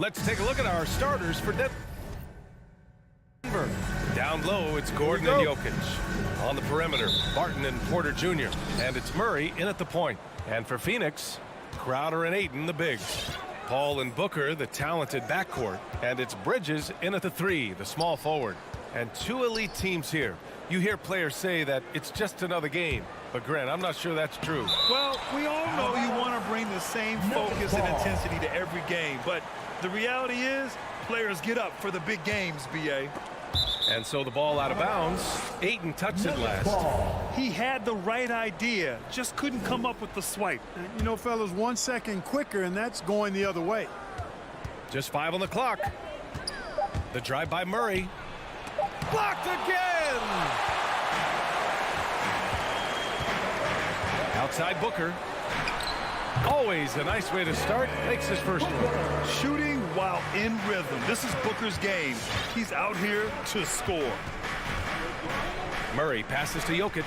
let's take a look at our starters for Denver. Down low, it's Gordon and Jokic. On the perimeter, Barton and Porter Jr. And it's Murray in at the point. And for Phoenix, Crowder and Ayton, the bigs. Paul and Booker, the talented backcourt. And it's Bridges in at the three, the small forward. And two elite teams here. You hear players say that it's just another game. But, Grant, I'm not sure that's true. Well, we all know you want to bring the same focus and intensity to every game. But the reality is, players get up for the big games, B.A. And so the ball out of bounds. Ayton touched it last. He had the right idea, just couldn't come up with the swipe. You know, fellas, 1 second quicker, and that's going the other way. Just 5 on the clock. The drive by Murray. Blocked again! Outside Booker. Always a nice way to start. Makes his first one. Shooting while in rhythm. This is Booker's game. He's out here to score. Murray passes to Jokic.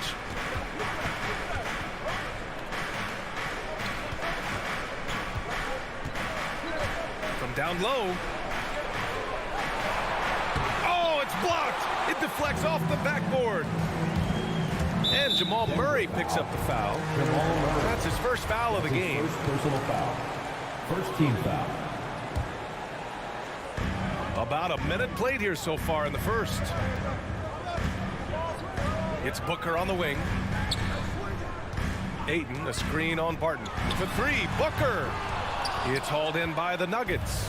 From down low. Oh, it's blocked. It deflects off the backboard. And Jamal Murray picks up the foul. That's his first foul of the game. First personal foul. First team foul. About a minute played here so far in the first. It's Booker on the wing. Ayton, a screen on Barton. For three, Booker. It's hauled in by the Nuggets.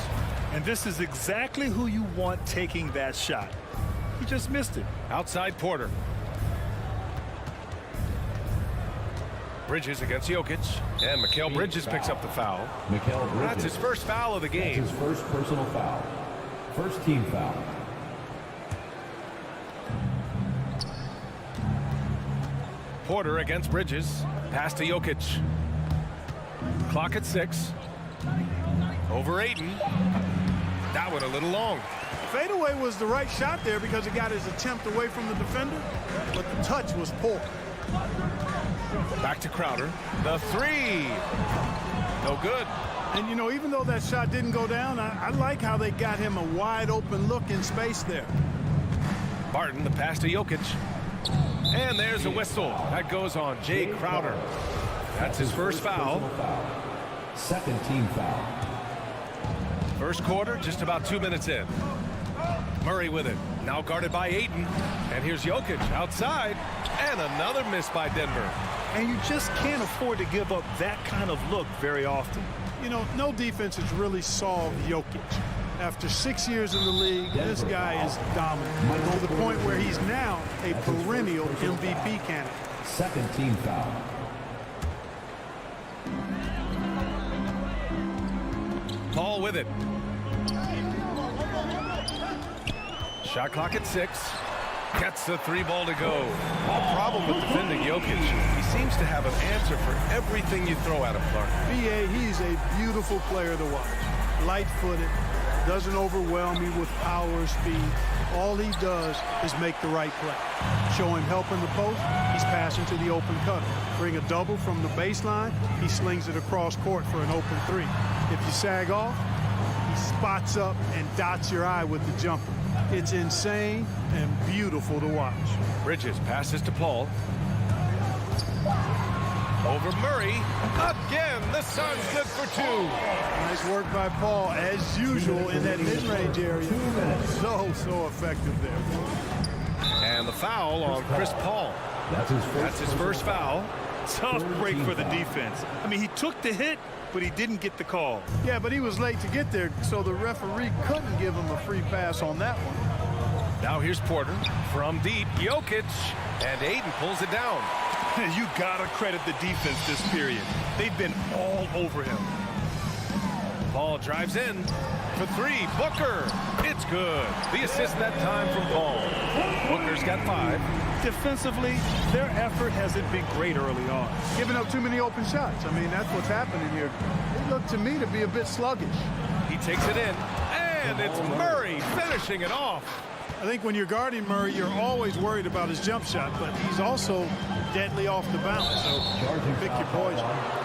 And this is exactly who you want taking that shot. He just missed it. Outside Porter. Bridges against Jokic. And Mikal Bridges picks up the foul. Mikal Bridges. That's his first foul of the game. That's his first personal foul. First team foul. Porter against Bridges. Pass to Jokic. Clock at 6. Over Ayton. That one a little long. Fadeaway was the right shot there because it got his attempt away from the defender, but the touch was poor. Back to Crowder. The three. No good. And, you know, even though that shot didn't go down, I like how they got him a wide open look in space there. Barton, the pass to Jokic. And there's a whistle. That goes on Jay Crowder. That's his first foul. Second team foul. First quarter, just about 2 minutes in. Murray with it. Now guarded by Ayton. And here's Jokic outside. And another miss by Denver. And you just can't afford to give up that kind of look very often. You know, no defense has really solved Jokic. After 6 years in the league, this guy is dominant. To the point where he's now a perennial MVP candidate. Second team foul. Paul with it. Shot clock at 6. Gets the three ball to go. A problem with defending Jokic. He seems to have an answer for everything you throw at him, Clark. B.A., he's a beautiful player to watch. Light-footed, doesn't overwhelm you with power or speed. All he does is make the right play. Show him help in the post, he's passing to the open cutter. Bring a double from the baseline, he slings it across court for an open three. If you sag off, he spots up and dots your eye with the jumper. It's insane and beautiful to watch. Bridges passes to Paul. Over Murray. Again, the Suns good for 2. Nice work by Paul, as usual, in that mid-range area. So effective there. And the foul on Chris Paul. That's his first foul. Tough break for the defense. I mean, he took the hit, but he didn't get the call. Yeah, but he was late to get there, so the referee couldn't give him a free pass on that one. Now here's Porter from deep. Jokic, and Ayton pulls it down. You gotta credit the defense this period. They've been all over him. Paul drives in for 3. Booker. It's good. The assist that time from Paul. Booker's got 5. Defensively, their effort hasn't been great early on. Giving up too many open shots. I mean, that's what's happening here. They look to me to be a bit sluggish. He takes it in, and it's Murray finishing it off. I think when you're guarding Murray, you're always worried about his jump shot, but he's also deadly off the bounce, so pick your poison.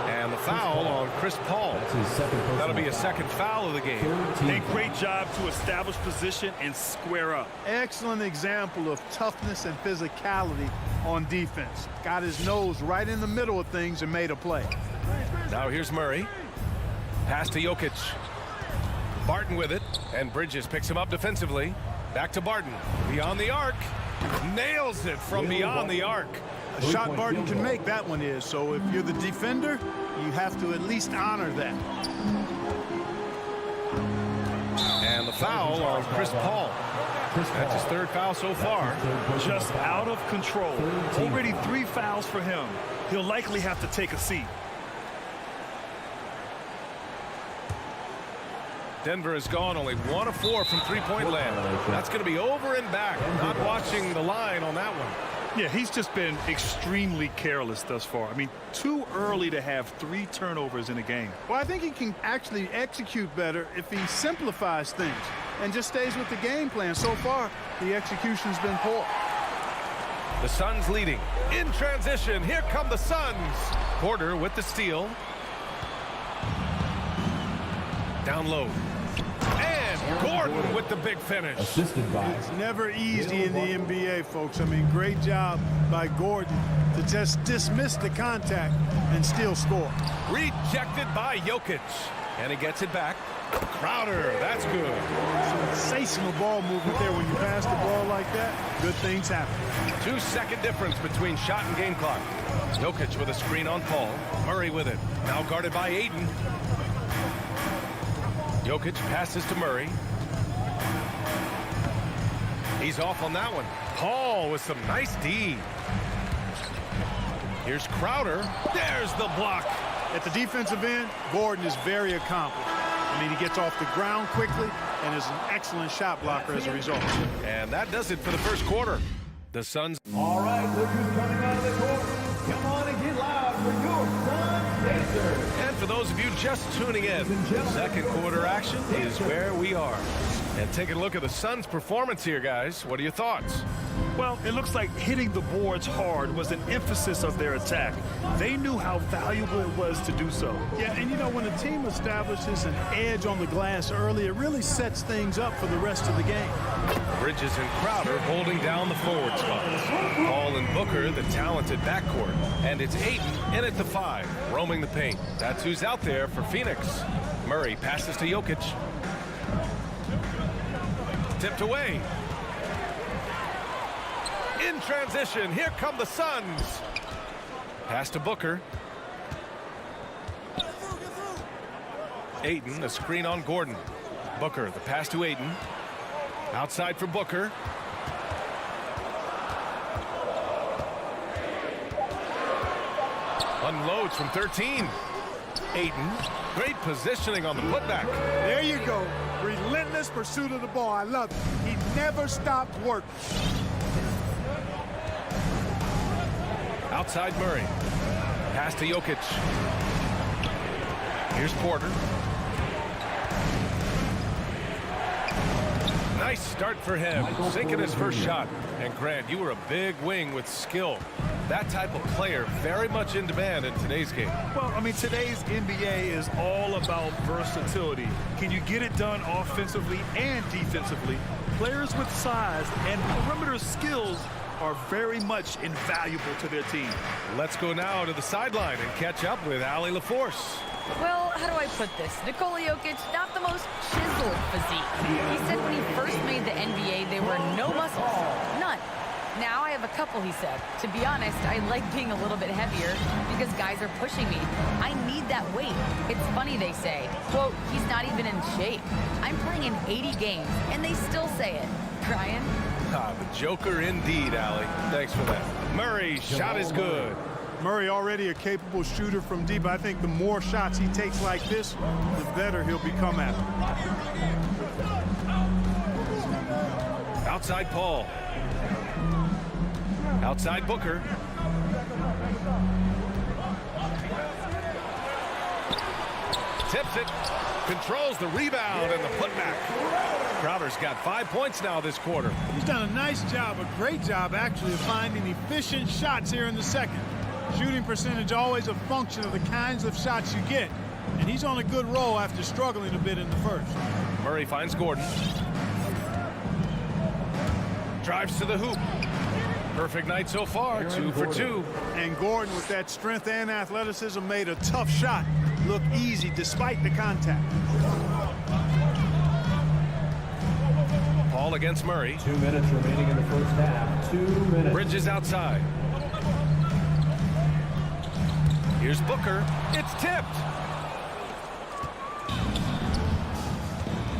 And the foul on Chris Paul. That's his second personal That'll be a foul. second foul of the game. A great job to establish position and square up. Excellent example of toughness and physicality on defense. Got his nose right in the middle of things and made a play. Now here's Murray. Pass to Jokic. Barton with it, and Bridges picks him up defensively. Back to Barton. Beyond the arc. Nails it from beyond the arc. A shot Barton can make, that one is. So if you're the defender, you have to at least honor that. And the foul on Chris Paul. That's his third foul so far. Just out of control. Already 3 fouls for him. He'll likely have to take a seat. Denver has gone only 1 of 4 from three-point land. That's going to be over and back. Not watching the line on that one. Yeah, he's just been extremely careless thus far. I mean, too early to have 3 turnovers in a game. Well, I think he can actually execute better if he simplifies things and just stays with the game plan. So far, the execution's been poor. The Suns leading. In transition, here come the Suns. Porter with the steal. Down low. And Gordon with the big finish. Assisted by. It's never easy in the NBA, folks. I mean, great job by Gordon to just dismiss the contact and still score. Rejected by Jokic. And he gets it back. Crowder, that's good. Sensational ball movement there. When you pass the ball like that, good things happen. 2-second difference between shot and game clock. Jokic with a screen on Paul. Murray with it. Now guarded by Ayton. Jokic passes to Murray. He's off on that one. Paul with some nice D. Here's Crowder. There's the block. At the defensive end, Gordon is very accomplished. I mean, he gets off the ground quickly and is an excellent shot blocker as a result. And that does it for the first quarter. The Suns. All right, look who's coming out of the court. Come on and get loud for your Suns Pacers. And for those of you just tuning in, second quarter action is where we are. And taking a look at the Suns' performance here, guys. What are your thoughts? Well, it looks like hitting the boards hard was an emphasis of their attack. They knew how valuable it was to do so. Yeah, and you know, when a team establishes an edge on the glass early, it really sets things up for the rest of the game. Bridges and Crowder holding down the forward spots. Paul and Booker, the talented backcourt. And it's Ayton in at the 5, roaming the paint. That's who's out there for Phoenix. Murray passes to Jokic. Tipped away. In transition, here come the Suns. Pass to Booker. Ayton, a screen on Gordon. Booker, the pass to Ayton. Outside for Booker. Unloads from 13. Ayton, great positioning on the putback. There you go. Relentless pursuit of the ball. I love it. He never stopped working. Outside Murray. Pass to Jokic. Here's Porter. Nice start for him. Sinking his first shot. And Grant, you were a big wing with skill. That type of player very much in demand in today's game. Well, I mean, today's NBA is all about versatility. Can you get it done offensively and defensively? Players with size and perimeter skills are very much invaluable to their team. Let's go now to the sideline and catch up with Allie LaForce. Well, how do I put this? Nikola Jokic, not the most chiseled physique. He said when he first made the NBA, there were no muscles. None. Now I have a couple, he said. To be honest, I like being a little bit heavier because guys are pushing me. I need that weight. It's funny they say, quote, he's not even in shape. I'm playing in 80 games, and they still say it. Brian? Ah, the Joker indeed, Allie. Thanks for that. Murray's shot is good. Murray already a capable shooter from deep. I think the more shots he takes like this, the better he'll become at it. Outside Paul. Outside Booker. tips it, controls the rebound and the putback. Crowder's got 5 points now this quarter. He's done a nice job, a great job actually, of finding efficient shots here in the second. Shooting percentage always a function of the kinds of shots you get. And he's on a good roll after struggling a bit in the first. Murray finds Gordon. Drives to the hoop. Perfect night so far, 2 for 2. And Gordon, with that strength and athleticism, made a tough shot look easy despite the contact. Paul against Murray. 2 minutes remaining in the first half. 2 minutes. Bridges outside. Here's Booker. It's tipped.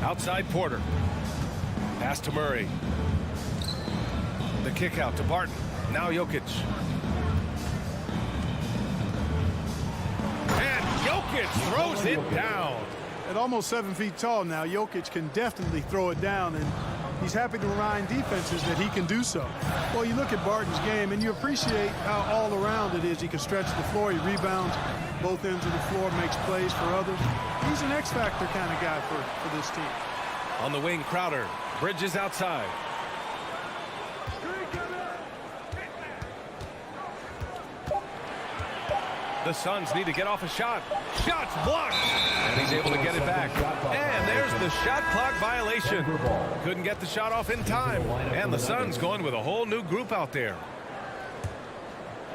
Outside Porter. Pass to Murray. The kick out to Barton. Now Jokic. And Jokic throws it down. At almost 7 feet tall now, Jokic can definitely throw it down, and he's happy to remind defenses that he can do so. Well, you look at Barton's game, and you appreciate how all-around it is. He can stretch the floor, he rebounds both ends of the floor, makes plays for others. He's an X-factor kind of guy for this team. On the wing, Crowder. Bridges outside. The Suns need to get off a shot. Shot's blocked. And he's able to get it back. And there's the shot clock violation. Couldn't get the shot off in time. And the Suns going with a whole new group out there.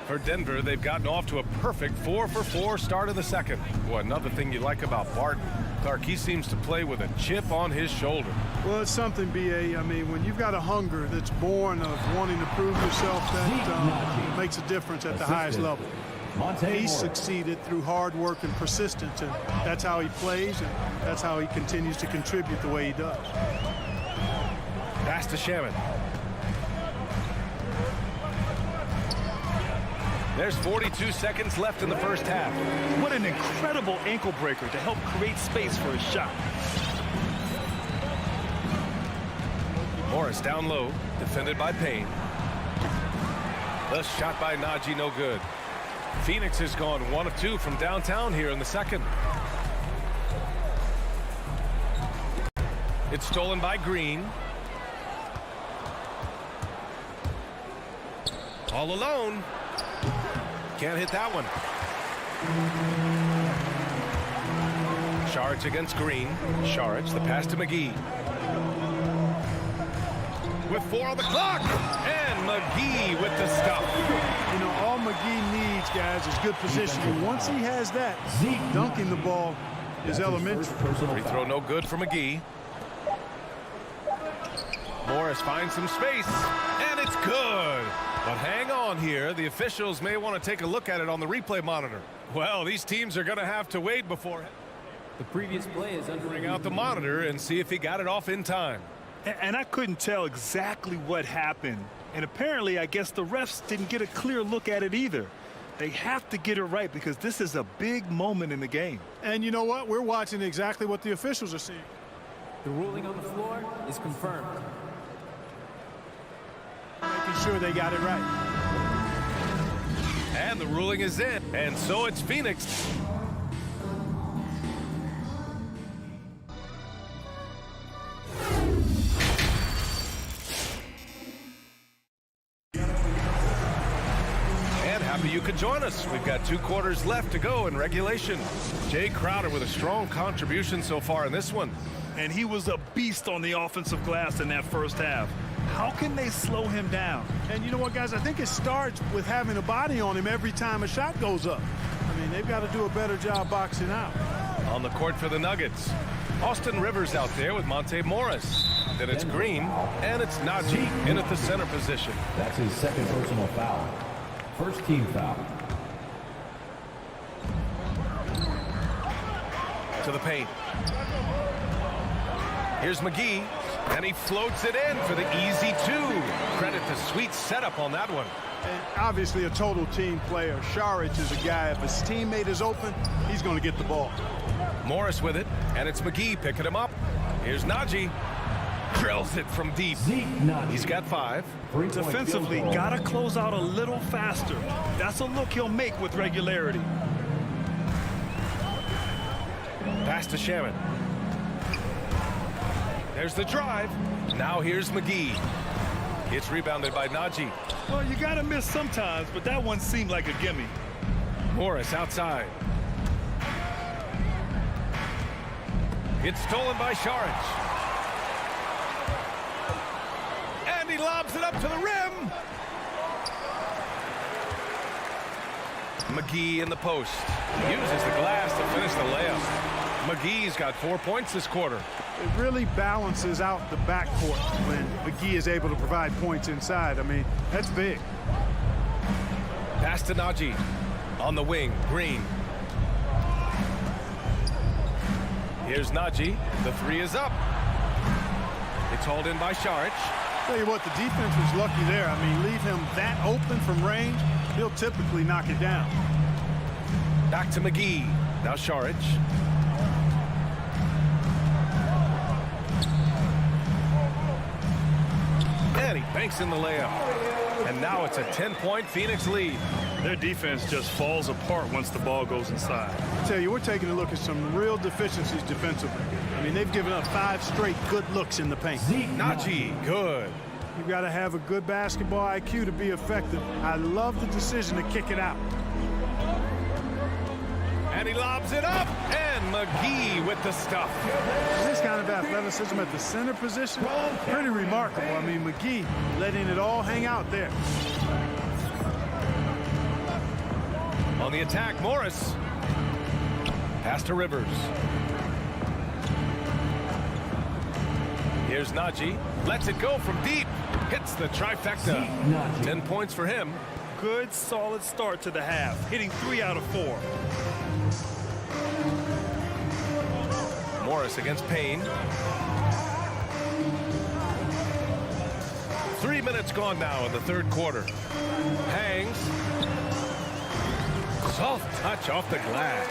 For Denver, they've gotten off to a perfect 4 for 4 start of the second. Boy, another thing you like about Barton, Clark, he seems to play with a chip on his shoulder. Well, it's something, B.A. I mean, when you've got a hunger that's born of wanting to prove yourself, that makes a difference at the highest level. He's succeeded through hard work and persistence, and that's how he plays, and that's how he continues to contribute the way he does. Pass to Shaman. There's 42 seconds left in the first half. What an incredible ankle breaker to help create space for a shot. Morris down low, defended by Payne. The shot by Naji, no good. Phoenix has gone 1 of 2 from downtown here in the second. It's stolen by Green. All alone. Can't hit that one. Saric against Green. Saric, the pass to McGee. With 4 on the clock. And McGee with the stop. You know, all McGee needs, guys, is good positioning. Once he has that, dunking the ball is elementary. Free throw no good for McGee. Morris finds some space. And it's good. But hang on here. The officials may want to take a look at it on the replay monitor. Well, these teams are going to have to wait before The previous play is under bring out the monitor and see if he got it off in time. And I couldn't tell exactly what happened. And apparently, I guess the refs didn't get a clear look at it either. They have to get it right because this is a big moment in the game. And you know what? We're watching exactly what the officials are seeing. The ruling on the floor is confirmed. Making sure they got it right. And the ruling is in. And so it's Phoenix. And happy you could join us. We've got 2 quarters left to go in regulation. Jay Crowder with a strong contribution so far in this one. And he was a beast on the offensive glass in that first half. How can they slow him down? And you know what, guys? I think it starts with having a body on him every time a shot goes up. I mean, they've got to do a better job boxing out. On the court for the Nuggets. Austin Rivers out there with Monte Morris. Then it's Green, and it's Naji in at the center position. That's his second personal foul. First team foul. To the paint. Here's McGee, and he floats it in for the easy 2. Credit the sweet setup on that one. And obviously a total team player. Saric is a guy, if his teammate is open, he's going to get the ball. Morris with it, and it's McGee picking him up. Here's Naji. Drills it from deep. He's got 5. Defensively, got to close out a little faster. That's a look he'll make with regularity. Pass Pass to Shaman. There's the drive. Now here's McGee. It's rebounded by Najee. Well, you got to miss sometimes, but that one seemed like a gimme. Morris outside. It's stolen by Saric. And he lobs it up to the rim. McGee in the post. Uses the glass to finish the layup. McGee's got 4 points this quarter. It really balances out the backcourt when McGee is able to provide points inside. I mean, that's big. Pass to Najee. On the wing, Green. Here's Najee. The three is up. It's hauled in by Saric. Tell you what, the defense was lucky there. I mean, leave him that open from range, he'll typically knock it down. Back to McGee. Now Saric. And he banks in the layup. And now it's a 10-point Phoenix lead. Their defense just falls apart once the ball goes inside. I tell you, we're taking a look at some real deficiencies defensively. I mean, they've given up 5 straight good looks in the paint. Najee, good. You've got to have a good basketball IQ to be effective. I love the decision to kick it out. And he lobs it up. And McGee with the stuff. This kind of athleticism at the center position, pretty remarkable. I mean, McGee letting it all hang out there. On the attack, Morris. Pass to Rivers. Here's Najee. Lets it go from deep. Hits the trifecta. 10 points for him. Good, solid start to the half, hitting 3 out of 4. Morris against Payne. 3 minutes gone now in the third quarter. Hangs. Soft touch off the glass.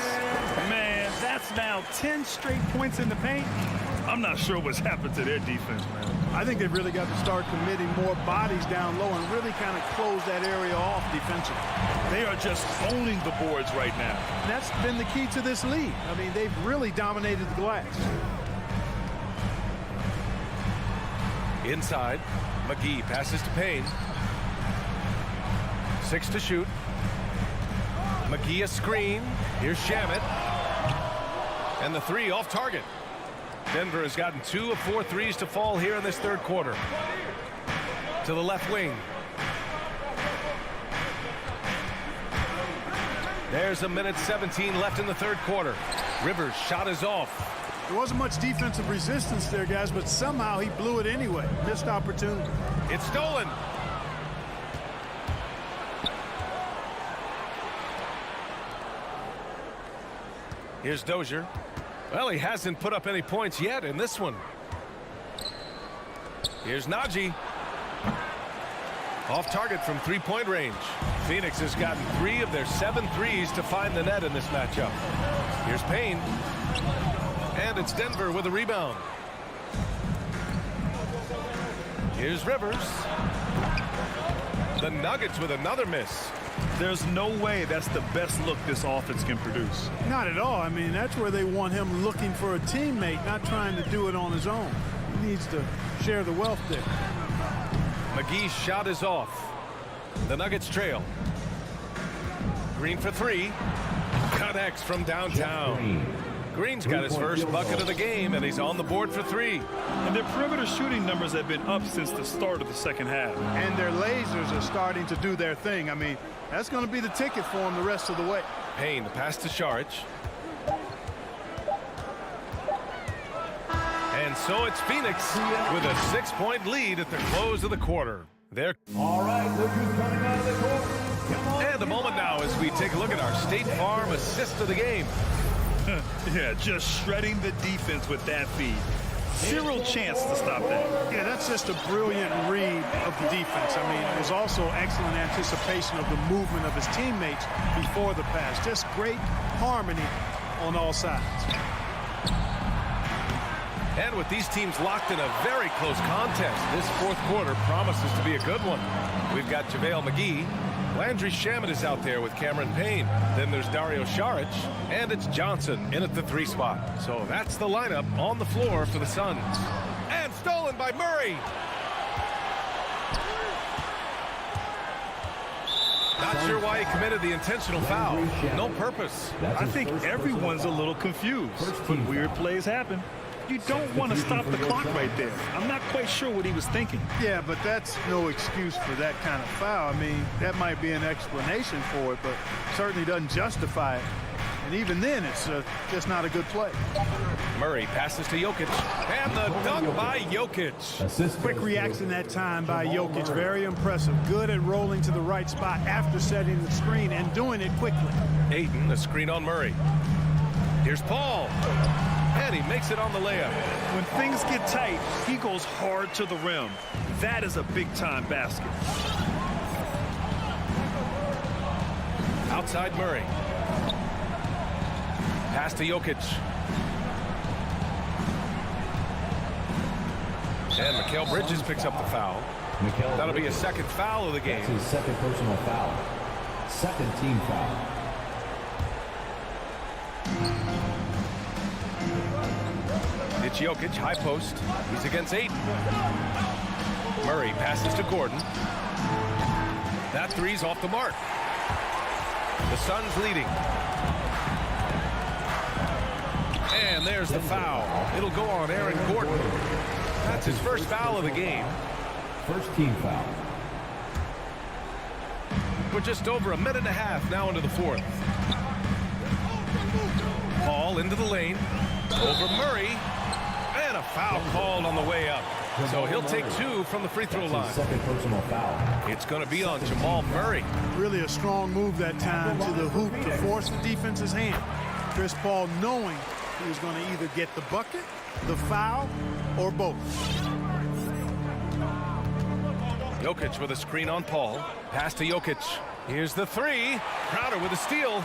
Man, that's now 10 straight points in the paint. I'm not sure what's happened to their defense, man. I think they've really got to start committing more bodies down low and really kind of close that area off defensively. They are just owning the boards right now. And that's been the key to this league. I mean, they've really dominated the glass. Inside, McGee passes to Payne. 6 to shoot. McGee a screen. Here's Shamet. And the three off target. Denver has gotten 2 of 4 threes to fall here in this third quarter. To the left wing. There's 1:17 left in the third quarter. Rivers' shot is off. There wasn't much defensive resistance there, guys, but somehow he blew it anyway. Missed opportunity. It's stolen. Here's Dozier. Well, he hasn't put up any points yet in this one. Here's Najee. Off target from three-point range. Phoenix has gotten 3 of their 7 threes to find the net in this matchup. Here's Payne. And it's Denver with a rebound. Here's Rivers. The Nuggets with another miss. There's no way that's the best look this offense can produce. Not at all. I mean, that's where they want him looking for a teammate, not trying to do it on his own. He needs to share the wealth there. McGee's shot is off. The Nuggets trail. Green for 3. Connects from downtown. Green's got his first bucket of the game, and he's on the board for 3. And their perimeter shooting numbers have been up since the start of the second half. And their lasers are starting to do their thing. I mean, that's going to be the ticket for them the rest of the way. Payne, the pass to Saric. And so it's Phoenix with a 6-point lead at the close of the quarter. They're All right, look who's coming out of the court. Come on. and a moment now as we take a look at our State Farm assist of the game. Yeah, just shredding the defense with that feed. Zero chance to stop that. Yeah, that's just a brilliant read of the defense. I mean, it was also excellent anticipation of the movement of his teammates before the pass. Just great harmony on all sides. And with these teams locked in a very close contest, this fourth quarter promises to be a good one. We've got JaVale McGee Landry Shamet is out there with Cameron Payne. Then there's Dario Saric, and it's Johnson in at the 3 spot. So that's the lineup on the floor for the Suns. And stolen by Murray. Not sure why he committed the intentional foul. No purpose. I think everyone's a little confused. When weird plays happen, you don't want to stop the clock right there. I'm not quite sure what he was thinking. Yeah, but that's no excuse for that kind of foul. I mean, that might be an explanation for it, but certainly doesn't justify it. And even then, it's just not a good play. Murray passes to Jokic. And the dunk by Jokic. Quick reaction that time by Jokic. Very impressive. Good at rolling to the right spot after setting the screen and doing it quickly. Ayton, a screen on Murray. Here's Paul. And he makes it on the layup. When things get tight, he goes hard to the rim. That is a big-time basket. Outside Murray. Pass to Jokic. And Mikal Bridges picks up the foul. That'll be his second foul of the game. That's his second personal foul. Second team foul. It's Jokic, high post. He's against Ayton. Murray passes to Gordon. That three's off the mark. The Suns leading. And there's the foul. It'll go on Aaron Gordon. That's his first foul of the game. First team foul. We're just over a minute and a half now into the fourth. Paul into the lane. Over Murray. And a foul called on the way up. So he'll take 2 from the free throw line. Second personal foul. It's going to be on Jamal Murray. Really a strong move that time to the hoop to force the defense's hand. Chris Paul knowing he was going to either get the bucket, the foul, or both. Jokic with a screen on Paul. Pass to Jokic. Here's the 3. Crowder with a steal.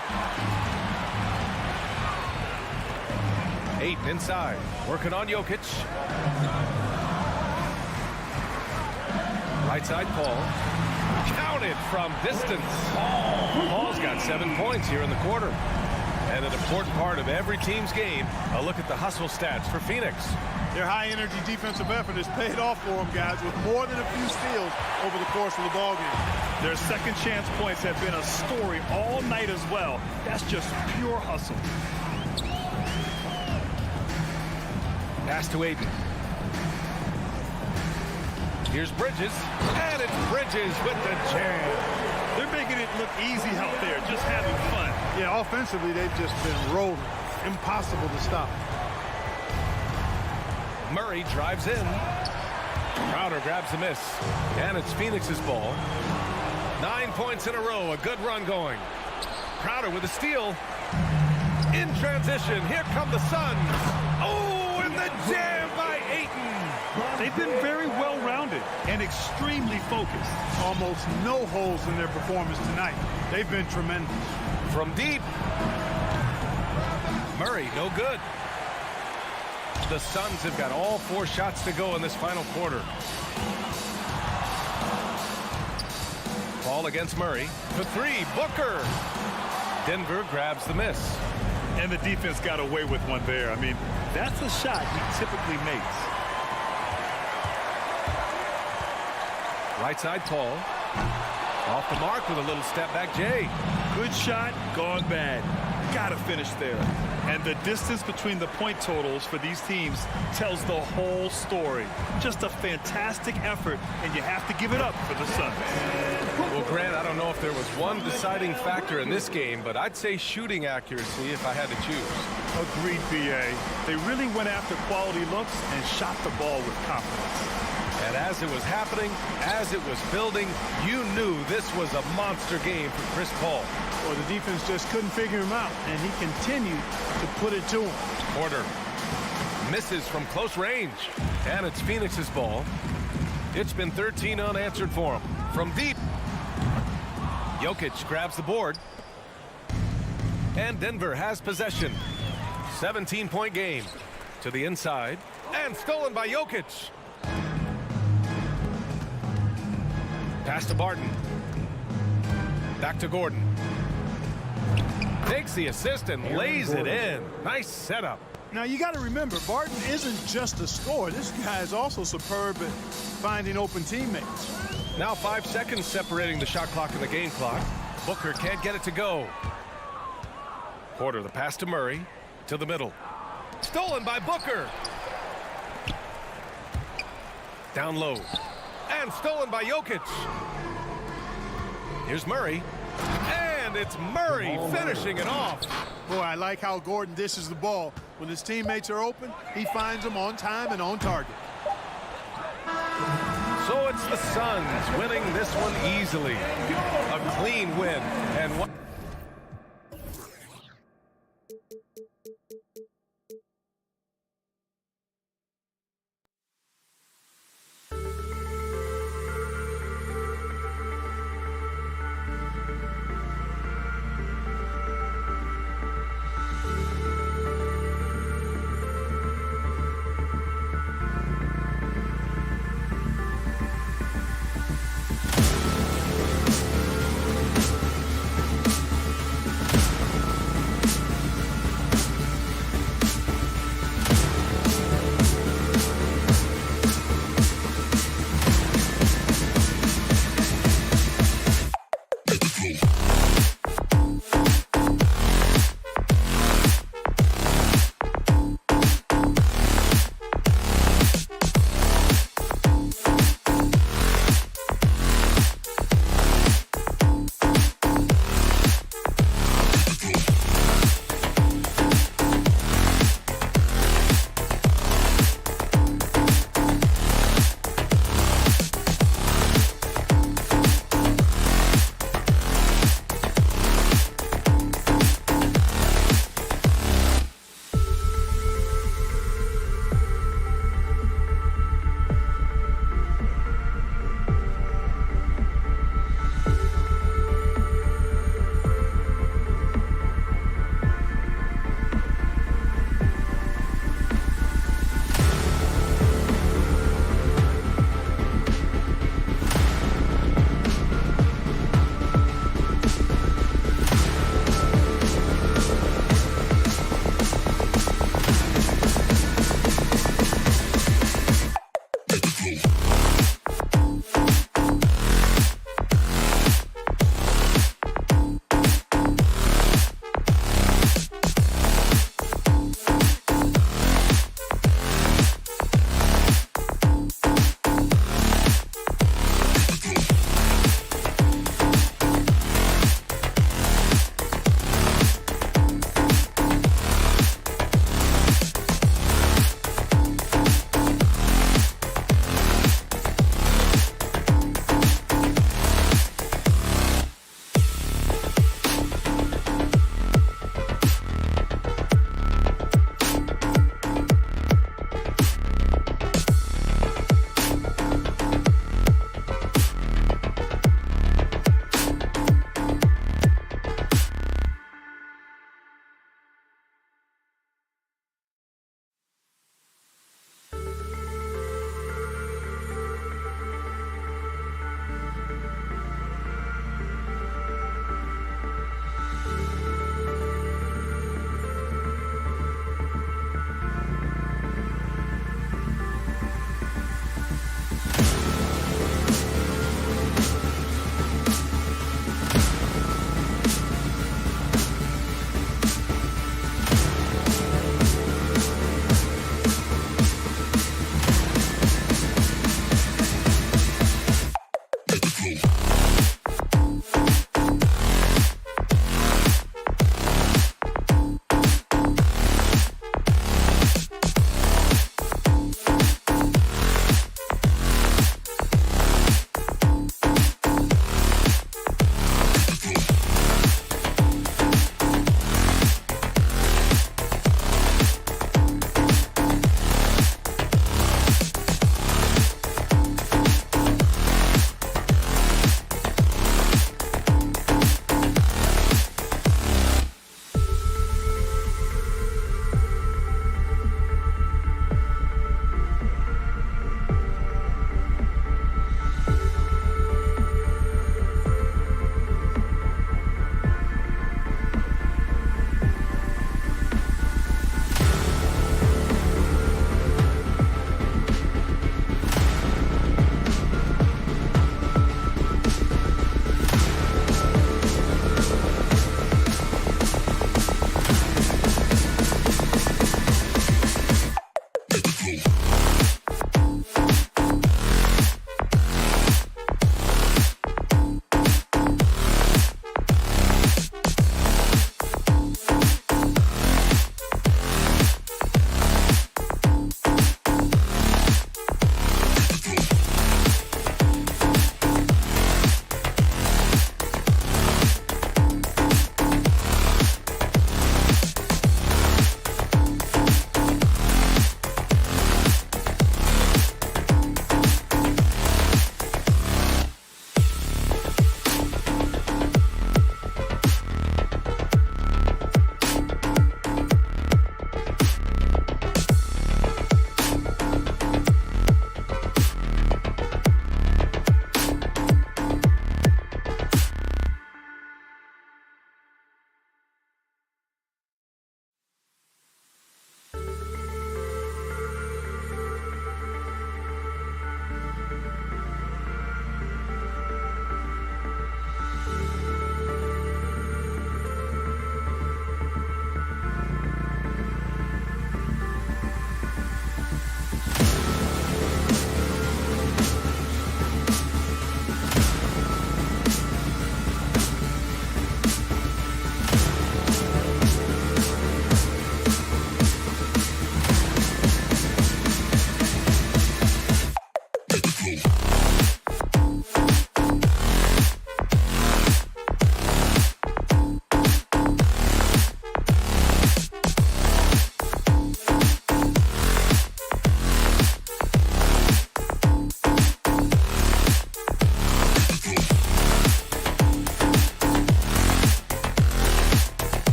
Ayton inside. Working on Jokic. Right side Paul. Counted from distance. Paul's got 7 points here in the quarter. And an important part of every team's game, a look at the hustle stats for Phoenix. Their high-energy defensive effort has paid off for them, guys, with more than a few steals over the course of the ballgame. Their second chance points have been a story all night as well. That's just pure hustle. Pass to Ayton. Here's Bridges. And it's Bridges with the jam. They're making it look easy out there, just having fun. Yeah, offensively, they've just been rolling. Impossible to stop. Murray drives in. Crowder grabs the miss. And it's Phoenix's ball. 9 points in a row. A good run going. Crowder with a steal. In transition. Here come the Suns. Oh, and the jam by Ayton. They've been very well-rounded and extremely focused. Almost no holes in their performance tonight. They've been tremendous. From deep. Murray, no good. The Suns have got all 4 shots to go in this final quarter. Ball against Murray. For 3, Booker. Denver grabs the miss. And the defense got away with one there. I mean, that's a shot he typically makes. Right side, Paul. Off the mark with a little step back, Jay. Good shot, gone bad. Gotta finish there. And the distance between the point totals for these teams tells the whole story. Just a fantastic effort, and you have to give it up for the Suns. Well, Grant, I don't know if there was one deciding factor in this game, but I'd say shooting accuracy if I had to choose. Agreed, B.A. They really went after quality looks and shot the ball with confidence. And as it was happening, as it was building, you knew this was a monster game for Chris Paul. Well, the defense just couldn't figure him out, and he continued to put it to him. Porter misses from close range, and it's Phoenix's ball. It's been 13 unanswered for him. From deep, Jokic grabs the board, and Denver has possession. 17-point game to the inside, and stolen by Jokic. Pass to Barton. Back to Gordon. Takes the assist and lays it in. Nice setup. Now, you got to remember, Barton isn't just a scorer. This guy is also superb at finding open teammates. Now 5 seconds separating the shot clock and the game clock. Booker can't get it to go. Porter, the pass to Murray. To the middle. Stolen by Booker. Down low. And stolen by Jokic. Here's Murray. And it's Murray finishing it off. Boy, I like how Gordon dishes the ball. When his teammates are open, he finds them on time and on target. So it's the Suns winning this one easily. A clean win. And one.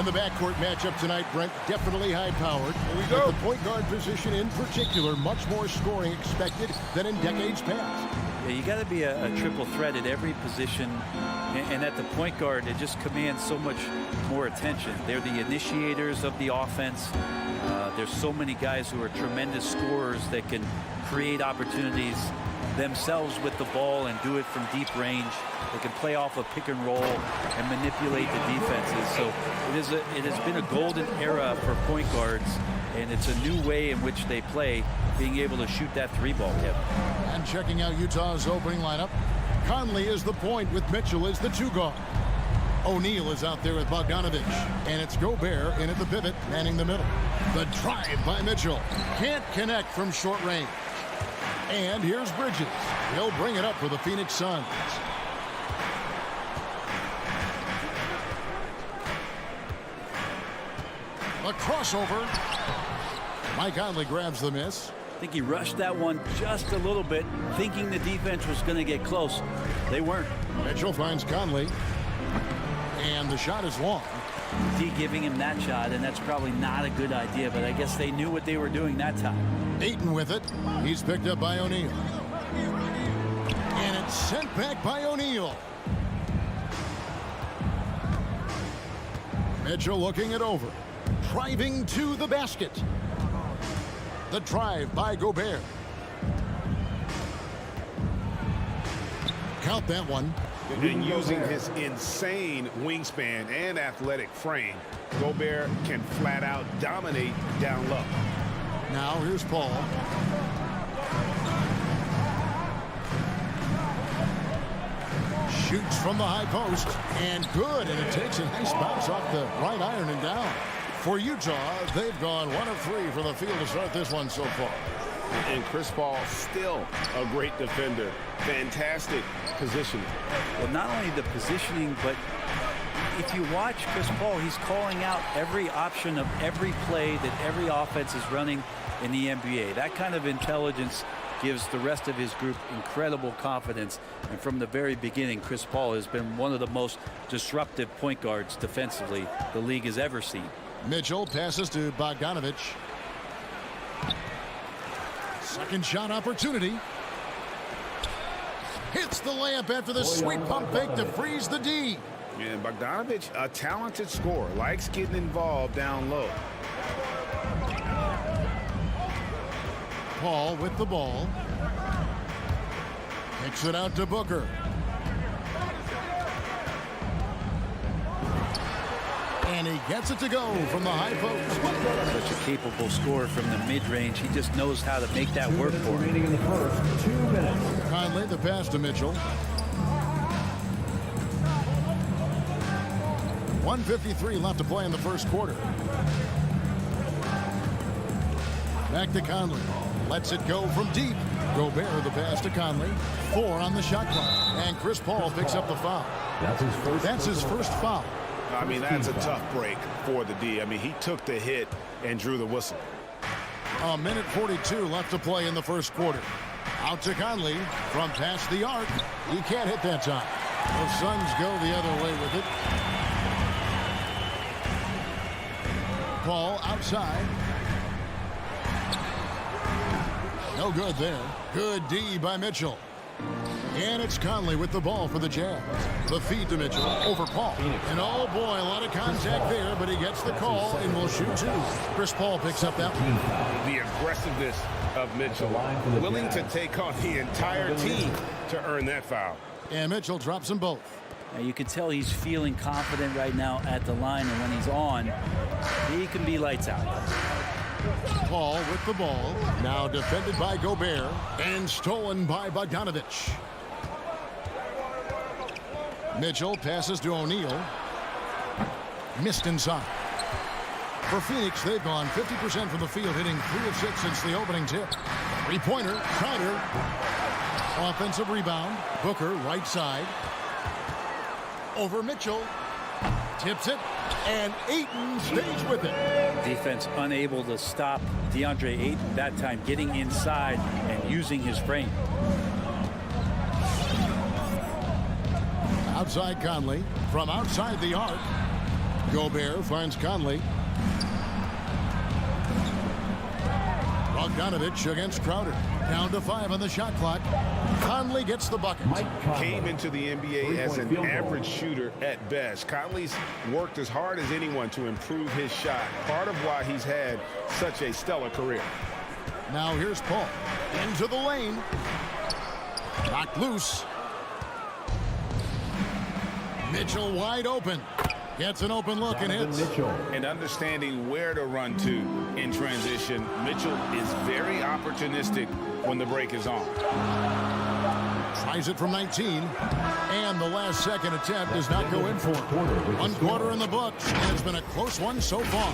And the backcourt matchup tonight, Brent, definitely high-powered. Here we go. At the point guard position in particular, much more scoring expected than in decades past. Yeah, you got to be a triple threat at every position, and at the point guard, it just commands so much more attention. They're the initiators of the offense. There's so many guys who are tremendous scorers that can create opportunities themselves with the ball and do it from deep range. They can play off a pick and roll and manipulate the defenses. So it has been a golden era for point guards, and it's a new way in which they play, being able to shoot that three ball, Kevin. And checking out Utah's opening lineup, Conley is the point with Mitchell as the two guard. O'Neal is out there with Bogdanovich, and it's Gobert in at the pivot, manning the middle. The drive by Mitchell. Can't connect from short range. And here's Bridges. He'll bring it up for the Phoenix Suns. A crossover. Mike Conley grabs the miss. I think he rushed that one just a little bit, thinking the defense was going to get close. They weren't. Mitchell finds Conley. And the shot is long. D giving him that shot, and that's probably not a good idea, but I guess they knew what they were doing that time. Ayton with it. He's picked up by O'Neal. And it's sent back by O'Neal. Mitchell looking it over. Driving to the basket. The drive by Gobert. Count that one. And using his insane wingspan and athletic frame, Gobert can flat out dominate down low. Now here's Paul. Shoots from the high post, and good, and it takes a nice bounce off the right iron and down. For Utah, they've gone 1 of 3 from the field to start this one so far. And Chris Paul still a great defender. Fantastic positioning. Well, not only the positioning, but if you watch Chris Paul, he's calling out every option of every play that every offense is running in the NBA. That kind of intelligence gives the rest of his group incredible confidence. And from the very beginning, Chris Paul has been one of the most disruptive point guards defensively the league has ever seen. Mitchell passes to Bogdanovich. Second shot opportunity. Hits the layup after the sweet pump fake to freeze the D. And Bogdanovich, a talented scorer, likes getting involved down low. Paul with the ball. Kicks it out to Booker. And he gets it to go from the high post. Such a capable scorer from the mid-range. He just knows how to make that work for him. Remaining in the first, 2 minutes. Conley, the pass to Mitchell. 1:53 left to play in the first quarter. Back to Conley. Lets it go from deep. Gobert the pass to Conley. 4 on the shot clock. And Chris Paul picks up the foul. That's his first foul. I mean, that's a tough break for the D. I mean, he took the hit and drew the whistle. 1:42 left to play in the first quarter. Out to Conley from past the arc. He can't hit that time. The Suns go the other way with it. Paul outside. No good there. Good D by Mitchell. And it's Conley with the ball for the Jazz. The feed to Mitchell over Paul. And oh boy, a lot of contact there, but he gets the call and will shoot 2. Chris Paul picks up that one. The aggressiveness of Mitchell, willing to take on the entire team to earn that foul. And Mitchell drops them both. Now you can tell he's feeling confident right now at the line, and when he's on, he can be lights out. Paul with the ball. Now defended by Gobert and stolen by Bogdanovich. Mitchell passes to O'Neal. Missed inside. For Phoenix, they've gone 50% from the field, hitting 3 of 6 since the opening tip. 3-pointer, Crowder. Offensive rebound. Booker, right side. Over Mitchell. Tips it, and Ayton stays with it. Defense unable to stop DeAndre Ayton that time, getting inside and using his frame. Outside Conley from outside the arc. Gobert finds Conley. Bogdanovich against Crowder. Down to 5 on the shot clock. Conley gets the bucket. Came into the NBA as an average shooter at best. Conley's worked as hard as anyone to improve his shot. Part of why he's had such a stellar career. Now here's Paul. Into the lane. Knocked loose. Mitchell wide open. Gets an open look and hits. And understanding where to run to in transition, Mitchell is very opportunistic when the break is on. Tries it from 19. And the last second attempt does not go in for him. 1 quarter in the books. And it's been a close one so far.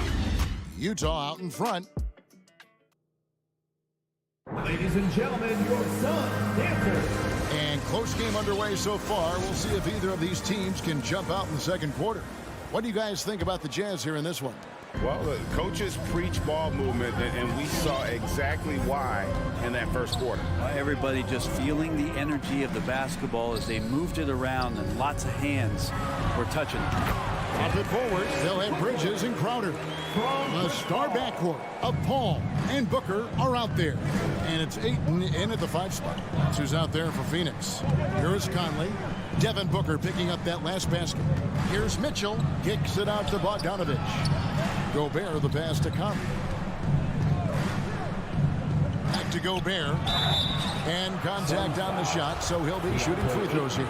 Utah out in front. Ladies and gentlemen, your Sun Dancers. And close game underway so far. We'll see if either of these teams can jump out in the second quarter. What do you guys think about the Jazz here in this one? Well, the coaches preach ball movement, and we saw exactly why in that first quarter. Everybody just feeling the energy of the basketball as they moved it around, and lots of hands were touching it. Off it forward, they'll have Bridges and Crowder. The star backcourt of Paul and Booker are out there. And it's Ayton in at the 5 spot. That's who's out there for Phoenix. Here's Conley. Devin Booker picking up that last basket. Here's Mitchell. Kicks it out to Bogdanovich. Gobert the pass to Conley. Back to Gobert. And contact on the shot, so he'll be shooting free throws here.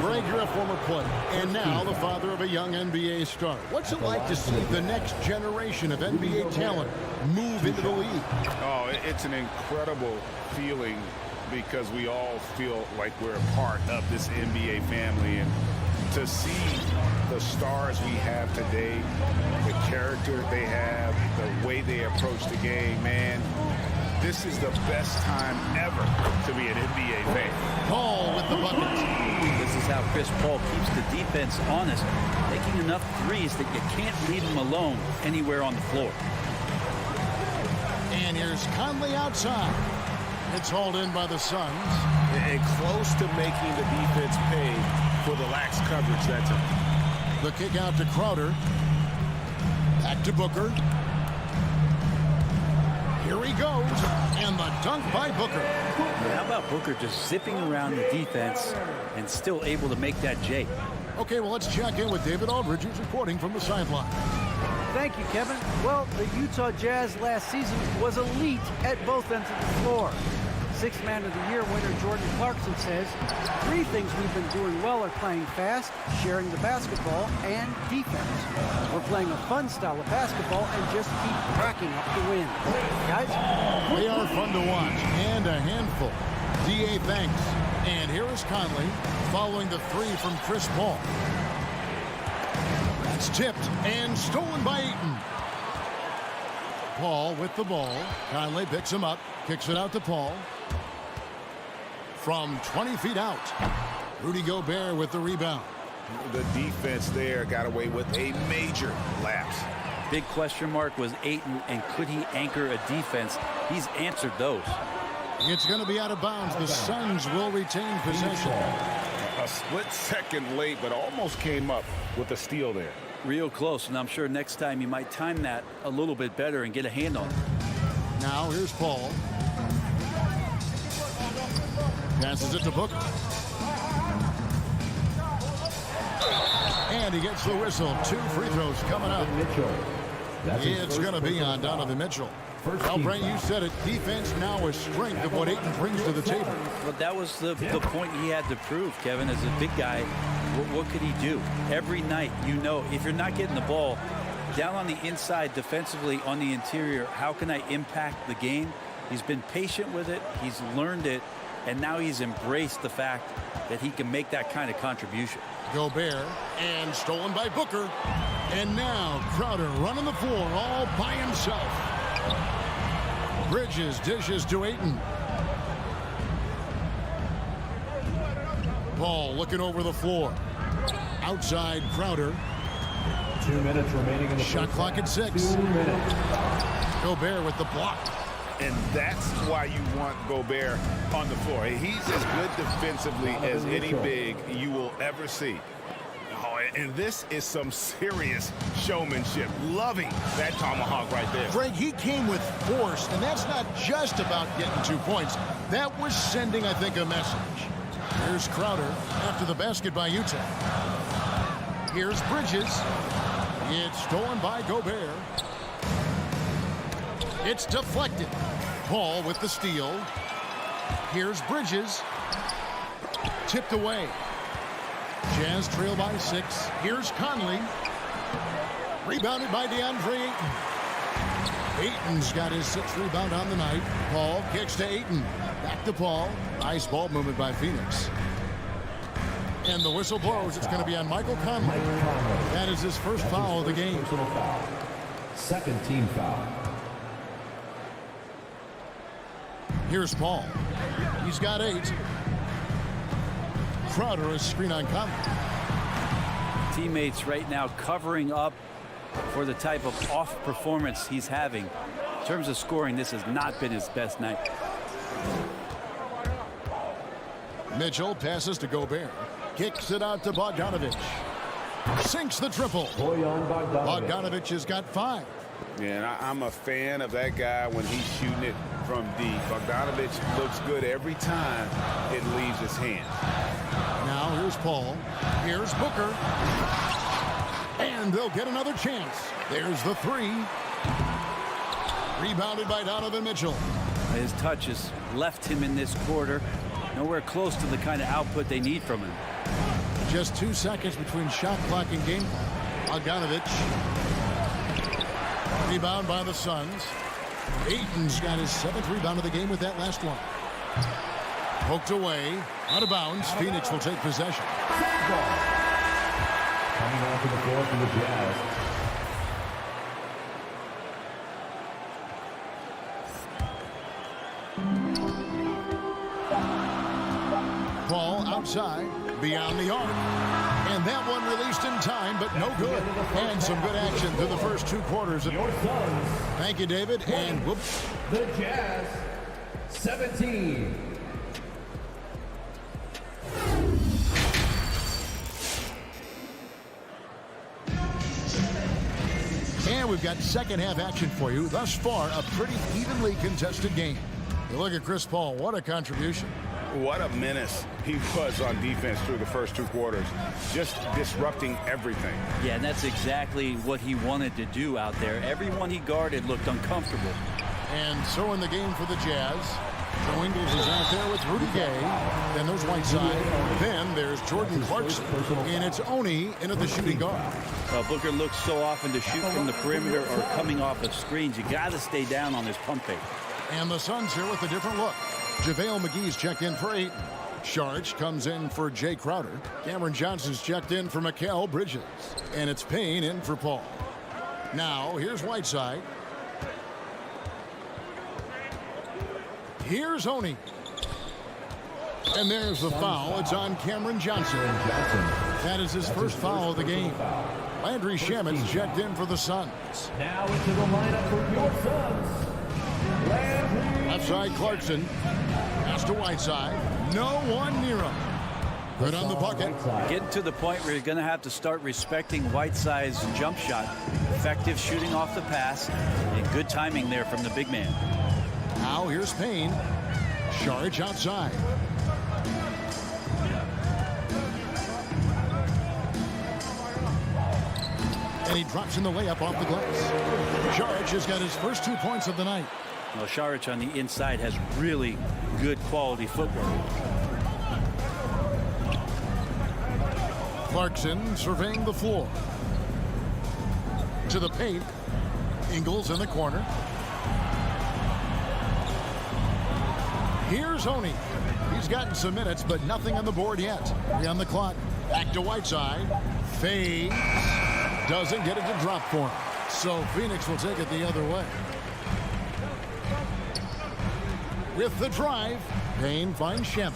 Greg, you're a former player, and now the father of a young NBA star. What's it like to see the next generation of NBA talent move into the league? Oh, it's an incredible feeling because we all feel like we're a part of this NBA family. And to see the stars we have today, the character they have, the way they approach the game, man, this is the best time ever to be an NBA fan. Paul with the bucket. This is how Chris Paul keeps the defense honest, making enough threes that you can't leave him alone anywhere on the floor. And here's Conley outside. It's hauled in by the Suns. And close to making the defense pay for the lax coverage that time. The kick out to Crowder. Back to Booker. Here he goes, and the dunk by Booker. How about Booker just zipping around the defense and still able to make that J? Okay, well, let's check in with David Aldridge, who's reporting from the sideline. Thank you, Kevin. Well, the Utah Jazz last season was elite at both ends of the floor. Sixth Man of the Year winner Jordan Clarkson says, 3 things we've been doing well are playing fast, sharing the basketball, and defense. We're playing a fun style of basketball and just keep racking up the wins. Guys? They are fun to watch and a handful. D.A. thanks. And here is Conley following the 3 from Chris Paul. That's tipped and stolen by Ayton. Paul with the ball. Conley picks him up, kicks it out to Paul. From 20 feet out, Rudy Gobert with the rebound. The defense there got away with a major lapse. Big question mark was Ayton, and could he anchor a defense? He's answered those. It's going to be out of bounds. The Suns will retain possession. A split second late, but almost came up with a steal there. Real close, and I'm sure next time you might time that a little bit better and get a hand on it. Now here's Paul. Passes it to Booker. And he gets the whistle. 2 free throws coming up. It's going to be on Donovan Mitchell. Well, Brent, you said it. Defense now a strength of what Ayton brings to the table. Well, that was the point he had to prove, Kevin. As a big guy, what could he do? Every night, you know, if you're not getting the ball down on the inside defensively on the interior, how can I impact the game? He's been patient with it. He's learned it. And now he's embraced the fact that he can make that kind of contribution. Gobert, and stolen by Booker. And now Crowder running the floor all by himself. Bridges dishes to Ayton. Paul looking over the floor. Outside Crowder. 2 minutes remaining in the shot clock at 6. 2 minutes. Gobert with the block. And that's why you want Gobert on the floor. He's as good defensively as any big you will ever see. Oh, And this is some serious showmanship. Loving that tomahawk right there. Greg, he came with force, and that's not just about getting 2 points. That was sending, I think, a message. Here's Crowder after the basket by Utah. Here's Bridges. It's stolen by Gobert. It's deflected. Paul with the steal. Here's Bridges. Tipped away. Jazz trail by 6. Here's Conley. Rebounded by DeAndre Ayton. Ayton's got his 6th rebound on the night. Paul kicks to Ayton. Back to Paul. Nice ball movement by Phoenix. And the whistle blows. It's going to be on Michael Conley. That is his first foul of the game. Second team foul. Here's Paul. He's got 8. Crowder is screen on Conley. Teammates right now covering up for the type of off performance he's having. In terms of scoring, this has not been his best night. Mitchell passes to Gobert. Kicks it out to Bogdanovic. Sinks the triple. Bogdanovic has got 5. Yeah, and I'm a fan of that guy when he's shooting it from deep. Bogdanovic looks good every time it leaves his hand. Now here's Paul. Here's Booker. And they'll get another chance. There's the 3. Rebounded by Donovan Mitchell. His touch has left him in this quarter. Nowhere close to the kind of output they need from him. Just 2 seconds between shot clock and game clock. Bogdanovic. Rebound by the Suns. Ayton's got his 7th rebound of the game with that last one. Poked away. Out of bounds. Phoenix will take possession. Coming onto the floor for the Jazz. Ball outside, beyond the arc. And that one released in time, but no good. And some good action through the first 2 quarters. Thank you, David. And whoops. The Jazz, 17. And we've got second half action for you. Thus far, a pretty evenly contested game. You look at Chris Paul. What a contribution. What a menace he was on defense through the first 2 quarters. Just disrupting everything. Yeah, and that's exactly what he wanted to do out there. Everyone he guarded looked uncomfortable. And so in the game for the Jazz, Joe Ingles is out there with Rudy Gay. Then there's Whiteside. Then there's Jordan Clarkson. And it's Oni into the shooting guard. Booker looks so often to shoot from the perimeter or coming off of screens. You got to stay down on his pump fake. And the Suns here with a different look. JaVale McGee's checked in for 8. Sharch comes in for Jay Crowder. Cameron Johnson's checked in for Mikal Bridges. And it's Payne in for Paul. Now, here's Whiteside. Here's Oni. And there's the foul. It's on Cameron Johnson. That is his first foul of the game. Landry Shamit's checked in for the Suns. Now into the lineup for your Suns. Left side Clarkson. Pass to Whiteside. No one near him. Good on the bucket. Getting to the point where you're going to have to start respecting Whiteside's jump shot. Effective shooting off the pass. And good timing there from the big man. Now here's Payne. Sharch outside. And he drops in the layup off the glass. Sharch has got his first 2 points of the night. Well, Saric on the inside has really good quality footwork. Clarkson surveying the floor. To the paint. Ingles in the corner. Here's Oni. He's gotten some minutes, but nothing on the board yet. 3 on the clock. Back to Whiteside. Fades. Doesn't get it to drop for him. So Phoenix will take it the other way. With the drive, Payne finds Shamet.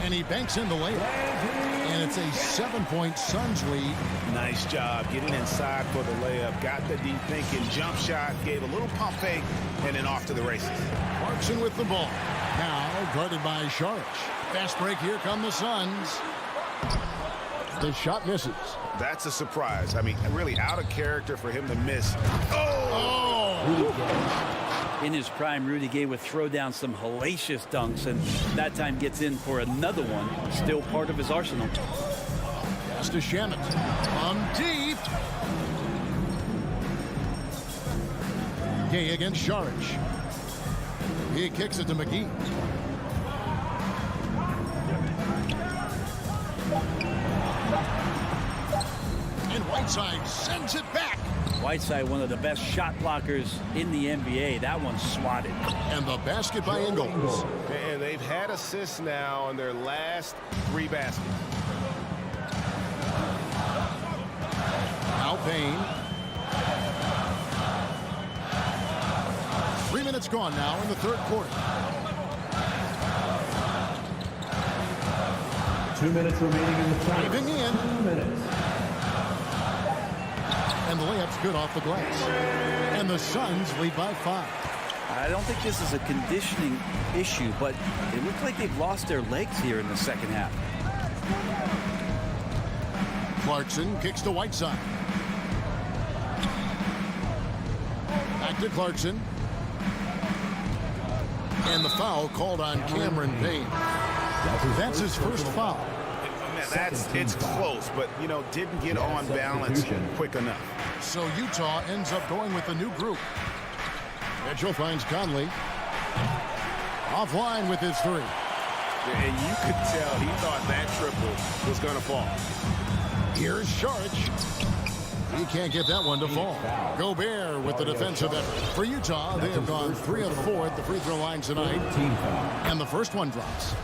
And he banks in the layup. And it's a 7-point Suns lead. Nice job getting inside for the layup. Got the deep thinking jump shot. Gave a little pump fake. And then off to the races. Clarkson with the ball. Now guarded by Saric. Fast break, here come the Suns. The shot misses. That's a surprise. I mean, really out of character for him to miss. In his prime, Rudy Gay would throw down some hellacious dunks, and that time gets in for another one. Still part of his arsenal. Pass to Shamet. From deep. Gay against Saric. He kicks it to McGee. And Whiteside sends it back. Whiteside, one of the best shot blockers in the NBA. That one's swatted. And the basket by Ingles. And they've had assists now on their last 3 baskets. Al Payne. 3 minutes gone now in the third quarter. 2 minutes remaining in the time. Diving in. 2 minutes. And the layup's good off the glass. And the Suns lead by 5. I don't think this is a conditioning issue, but it looks like they've lost their legs here in the second half. Clarkson kicks to Whiteside. Back to Clarkson. And the foul called on Cameron Payne. That's his first foul. It's close, but, you know, didn't get on balance quick enough. So Utah ends up going with the new group. Mitchell finds Conley. Offline with his 3. And you could tell he thought that triple was going to fall. Here's Saric. He can't get that one to fall. Gobert with the defensive effort. For Utah, they have gone 3 of 4 at the free throw line tonight. And the first one drops.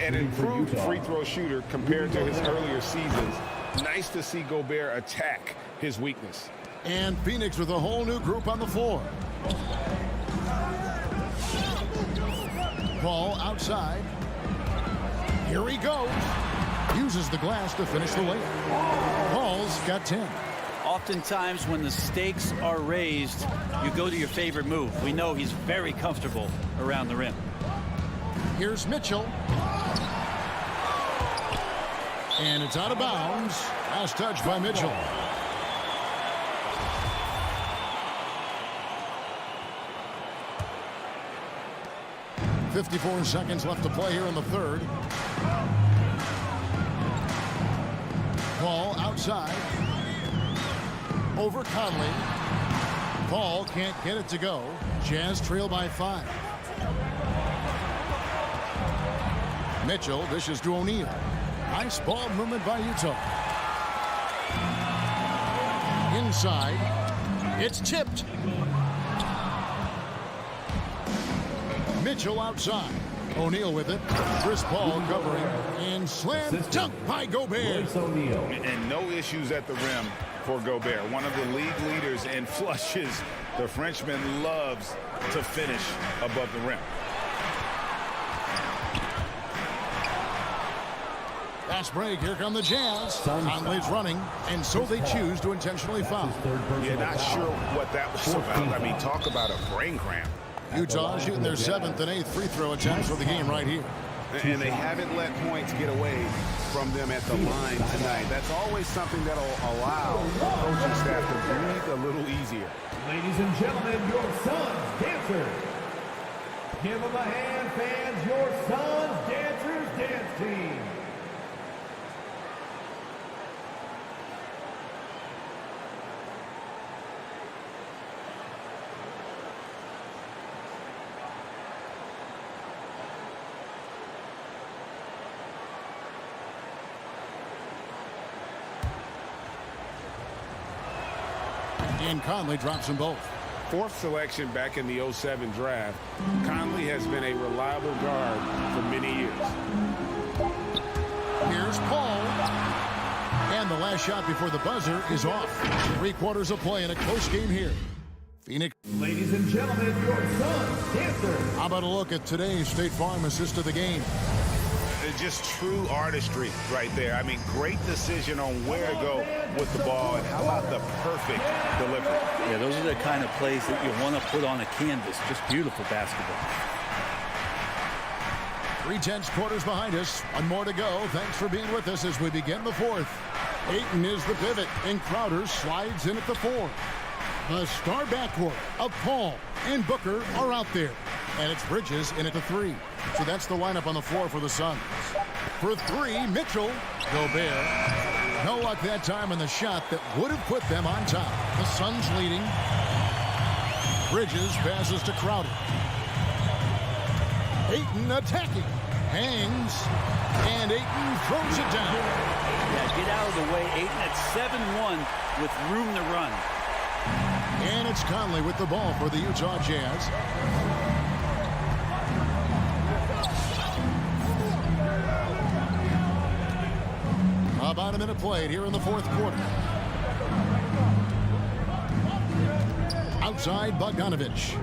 An improved free throw shooter compared to his earlier seasons. Nice to see Gobert attack his weakness. And Phoenix with a whole new group on the floor. Ball outside. Here he goes. Uses the glass to finish the layup. Paul's got 10. Oftentimes when the stakes are raised, you go to your favorite move. We know he's very comfortable around the rim. Here's Mitchell. And it's out of bounds. Last touch by Mitchell. .54 seconds left to play here in the third. Ball outside. Over Conley. Paul can't get it to go. Jazz trail by 5. Mitchell dishes to O'Neal. Nice ball movement by Utah. Inside. It's tipped. Mitchell outside. O'Neal with it. Chris Paul covering. And slam dunk by Gobert. And no issues at the rim for Gobert. One of the league leaders in flushes. The Frenchman loves to finish above the rim. Fast break. Here come the Jazz. Conley's running, and so they choose to intentionally foul. Yeah, not sure what that was about. I mean, talk about a brain cramp. Utah shooting their 7th and 8th free throw attempts for the game right here. And they haven't let points get away from them at the line tonight. That's always something that'll allow the coaching staff to breathe a little easier. Ladies and gentlemen, your Suns dancers. Give them a hand, fans, your Suns dancers dance team. And Conley drops them both. 4th selection back in the 07 draft. Conley has been a reliable guard for many years. Here's Paul. And the last shot before the buzzer is off. 3 quarters of play in a close game here. Phoenix. Ladies and gentlemen, your Suns dancers. How about a look at today's State Farm assist of the game? It's just true artistry right there. I mean, great decision on where to go with the ball, and how about the perfect delivery? Yeah, those are the kind of plays that you want to put on a canvas. Just beautiful basketball. 3/10 quarters behind us. One more to go. Thanks for being with us as we begin the fourth. Ayton is the pivot, and Crowder slides in at the 4. The star backcourt of Paul and Booker are out there. And it's Bridges in at the 3. So that's the lineup on the floor for the Suns. For 3, Mitchell. Gobert. No luck that time on the shot that would have put them on top. The Suns leading. Bridges passes to Crowder. Ayton attacking. Hangs. And Ayton throws it down. Yeah, get out of the way. Ayton at 7-1 with room to run. And it's Conley with the ball for the Utah Jazz. About a minute played here in the fourth quarter. Outside, Bogdanovich.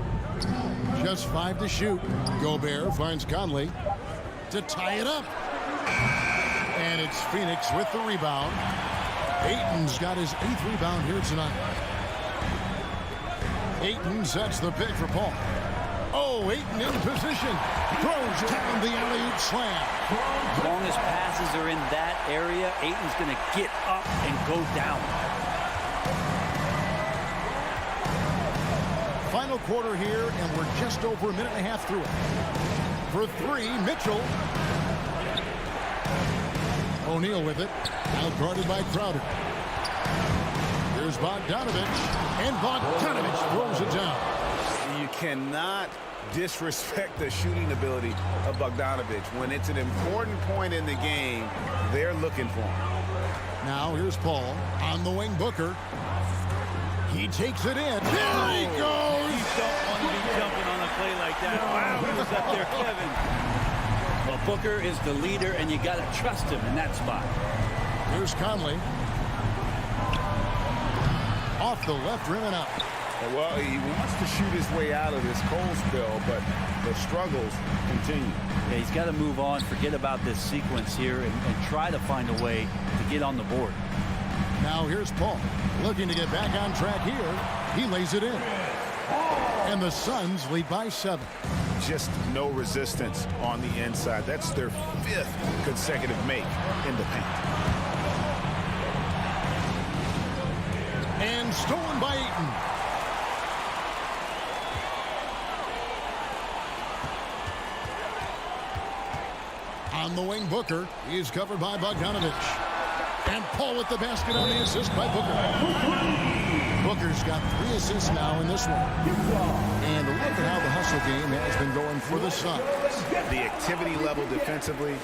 Just 5 to shoot. Gobert finds Conley to tie it up. And it's Phoenix with the rebound. Ayton's got his 8th rebound here tonight. Ayton sets the pick for Paul. Oh, Ayton in position. Throws down the alley-oop slam. As long as passes are in that area, Ayton's going to get up and go down. Final quarter here, and we're just over a minute and a half through it. For 3, Mitchell. O'Neal with it. Now guarded by Crowder. Here's Bogdanovich. And Bogdanovich throws it down. You cannot disrespect the shooting ability of Bogdanovich. When it's an important point in the game, they're looking for him. Now here's Paul on the wing. Booker. He takes it in. There he goes. You don't want to be jumping on a play like that. Wow, he was up there, Kevin. Well, Booker is the leader, and you got to trust him in that spot. Here's Conley. Off the left rim and out. Well, he wants to shoot his way out of this cold spell, but the struggles continue. Yeah, he's got to move on, forget about this sequence here, and try to find a way to get on the board. Now here's Paul, looking to get back on track here. He lays it in. And the Suns lead by 7. Just no resistance on the inside. That's their 5th consecutive make in the paint. And stolen by Ayton. On the wing, Booker. He's covered by Bogdanovich. And Paul with the basket on the assist by Booker. Booker's got 3 assists now in this one. And look at how the hustle game has been going for the Suns. The activity level defensively,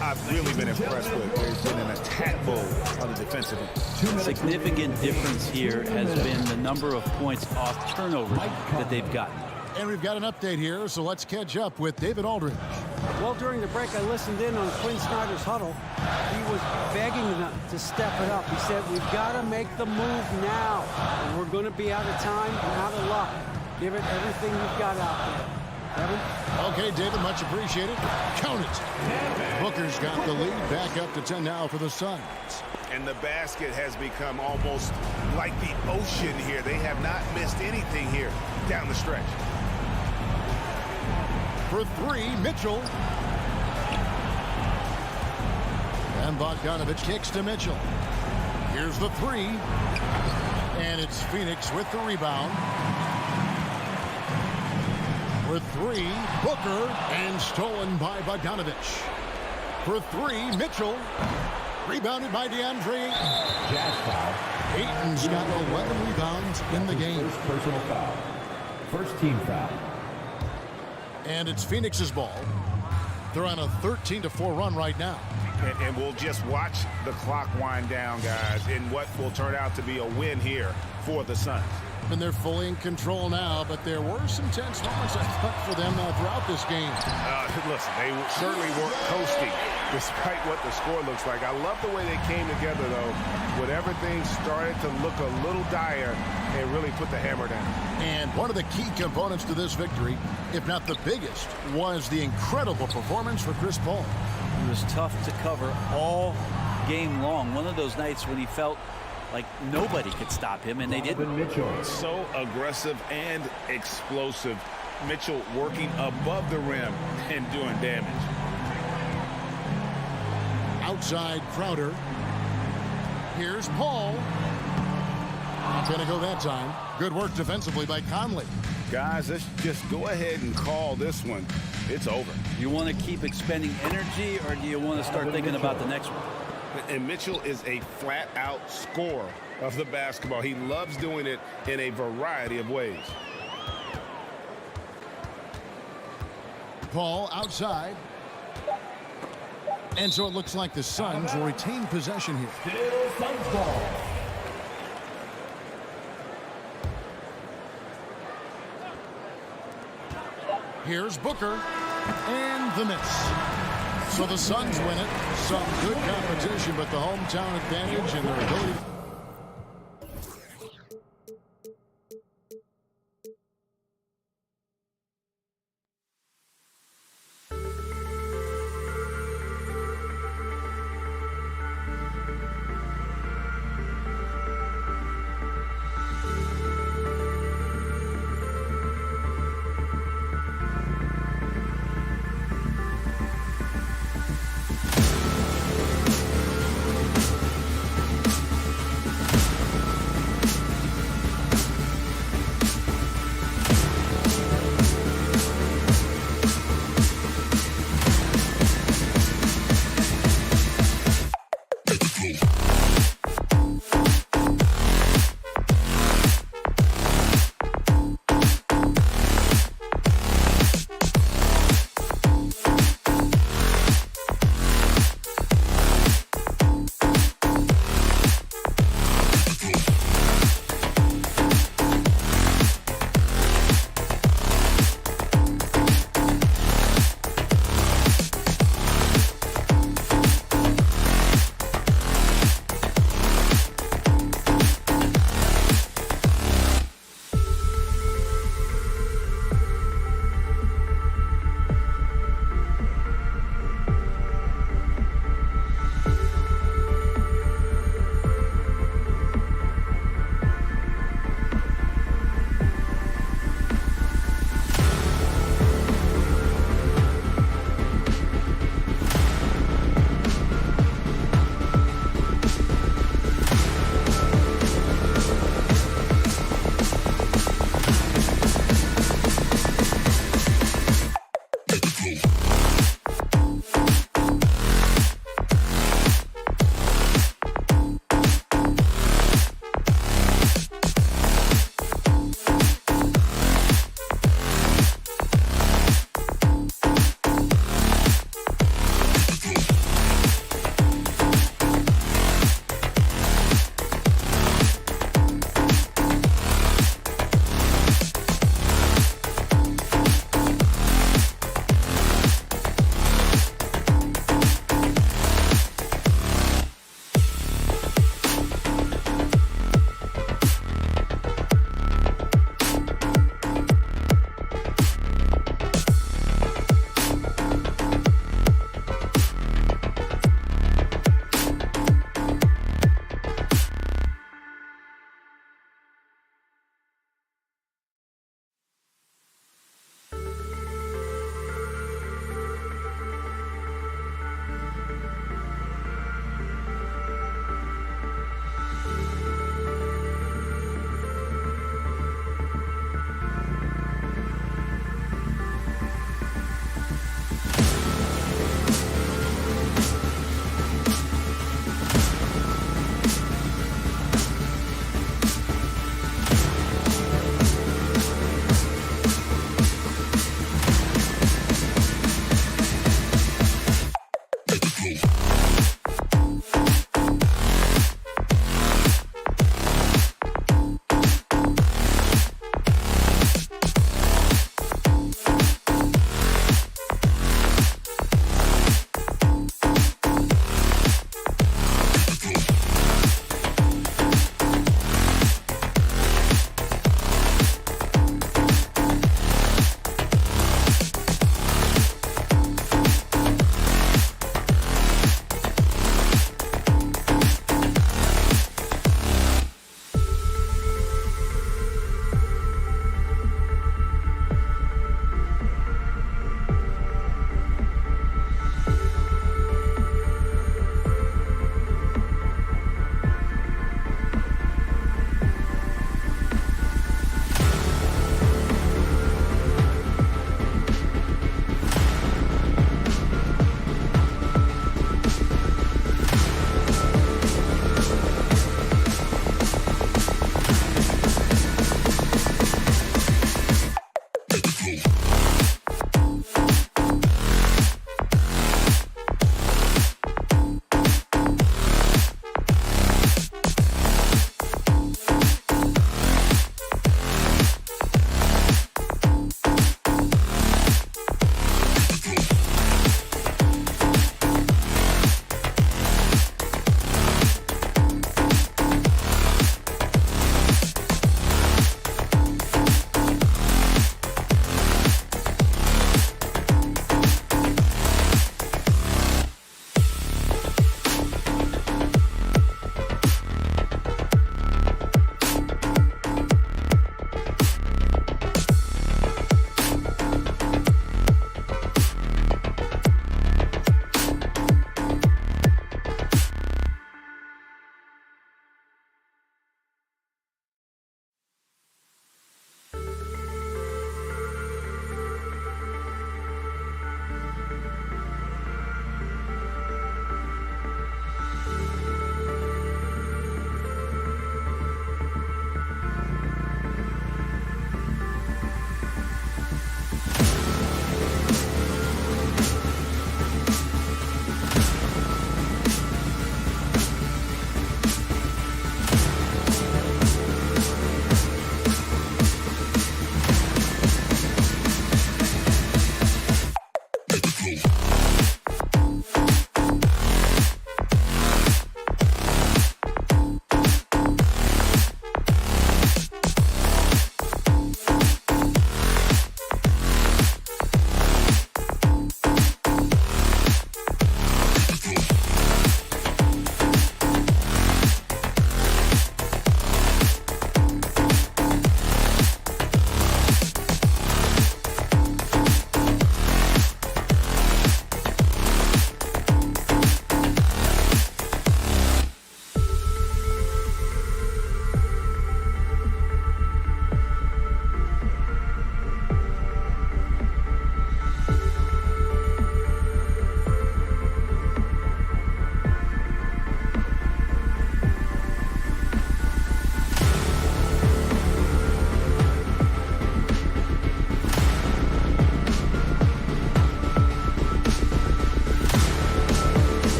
I've really been impressed with. There's been an attack mode on the defensive end. Significant difference here has been the number of points off turnovers that they've gotten. And we've got an update here, so let's catch up with David Aldridge. Well, during the break, I listened in on Quinn Snyder's huddle. He was begging them to step it up. He said, we've got to make the move now. We're going to be out of time and out of luck. Give it everything you've got out there. Kevin? Okay, David, much appreciated. Count it. Booker's got the lead back up to 10 now for the Suns. And the basket has become almost like the ocean here. They have not missed anything here down the stretch. For 3, Mitchell. And Bogdanovich kicks to Mitchell. Here's the 3. And it's Phoenix with the rebound. For 3, Booker. And stolen by Bogdanovich. For 3, Mitchell. Rebounded by DeAndre Ayton. Jazz foul. Ayton's got 11 rebounds in the game. First personal foul. First team foul. And it's Phoenix's ball. They're on a 13-4 run right now. And we'll just watch the clock wind down, guys, in what will turn out to be a win here for the Suns. And they're fully in control now, but there were some tense moments, I thought, for them throughout this game. Listen, they certainly weren't coasting despite what the score looks like. I love the way they came together, though. When everything started to look a little dire, they really put the hammer down. And one of the key components to this victory, if not the biggest, was the incredible performance for Chris Paul. It was tough to cover all game long. One of those nights when he felt like nobody could stop him, and they didn't. Mitchell. So aggressive and explosive. Mitchell working above the rim and doing damage. Outside Crowder. Here's Paul. Not going to go that time. Good work defensively by Conley. Guys, let's just go ahead and call this one. It's over. You want to keep expending energy, or do you want to start thinking about the next one? And Mitchell is a flat-out scorer of the basketball. He loves doing it in a variety of ways. Paul outside. And so it looks like the Suns will retain possession here. Still Suns ball. Here's Booker. And the miss. So the Suns win it. Some good competition, but the hometown advantage and their ability.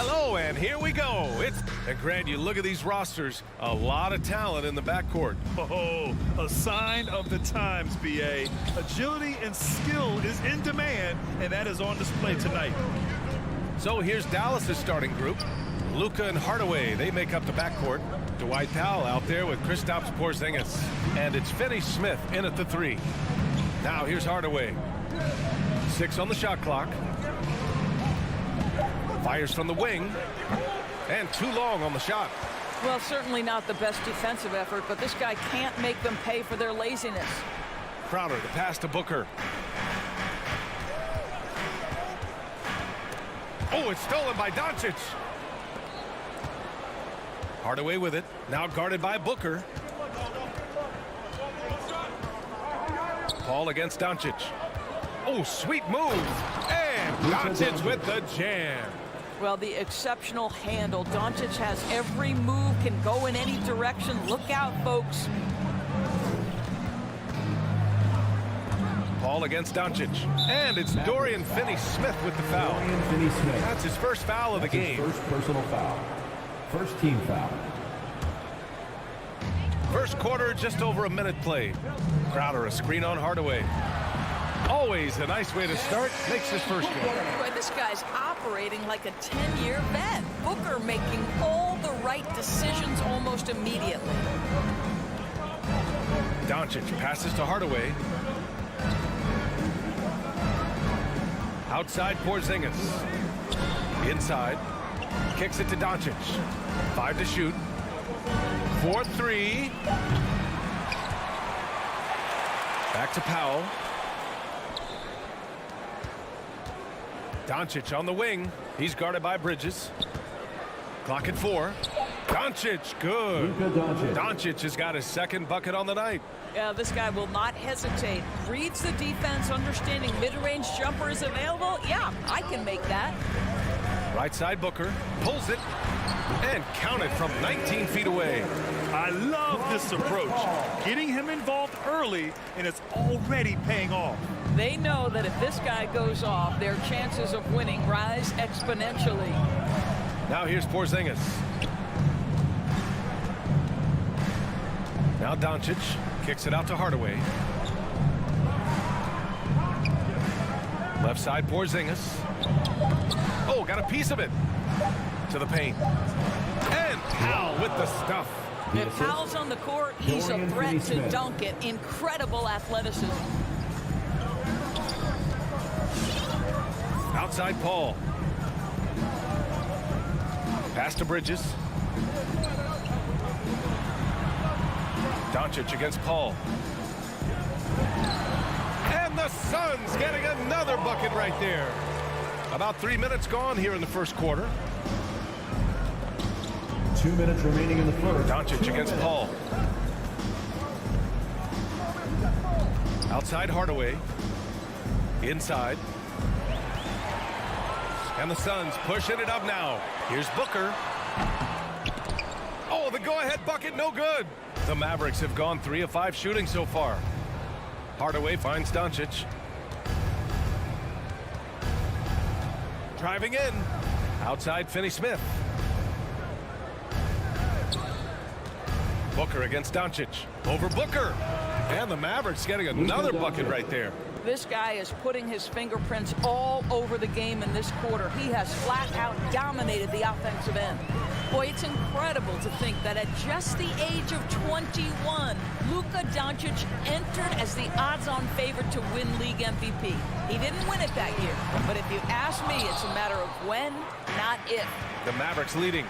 Hello, and here we go. And Grant, you look at these rosters, a lot of talent in the backcourt. Oh, a sign of the times, B.A. Agility and skill is in demand, and that is on display tonight. So here's Dallas' starting group. Luka and Hardaway, they make up the backcourt. Dwight Powell out there with Kristaps Porzingis. And it's Finney Smith in at the 3. Now here's Hardaway. 6 on the shot clock. Fires from the wing. And too long on the shot. Well, certainly not the best defensive effort, but this guy can't make them pay for their laziness. Crowder, the pass to Booker. Oh, it's stolen by Doncic. Hardaway with it. Now guarded by Booker. Paul against Doncic. Oh, sweet move. And Doncic with the jam. Well, the exceptional handle. Doncic has every move, can go in any direction. Look out, folks. Paul against Doncic. And it's Dorian Finney-Smith with the foul. Dorian Finney-Smith. That's his first foul of the game. First personal foul. First team foul. First quarter, just over a minute played. Crowder, a screen on Hardaway. Always a nice way to start. Makes his first one. Boy, this guy's operating like a 10-year vet. Booker making all the right decisions almost immediately. Doncic passes to Hardaway. Outside Porzingis. Inside. Kicks it to Doncic. 5 to shoot. 4-3. Back to Powell. Doncic on the wing. He's guarded by Bridges. Clock at 4. Doncic, good. Luka Doncic. Doncic has got his second bucket on the night. Yeah, this guy will not hesitate. Reads the defense, understanding mid-range jumper is available. Yeah, I can make that. Right side Booker. Pulls it. And counted from 19 feet away. I love this approach. Getting him involved early, and it's already paying off. They know that if this guy goes off, their chances of winning rise exponentially. Now here's Porzingis. Now Doncic kicks it out to Hardaway. Left side Porzingis. Oh, got a piece of it. To the paint. And Powell with the stuff. If Powell's on the court, he's a threat to dunk it. Incredible athleticism. Outside Paul. Pass to Bridges. Doncic against Paul. And the Suns getting another bucket right there. About 3 minutes gone here in the first quarter. 2 minutes remaining in the first. Doncic against Paul. Outside Hardaway. Inside. And the Suns pushing it up now. Here's Booker. Oh, the go-ahead bucket, no good. The Mavericks have gone 3 of 5 shooting so far. Hardaway finds Doncic. Driving in. Outside Finney-Smith. Booker against Doncic. Over Booker. And the Mavericks getting another bucket right there. This guy is putting his fingerprints all over the game in this quarter. He has flat out dominated the offensive end. Boy, it's incredible to think that at just the age of 21, Luka Doncic entered as the odds-on favorite to win league MVP. He didn't win it that year, but if you ask me, it's a matter of when, not if. The Mavericks leading.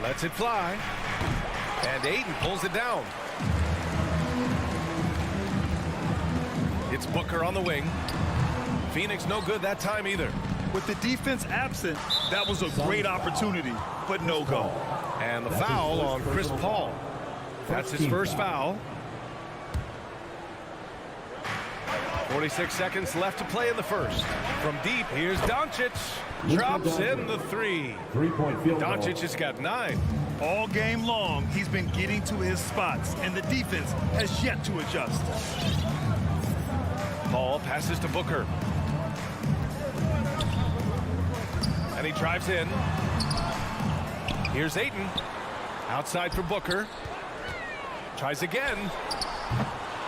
Lets it fly. And Ayton pulls it down. It's Booker on the wing. Phoenix no good that time either. With the defense absent, that was a great opportunity, but no go. And the foul on Chris Paul. That's his first foul. 46 seconds left to play in the first. From deep, here's Doncic. Drops in the 3. 3-point field goal. Doncic has got 9. All game long, he's been getting to his spots, and the defense has yet to adjust. Paul passes to Booker. he drives in. Here's Ayton. Outside for Booker. Tries again.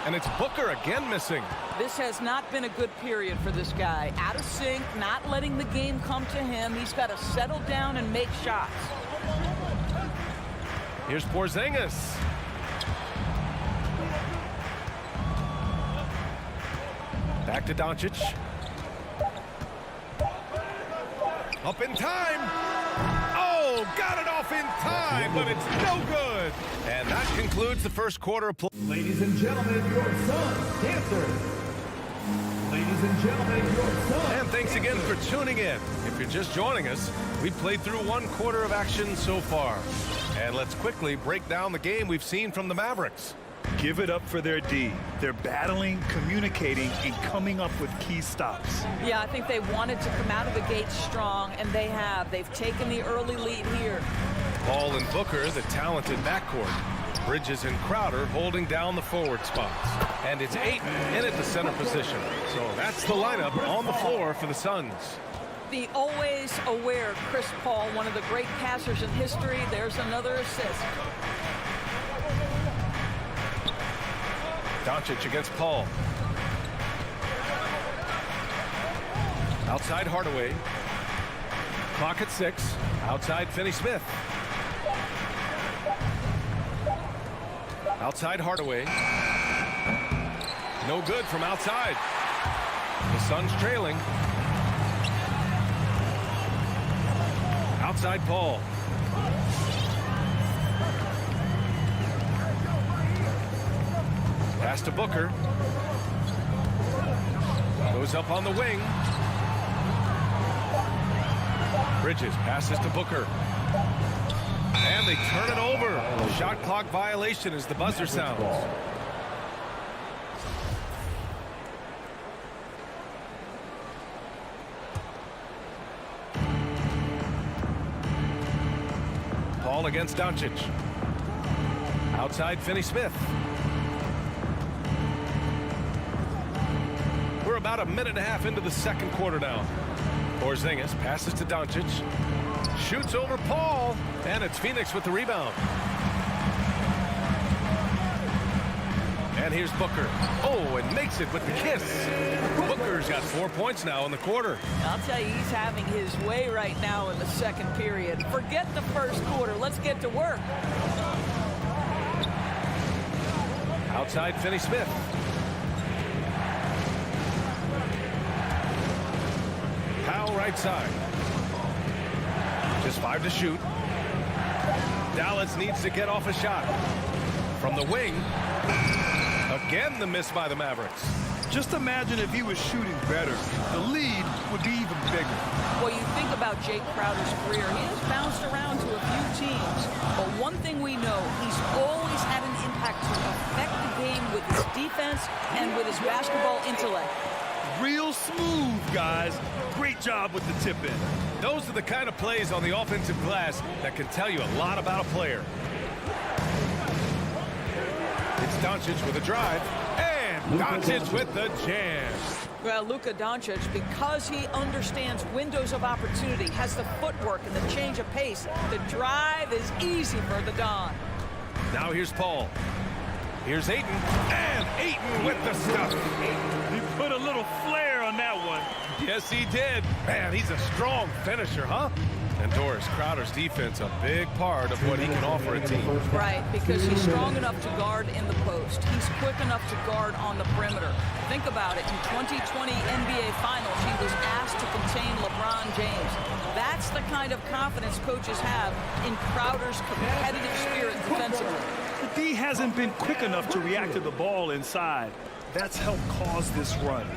And it's Booker again missing. This has not been a good period for this guy. Out of sync, not letting the game come to him. He's got to settle down and make shots. Here's Porzingis. Back to Doncic. Up in time. Oh, got it off in time, but it's no good. And that concludes the first quarter of play. Ladies and gentlemen, your son's dancer. Ladies and gentlemen, your son. And thanks again for tuning in. If you're just joining us, we played through one quarter of action so far. And let's quickly break down the game we've seen from the Mavericks. Give it up for their D. They're battling, communicating, and coming up with key stops. Yeah, I think they wanted to come out of the gate strong, and they have. They've taken the early lead here. Paul and Booker, the talented backcourt. Bridges and Crowder holding down the forward spots. And it's Ayton in at the center position. So that's the lineup on the floor for the Suns. The always aware Chris Paul, one of the great passers in history. There's another assist. Doncic against Paul. Outside Hardaway. Clock at 6. Outside Finney-Smith. Outside Hardaway. No good from outside. The Suns trailing. Outside Paul. Pass to Booker. Goes up on the wing. Bridges passes to Booker. And they turn it over. Shot clock violation as the buzzer sounds. Paul against Doncic. Outside Finney-Smith. We're about a minute and a half into the second quarter now. Porzingis passes to Doncic. Shoots over Paul. And it's Phoenix with the rebound. And here's Booker. Oh, and makes it with the kiss. Booker's got 4 points now in the quarter. I'll tell you, he's having his way right now in the second period. Forget the first quarter. Let's get to work. Outside Finney-Smith. Powell right side. Just 5 to shoot. Dallas needs to get off a shot. From the wing. Again, the miss by the Mavericks. Just imagine if he was shooting better. The lead would be even bigger. Well, you think about Jake Crowder's career. He has bounced around to a few teams. But one thing we know, he's always had an impact to affect the game with his defense and with his basketball intellect. Real smooth, guys. Great job with the tip-in. Those are the kind of plays on the offensive glass that can tell you a lot about a player. It's Doncic with a drive. And Doncic with the jam. Well, Luka Doncic, because he understands windows of opportunity, has the footwork and the change of pace, the drive is easy for the Don. Now here's Paul. Here's Ayton. And Ayton with the stuff. He put a little flair on that one. Yes, he did. Man, he's a strong finisher, huh? And Doris, Crowder's defense, a big part of what he can offer a team. Right, because he's strong enough to guard in the post. He's quick enough to guard on the perimeter. Think about it. In 2020 NBA Finals, he was asked to contain LeBron James. That's the kind of confidence coaches have in Crowder's competitive spirit defensively. The D hasn't been quick enough to react to the ball inside. That's helped cause this run.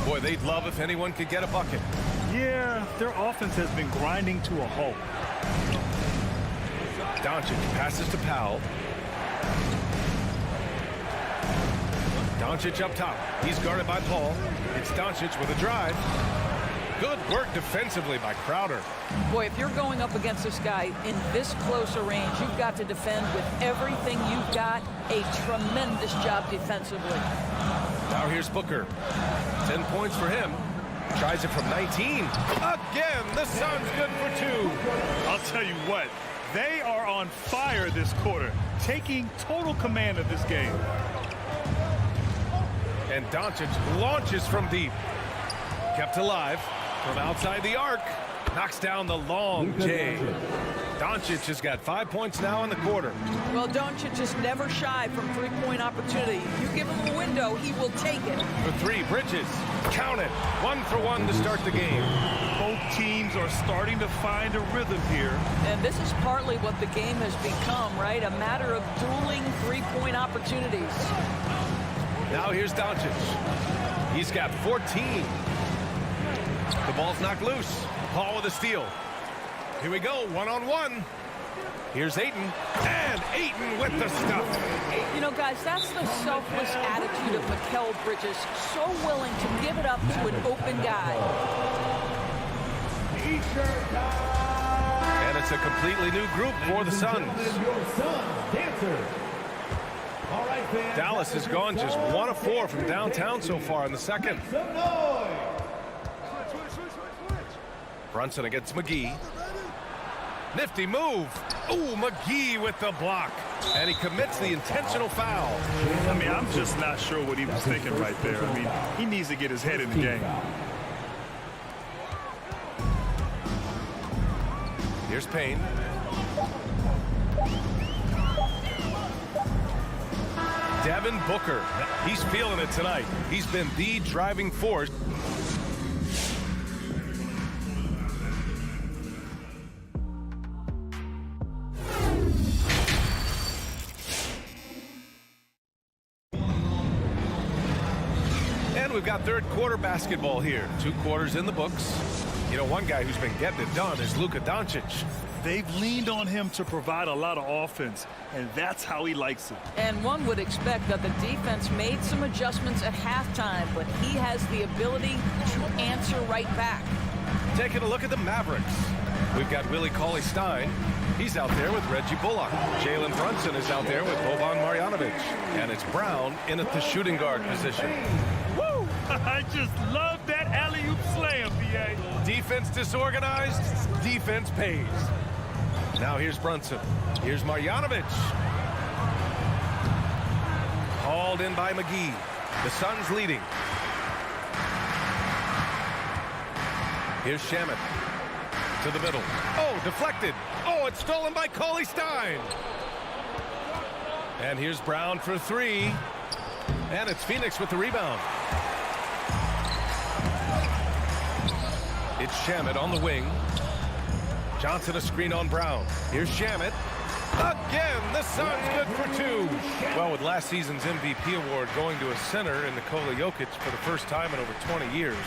Boy, they'd love if anyone could get a bucket. Yeah, their offense has been grinding to a halt. Doncic passes to Powell. Doncic up top. He's guarded by Paul. It's Doncic with a drive. Good work defensively by Crowder. Boy, if you're going up against this guy in this close a range, you've got to defend with everything you've got. A tremendous job defensively. Now here's Booker. 10 points for him. Tries it from 19. Again, the Suns good for 2. I'll tell you what, they are on fire this quarter, taking total command of this game. And Doncic launches from deep. Kept alive from outside the arc. Knocks down the long J. Doncic has got 5 points now in the quarter. Well, Doncic is never shy from three-point opportunity. You give him a window, he will take it. For 3, Bridges. Count it. 1 for 1 to start the game. Both teams are starting to find a rhythm here. And this is partly what the game has become, right? A matter of dueling three-point opportunities. Now here's Doncic. He's got 14. The ball's knocked loose. Paul with a steal. Here we go, one-on-one. Here's Ayton, and Ayton with the stuff. You know, guys, that's the selfless attitude of Mikal Bridges. So willing to give it up to an open guy. And it's a completely new group for the Suns. Dallas has gone just 1 of 4 from downtown so far in the second. Brunson against McGee. Nifty move. Ooh, McGee with the block. And he commits the intentional foul. I mean, I'm just not sure what he was thinking right there. I mean, he needs to get his head in the game. Here's Payne. Devin Booker. He's feeling it tonight. He's been the driving force. And we've got third quarter basketball here. 2 quarters in the books. You know, one guy who's been getting it done is Luka Doncic. They've leaned on him to provide a lot of offense, and that's how he likes it. And one would expect that the defense made some adjustments at halftime, but he has the ability to answer right back. Taking a look at the Mavericks. We've got Willie Cauley-Stein. He's out there with Reggie Bullock. Jalen Brunson is out there with Boban Marjanovic. And it's Brown in at the shooting guard position. Woo! I just love that alley-oop slam, B.A. Defense disorganized, defense pays. Now here's Brunson. Here's Marjanovic. Hauled in by McGee. The Suns leading. Here's Shamet. To the middle. Oh, deflected. Oh, it's stolen by Cauley-Stein. And here's Brown for 3. And it's Phoenix with the rebound. It's Shamet on the wing. Johnson a screen on Brown. Here's Shamet. Again, the Suns good for 2. Well, with last season's MVP award going to a center in Nikola Jokic for the first time in over 20 years,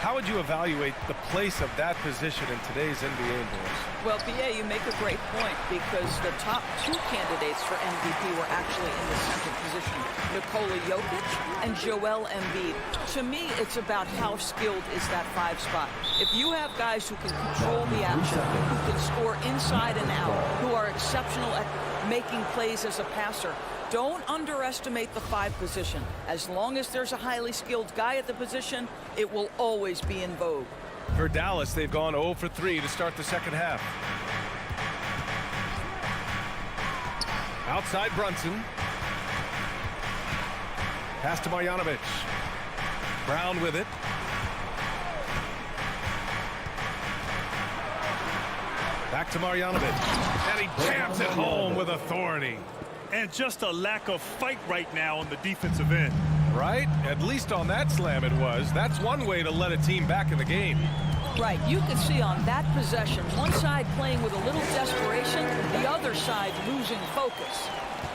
how would you evaluate the place of that position in today's NBA, boys? Well, B.A., you make a great point because the top 2 candidates for MVP were actually in the center position, Nikola Jokic and Joel Embiid. To me, it's about how skilled is that 5 spot. If you have guys who can control the action, who can score inside and out, who are exceptional at making plays as a passer, don't underestimate the 5 position. As long as there's a highly skilled guy at the position, it will always be in vogue. For Dallas, they've gone 0 for 3 to start the second half. Outside Brunson. Pass to Marjanovic. Brown with it. Back to Marjanovic. And he jams it home with authority. And just a lack of fight right now on the defensive end. Right? At least on that slam it was. That's one way to let a team back in the game. Right. You can see on that possession, one side playing with a little desperation, the other side losing focus.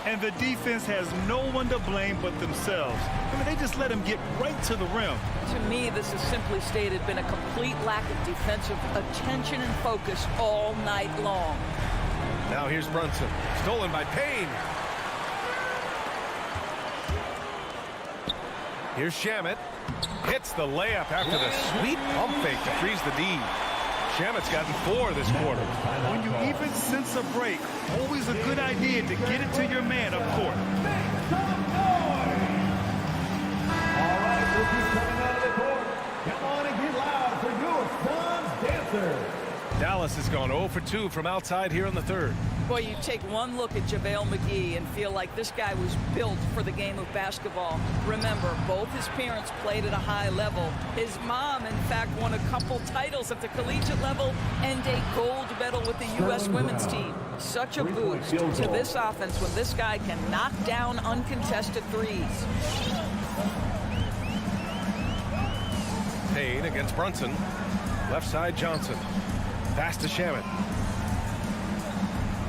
And the defense has no one to blame but themselves. I mean, they just let him get right to the rim. To me, this has simply stated been a complete lack of defensive attention and focus all night long. Now here's Brunson. Stolen by Payne. Here's Shamet. Hits the layup after the sweet pump fake to freeze the D. Shamet's gotten 4 this quarter. When you even sense a break, always a good idea to get it to your man up court. Come on and get loud for your son's dancer. Dallas has gone 0 for 2 from outside here in the third. Boy, you take one look at JaVale McGee and feel like this guy was built for the game of basketball. Remember, both his parents played at a high level. His mom, in fact, won a couple titles at the collegiate level and a gold medal with the U.S. women's team. Such a boost to this offense when this guy can knock down uncontested threes. Payne against Brunson. Left side Johnson. Pass to Shamet.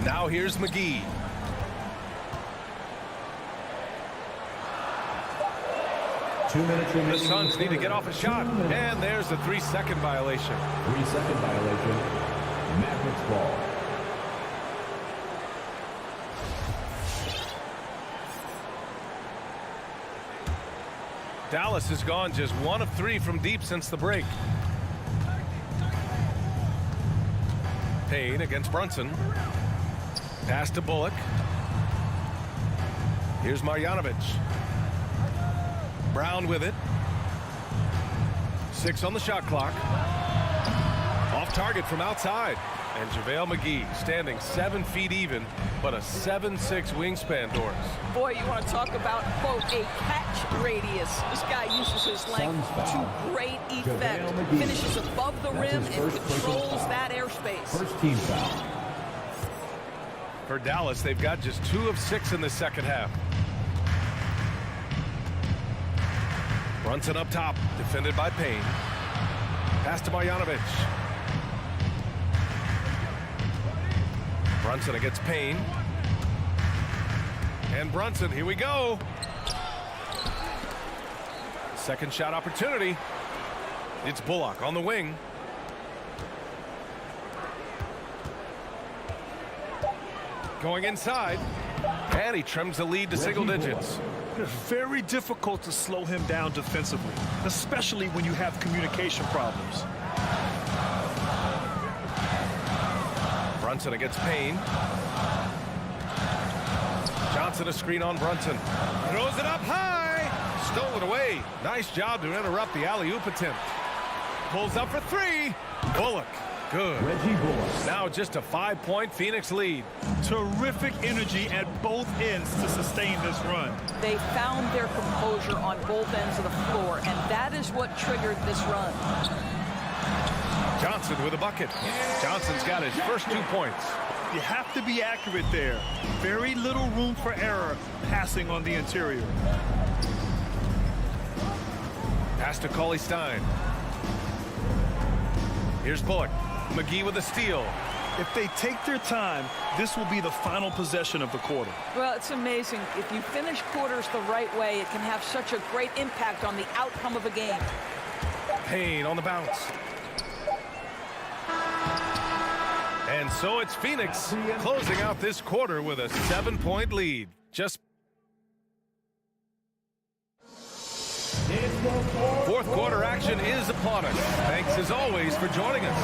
Now here's McGee. The Suns need to get off a shot. And there's a 3-second violation. 3-second violation. Mavericks ball. Dallas has gone just 1 of 3 from deep since the break. Payne against Brunson. Pass to Bullock. Here's Marjanovic. Brown with it. 6 on the shot clock. Off target from outside. And JaVale McGee standing 7 feet even, but a 7'6" wingspan, Doris. Boy, you want to talk about, quote, a catch radius. This guy uses his length to great effect. Finishes above the rim and controls that airspace. First team foul. For Dallas, they've got just 2 of 6 in the second half. Brunson up top, defended by Payne. Pass to Marjanovic. Brunson against Payne. And Brunson, here we go. Second shot opportunity. It's Bullock on the wing. Going inside. And he trims the lead to single digits. Very difficult to slow him down defensively, especially when you have communication problems. Brunson against Payne. Johnson a screen on Brunson. Throws it up high. Stolen away. Nice job to interrupt the alley-oop attempt. Pulls up for 3. Bullock. Good. Reggie Bullock. Now just a 5-point Phoenix lead. Terrific energy at both ends to sustain this run. They found their composure on both ends of the floor, and that is what triggered this run. Johnson with a bucket. Johnson's got his first 2 points. You have to be accurate there. Very little room for error passing on the interior. Pass to Cauley-Stein. Here's Bullock. McGee with a steal. If they take their time, this will be the final possession of the quarter. Well, it's amazing. If you finish quarters the right way, it can have such a great impact on the outcome of a game. Payne on the bounce. And so it's Phoenix closing out this quarter with a 7-point lead. Just fourth quarter action is upon us. Thanks as always for joining us.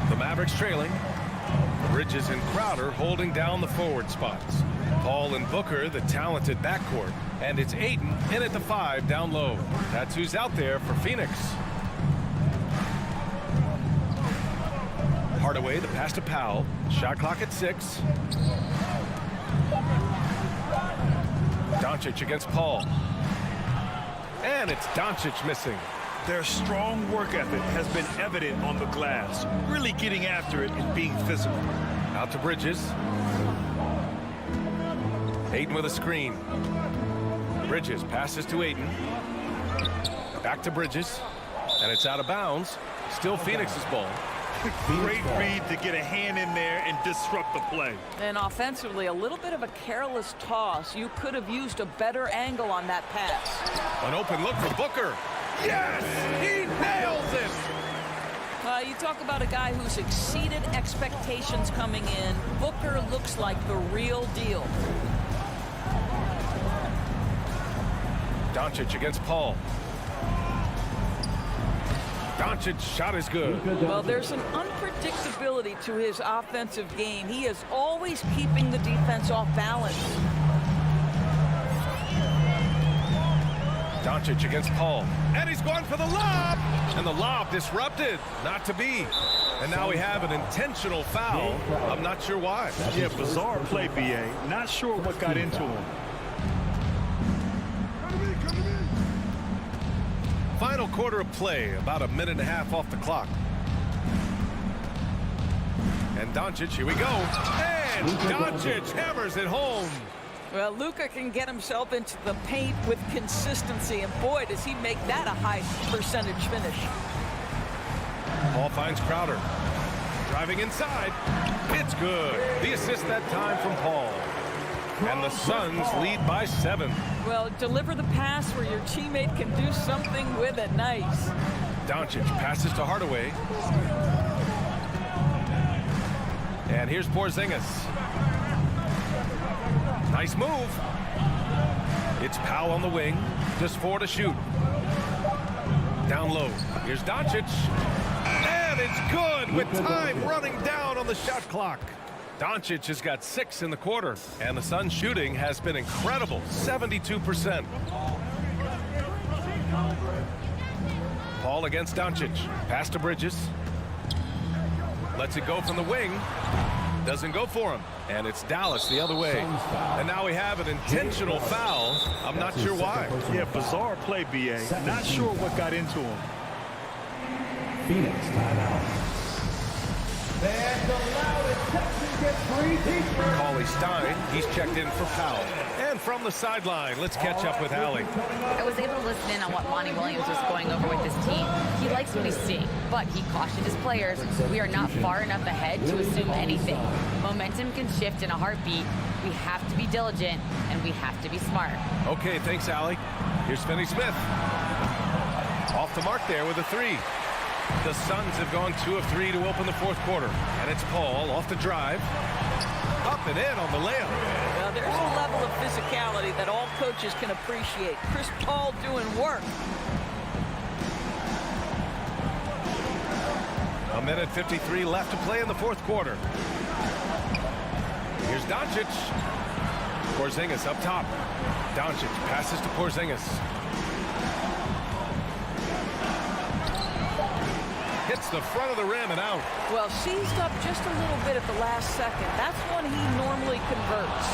The Mavericks trailing. Bridges and Crowder holding down the forward spots. Paul and Booker, the talented backcourt. And it's Ayton in at the 5 down low. That's who's out there for Phoenix. Hardaway, the pass to Powell. Shot clock at 6. Doncic against Paul. And it's Doncic missing. Their strong work ethic has been evident on the glass, really getting after it and being physical. Out to Bridges. Ayton with a screen. Bridges passes to Ayton. Back to Bridges. And it's out of bounds. Still Phoenix's ball. Great read to get a hand in there and disrupt the play. And offensively, a little bit of a careless toss. You could have used a better angle on that pass. An open look for Booker. Yes! He nails it! You talk about a guy who's exceeded expectations coming in. Booker looks like the real deal. Doncic against Paul. Doncic's shot is good. Well, there's an unpredictability to his offensive game. He is always keeping the defense off balance. Doncic against Paul. And he's going for the lob. And the lob disrupted. Not to be. And now we have an intentional foul. I'm not sure why. Yeah, bizarre play, B.A. Not sure what got into him. Final quarter of play, about a minute and a half off the clock. And Doncic, here we go. And Doncic hammers it home. Well, Luka can get himself into the paint with consistency, and boy, does he make that a high percentage finish. Paul finds Crowder. Driving inside. It's good. The assist that time from Paul. And the Suns lead by 7. Well, deliver the pass where your teammate can do something with it. Nice. Doncic passes to Hardaway. And here's Porzingis. Nice move. It's Powell on the wing. Just 4 to shoot. Down low. Here's Doncic. And it's good with time running down on the shot clock. Doncic has got 6 in the quarter. And the Suns shooting has been incredible. 72%. Paul against Doncic. Pass to Bridges. Lets it go from the wing. Doesn't go for him. And it's Dallas the other way. And now we have an intentional foul. I'm not sure why. Yeah, bizarre play, B.A. Not sure what got into him. Phoenix timeout. Fans allowed exception get free t-shirt. Cauley Stein, he's checked in for Powell. And from the sideline, let's catch up with Allie. I was able to listen in on what Monty Williams was going over with his team. He likes what he's seeing, but he cautioned his players, we are not far enough ahead to assume anything. Momentum can shift in a heartbeat. We have to be diligent, and we have to be smart. Okay, thanks, Allie. Here's Finney-Smith. Off the mark there with a 3. The Suns have gone 2 of 3 to open the 4th quarter. And it's Paul off the drive. Up and in on the layup. Now, there's a level of physicality that all coaches can appreciate. Chris Paul doing work. A minute 53 left to play in the 4th quarter. Here's Doncic. Porzingis up top. Doncic passes to Porzingis. Hits the front of the rim and out. Well, seized up just a little bit at the last second. That's when he normally converts.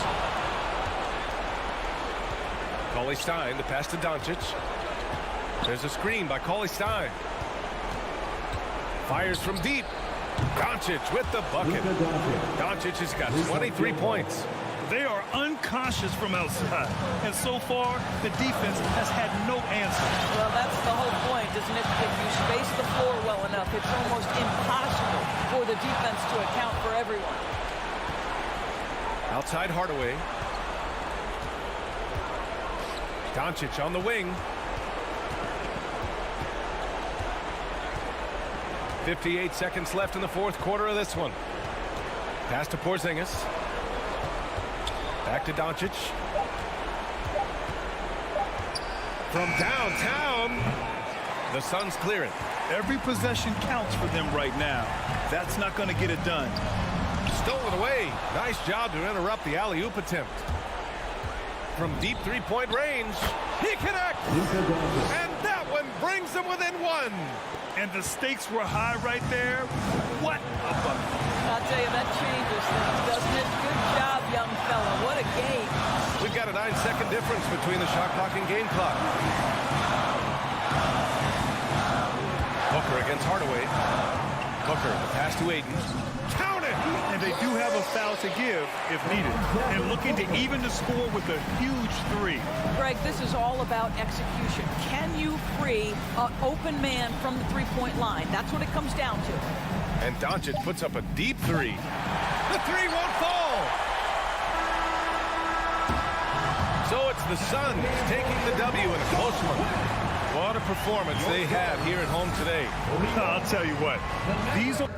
Cauley Stein, the pass to Doncic. There's a screen by Cauley Stein. Fires from deep. Doncic with the bucket. Doncic has got 23 points. They are unconscious from outside, and so far, the defense has had no answer. Well, that's the whole point, isn't it? If you space the floor well enough, it's almost impossible for the defense to account for everyone. Outside Hardaway. Doncic on the wing. 58 seconds left in the 4th quarter of this one. Pass to Porzingis. Back to Doncic. From downtown, the Suns clear it. Every possession counts for them right now. That's not going to get it done. Stolen away. Nice job to interrupt the alley-oop attempt. From deep 3-point range, he connects. And that one brings them within 1. And the stakes were high right there. What a bucket. I'll tell you, that changes things, doesn't it? Good job, young fella. What a game. We've got a 9-second difference between the shot clock and game clock. Booker against Hardaway. Booker, the pass to Ayton. Count it! And they do have a foul to give if needed. And looking to even the score with a huge 3. Greg, this is all about execution. Can you free an open man from the 3-point line? That's what it comes down to. And Doncic puts up a deep 3. The 3 won't fall! So it's the Suns taking the W in a close one. What a performance they have here at home today. I'll tell you what. These are...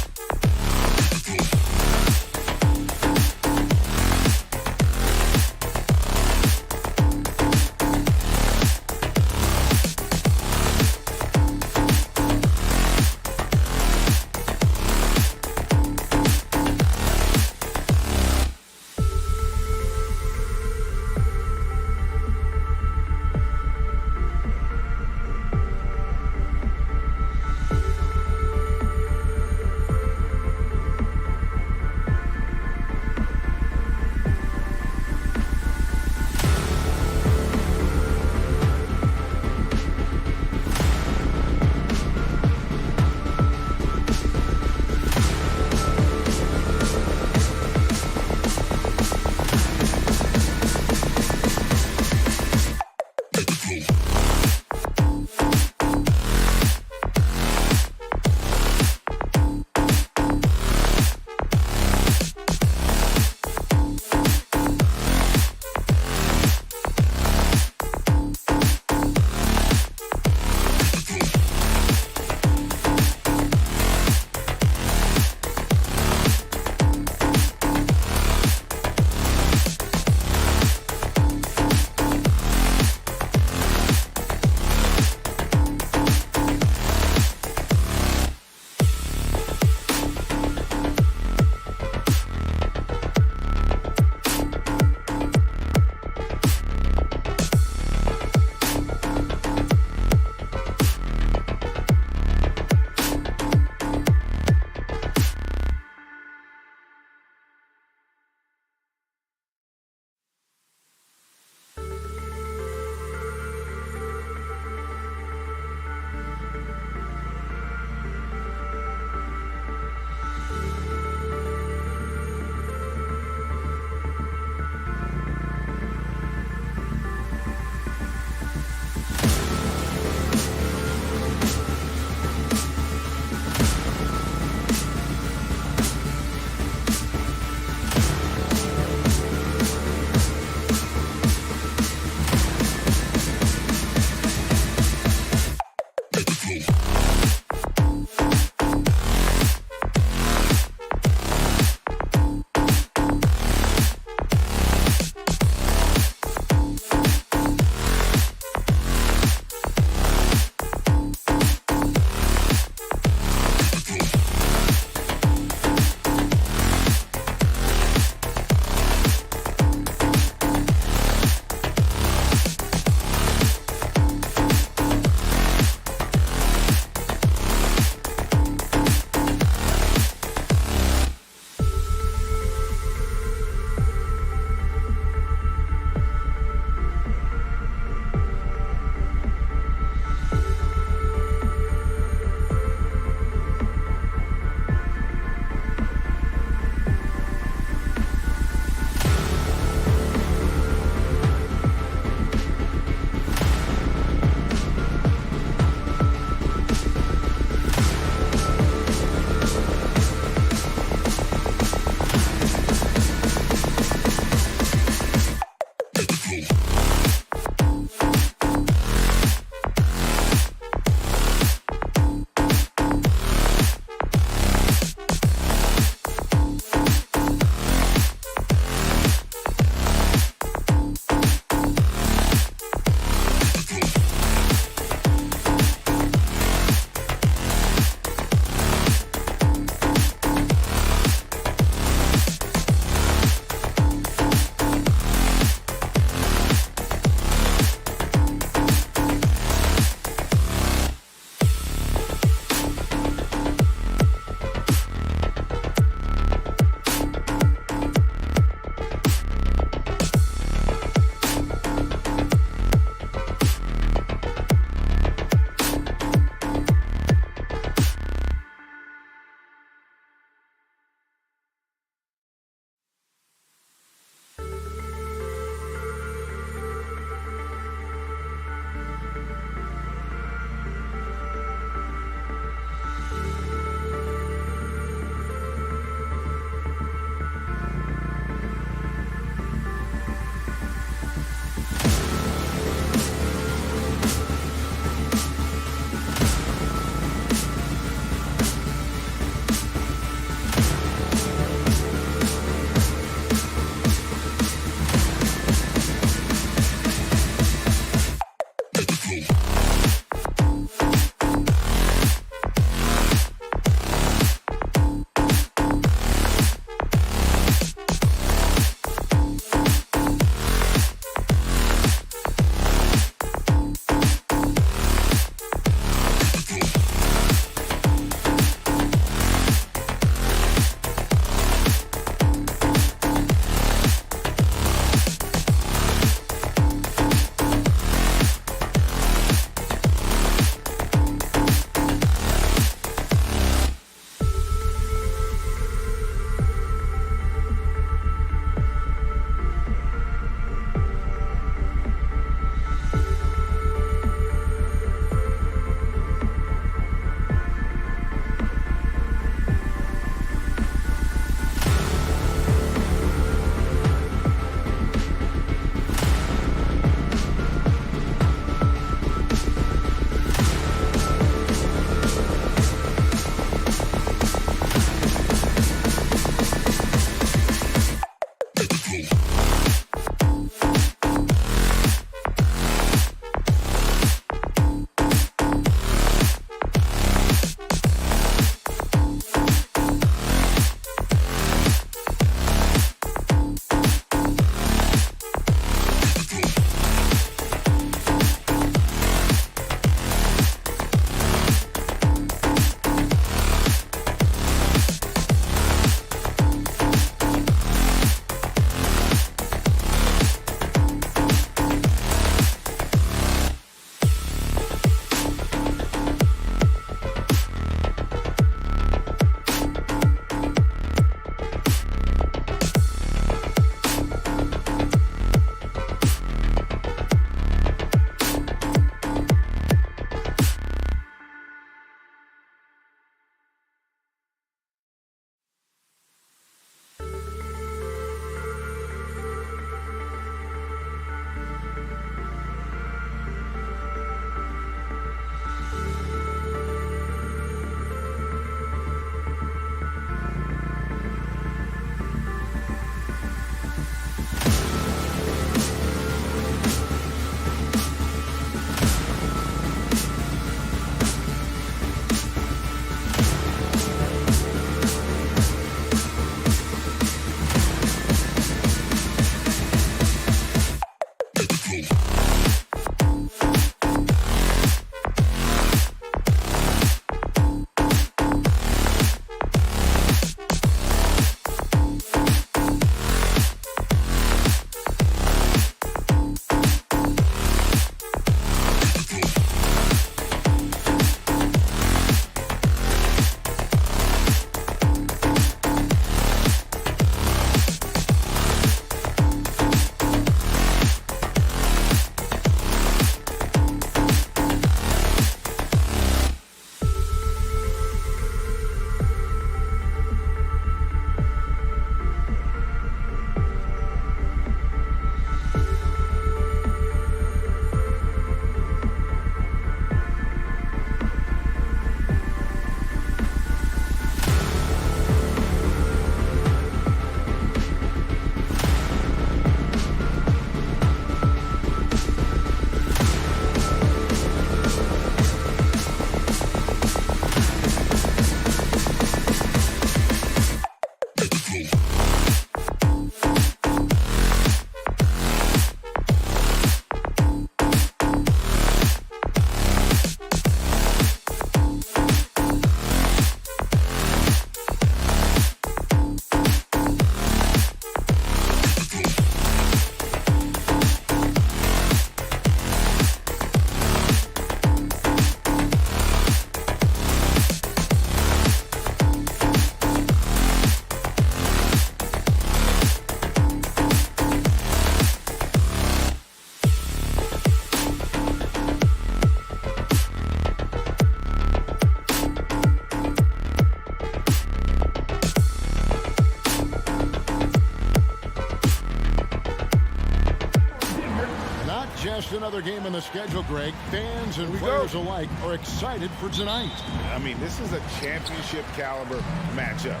another game in the schedule, Greg. Fans and players alike are excited for tonight. I mean, this is a championship caliber matchup.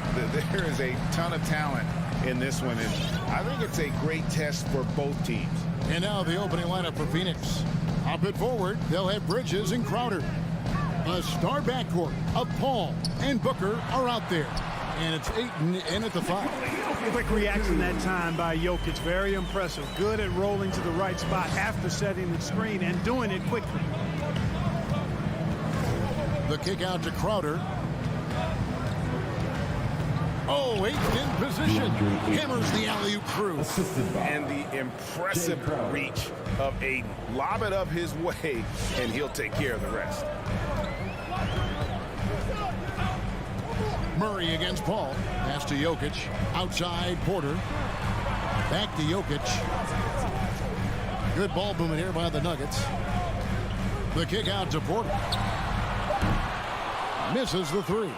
There is a ton of talent in this one, and I think it's a great test for both teams. And now the opening lineup for Phoenix. Up and forward, they'll have Bridges and Crowder. A star backcourt of Paul and Booker are out there. And it's Ayton in at the 5. Quick reaction that time by Jokic. Very impressive. Good at rolling to the right spot after setting the screen and doing it quickly. The kick out to Crowder. Oh, Ayton in position. Hammers the alley-oop through. And the impressive reach of Ayton. Lob it up his way, and he'll take care of the rest. Murray against Paul. Pass to Jokic. Outside Porter. Back to Jokic. Good ball movement here by the Nuggets. The kick out to Porter. Misses the 3.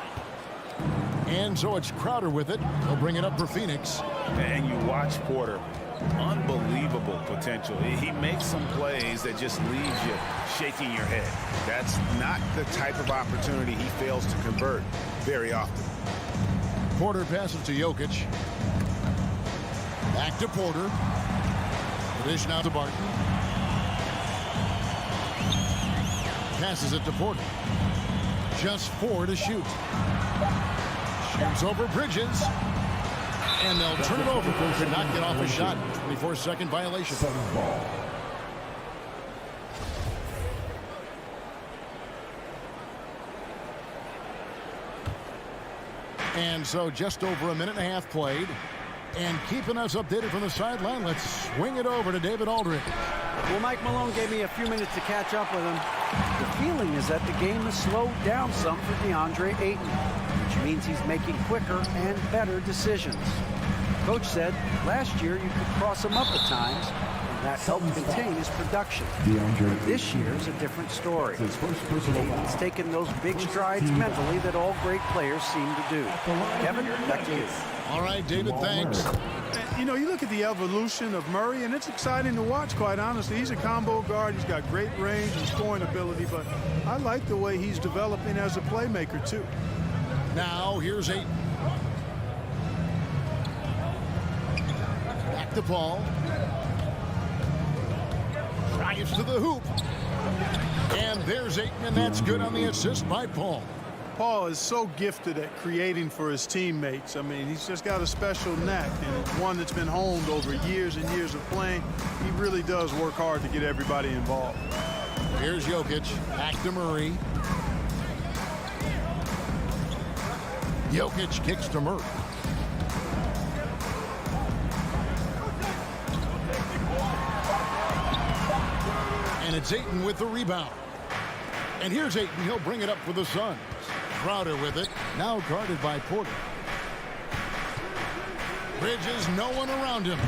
And so it's Crowder with it. He'll bring it up for Phoenix. And you watch Porter. Unbelievable potential. He makes some plays that just leaves you shaking your head. That's not the type of opportunity he fails to convert very often. Porter passes to Jokic. Back to Porter. The dish now to Barton. Passes it to Porter. Just 4 to shoot. Shoots over Bridges. And they'll turn it over. Could not get off a shot. 24-second violation. And so just over a minute and a half played. And keeping us updated from the sideline, let's swing it over to David Aldridge. Well, Mike Malone gave me a few minutes to catch up with him. The feeling is that the game has slowed down some for DeAndre Ayton, which means he's making quicker and better decisions. Coach said last year you could cross him up at times, and that helped contain his production. But this year is a different story. Ayton's taken those big strides mentally that all great players seem to do. Kevin, back to you. All right, David, thanks. You know, you look at the evolution of Murray, and it's exciting to watch, quite honestly. He's a combo guard. He's got great range and scoring ability, but I like the way he's developing as a playmaker, too. Now, here's Ayton. Back to Paul. Drives to the hoop. And there's Ayton, and that's good on the assist by Paul. Paul is so gifted at creating for his teammates. I mean, he's just got a special knack, and it's one that's been honed over years and years of playing. He really does work hard to get everybody involved. Here's Jokic. Back to Murray. Jokic kicks to Murray. And it's Ayton with the rebound. And here's Ayton. He'll bring it up for the Suns. Crowder with it. Now guarded by Porter. Bridges, no one around him.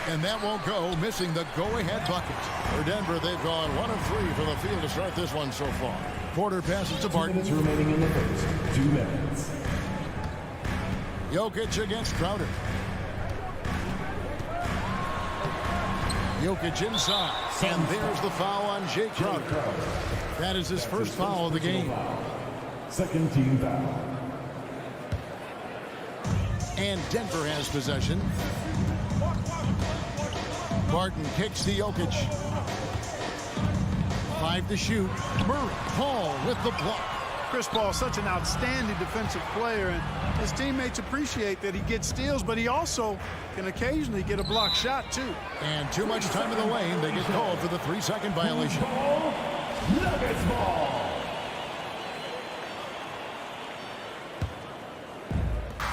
And that won't go, missing the go-ahead bucket. For Denver, they've gone 1 of 3 from the field to start this one so far. Porter passes to Barton. 2 minutes remaining in the first. 2 minutes. Jokic against Crowder. Jokic inside. And there's the foul on Jay Crowder. That is his first foul of the game. Second team foul. And Denver has possession. Barton kicks to Jokic. 5 to shoot. Murray. Paul with the block. Chris Paul, such an outstanding defensive player, and his teammates appreciate that he gets steals, but he also can occasionally get a block shot, too. And too much time in the lane. They get called for the 3-second violation. Nuggets ball.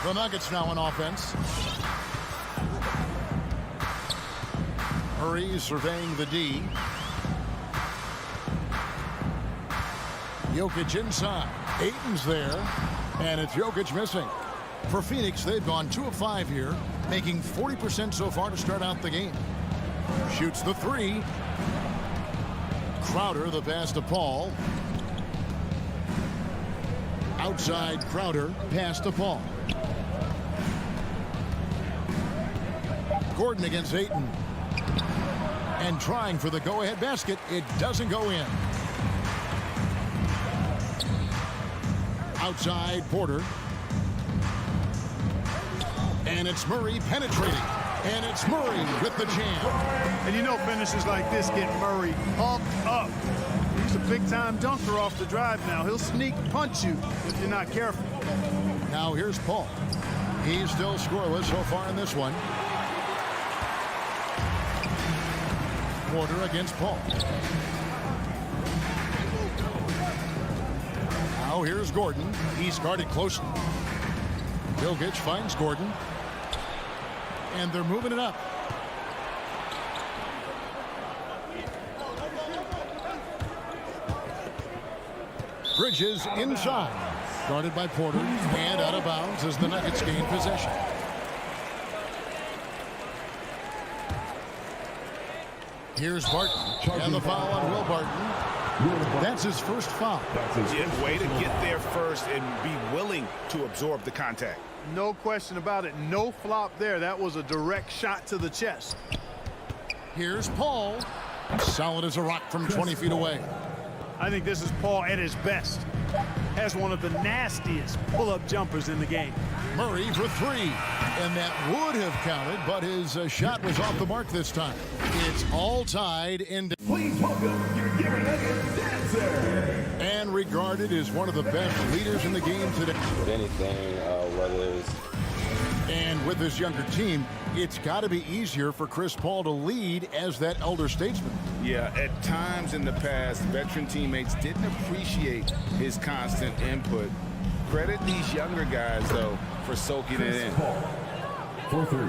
The Nuggets now on offense. Murray surveying the D. Jokic inside. Ayton's there. And it's Jokic missing. For Phoenix, they've gone 2 of 5 here, making 40% so far to start out the game. Shoots the 3. Crowder, the pass to Paul. Outside Crowder, pass to Paul. Gordon against Ayton. And trying for the go-ahead basket. It doesn't go in. Outside, Porter. And it's Murray penetrating. And it's Murray with the jam. And you know finishes like this get Murray pumped up. He's a big-time dunker off the drive now. He'll sneak punch you if you're not careful. Now here's Paul. He's still scoreless so far in this one. Porter against Paul. Now here's Gordon. He's guarded closely. Jokic finds Gordon. And they're moving it up. Bridges inside. Guarded by Porter. And out of bounds as the Nuggets gain possession. Here's Barton. And the foul on Will Barton. That's his first foul. Yeah, way to get there first and be willing to absorb the contact. No question about it. No flop there. That was a direct shot to the chest. Here's Paul. Solid as a rock from 20 feet away. I think this is Paul at his best. Has one of the nastiest pull-up jumpers in the game. Murray for three. And that would have counted, but his shot was off the mark this time. It's all tied in. Please welcome your Denver Nuggets dancer. And regarded as one of the best leaders in the game today. With anything, whether it's... And with this younger team, it's got to be easier for Chris Paul to lead as that elder statesman. Yeah, at times in the past, veteran teammates didn't appreciate his constant input. Credit these younger guys, though, for soaking it in. For three.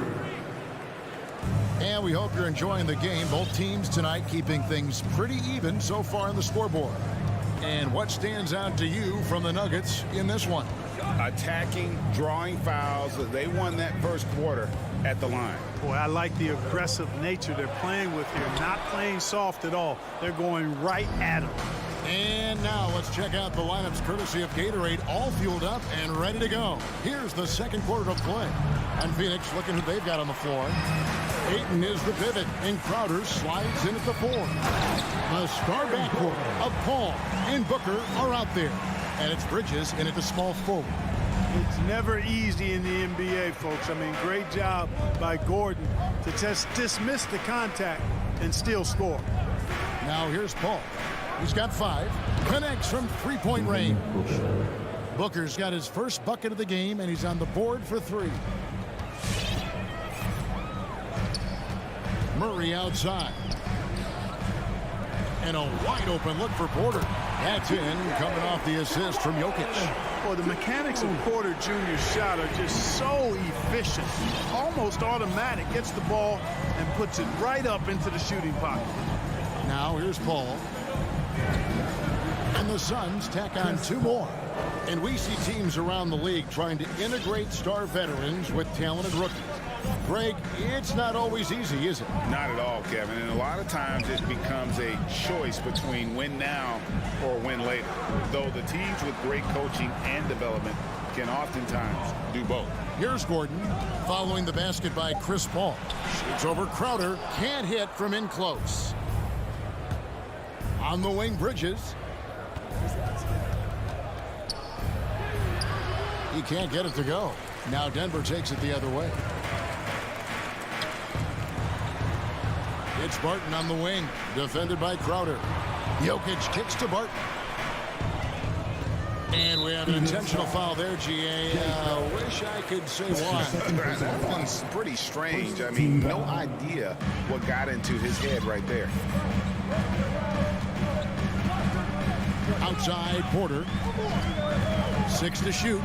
And we hope you're enjoying the game. Both teams tonight keeping things pretty even so far on the scoreboard. And what stands out to you from the Nuggets in this one? Attacking, drawing fouls. They won that first quarter at the line. Boy, I like the aggressive nature they're playing with here. Not playing soft at all. They're going right at them. And now let's check out the lineups courtesy of Gatorade, all fueled up and ready to go. Here's the second quarter of play. And Phoenix looking who they've got on the floor. Ayton is the pivot, and Crowder slides in at the 4. The star backcourt of Paul and Booker are out there. And it's Bridges in at the small forward. It's never easy in the NBA, folks. I mean, great job by Gordon to just dismiss the contact and still score. Now here's Paul. He's got 5. Connects from three-point range. Booker's got his first bucket of the game, and he's on the board for 3. Murray outside. And a wide-open look for Porter. That's in, coming off the assist from Jokic. Well, the mechanics of Porter Jr.'s shot are just so efficient. Almost automatic. Gets the ball and puts it right up into the shooting pocket. Now here's Paul. And the Suns tack on 2 more. And we see teams around the league trying to integrate star veterans with talented rookies. Greg, it's not always easy, is it? Not at all, Kevin. And a lot of times it becomes a choice between win now or win later. Though the teams with great coaching and development can oftentimes do both. Here's Gordon following the basket by Chris Paul. Shoots over Crowder. Can't hit from in close. On the wing, Bridges. He can't get it to go. Now Denver takes it the other way. It's Barton on the wing, defended by Crowder. Jokic kicks to Barton. And we have an intentional foul there, GA. Wish I could say why. That one's pretty strange. I mean, no idea what got into his head right there. Outside, Porter. 6 to shoot.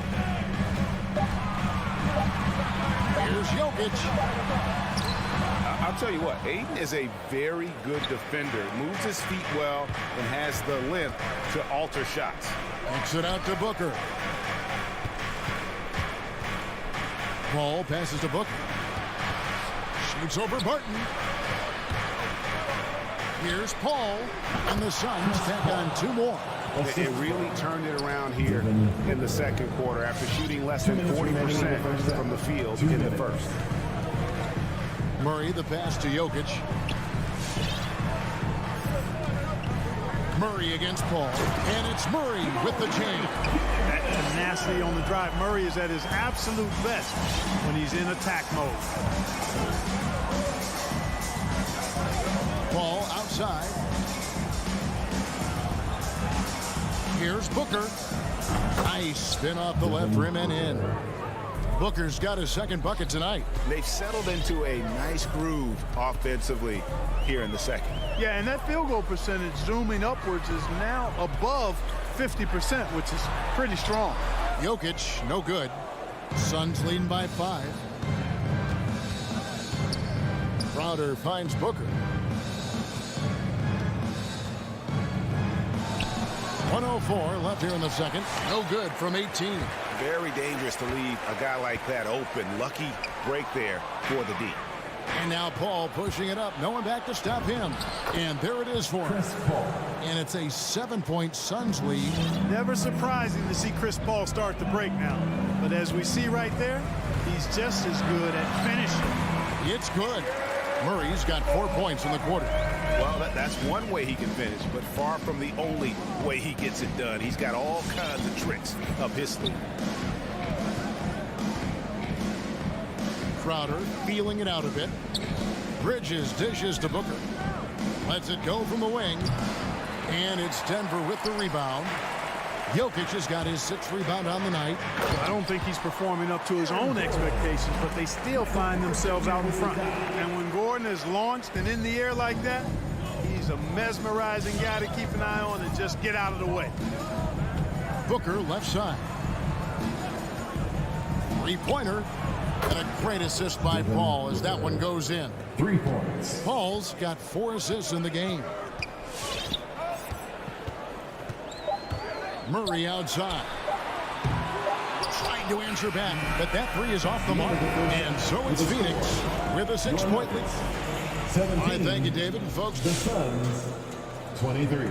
Here's Jokic. I'll tell you what, Ayton is a very good defender. Moves his feet well and has the length to alter shots. Kicks it out to Booker. Paul passes to Booker. Shoots over Barton. Here's Paul. And the Suns tack on 2 more. It really turned it around here in the second quarter after shooting less than 40% from the field in the first. Murray, the pass to Jokic. Murray against Paul, and it's Murray with the chain. That tenacity on the drive. Murray is at his absolute best when he's in attack mode. Paul outside. Here's Booker. Nice spin off the left rim and in. Booker's got his second bucket tonight. They've settled into a nice groove offensively here in the second. Yeah, and that field goal percentage zooming upwards is now above 50%, which is pretty strong. Jokic, no good. Suns leading by 5. Crowder finds Booker. 1:04 left here in the second. No good from 18. Very dangerous to leave a guy like that open. Lucky break there for the D. And now Paul pushing it up. No one back to stop him. And there it is for him. And it's a 7-point Suns lead. Never surprising to see Chris Paul start the break now. But as we see right there, he's just as good at finishing. It's good. Murray's got 4 points in the quarter. Well, that's one way he can finish, but far from the only way he gets it done. He's got all kinds of tricks up his sleeve. Crowder feeling it out a bit. Bridges dishes to Booker. Lets it go from the wing. And it's Denver with the rebound. Jokic has got his 6th rebound on the night. I don't think he's performing up to his own expectations, but they still find themselves out in front. And when Gordon is launched and in the air like that, he's a mesmerizing guy to keep an eye on and just get out of the way. Booker left side. 3-pointer. And a great assist by Paul as that one goes in. 3 points. Paul's got 4 assists in the game. Murray outside. Trying to answer back, but that 3 is off the mark. And so it's Phoenix with a 6-point lead. 17. All right, thank you, David. And folks, the Suns, 23.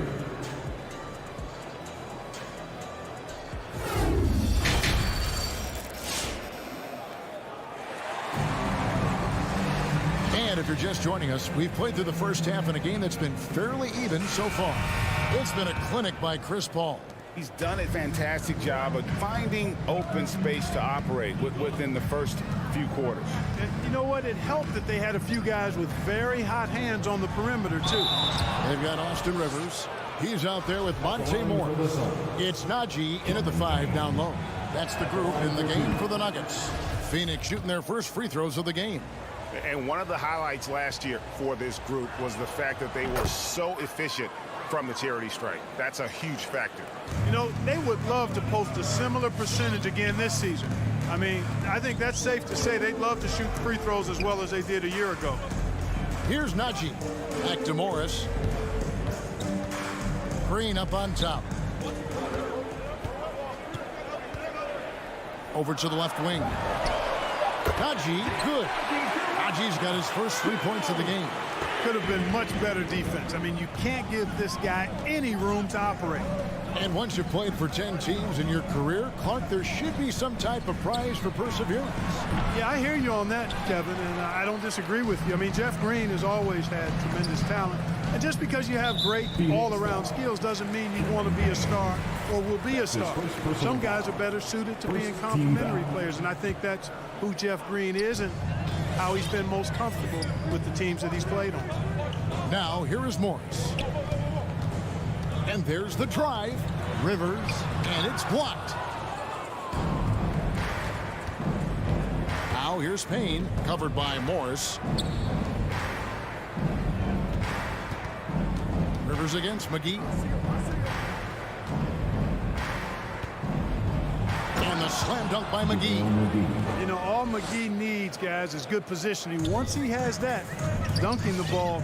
And if you're just joining us, we've played through the first half in a game that's been fairly even so far. It's been a clinic by Chris Paul. He's done a fantastic job of finding open space to operate within the first few quarters. And you know what? It helped that they had a few guys with very hot hands on the perimeter, too. They've got Austin Rivers. He's out there with Monte Morris. It's Najee in at the 5 down low. That's the group in the game for the Nuggets. Phoenix shooting their first free throws of the game. And one of the highlights last year for this group was the fact that they were so efficient from the charity stripe. That's a huge factor. You know, they would love to post a similar percentage again this season. I mean, I think that's safe to say they'd love to shoot free throws as well as they did a year ago. Here's Najee. Back to Morris. Green up on top. Over to the left wing. Najee, good. Najee's got his first 3 points of the game. Could have been much better defense. I mean, you can't give this guy any room to operate. And once you've played for 10 teams in your career, Clark, there should be some type of prize for perseverance. Yeah, I hear you on that, Kevin, and I don't disagree with you. I mean, Jeff Green has always had tremendous talent. And just because you have great all-around skills doesn't mean you want to be a star or will be a star. Some guys are better suited to being complementary players, and I think that's who Jeff Green is and how he's been most comfortable with the teams that he's played on. Now, here is Morris. And there's the drive. Rivers, and it's blocked. Now, here's Payne, covered by Morris. Rivers against McGee. And the slam dunk by McGee. You know, all McGee needs, guys, is good positioning. Once he has that, dunking the ball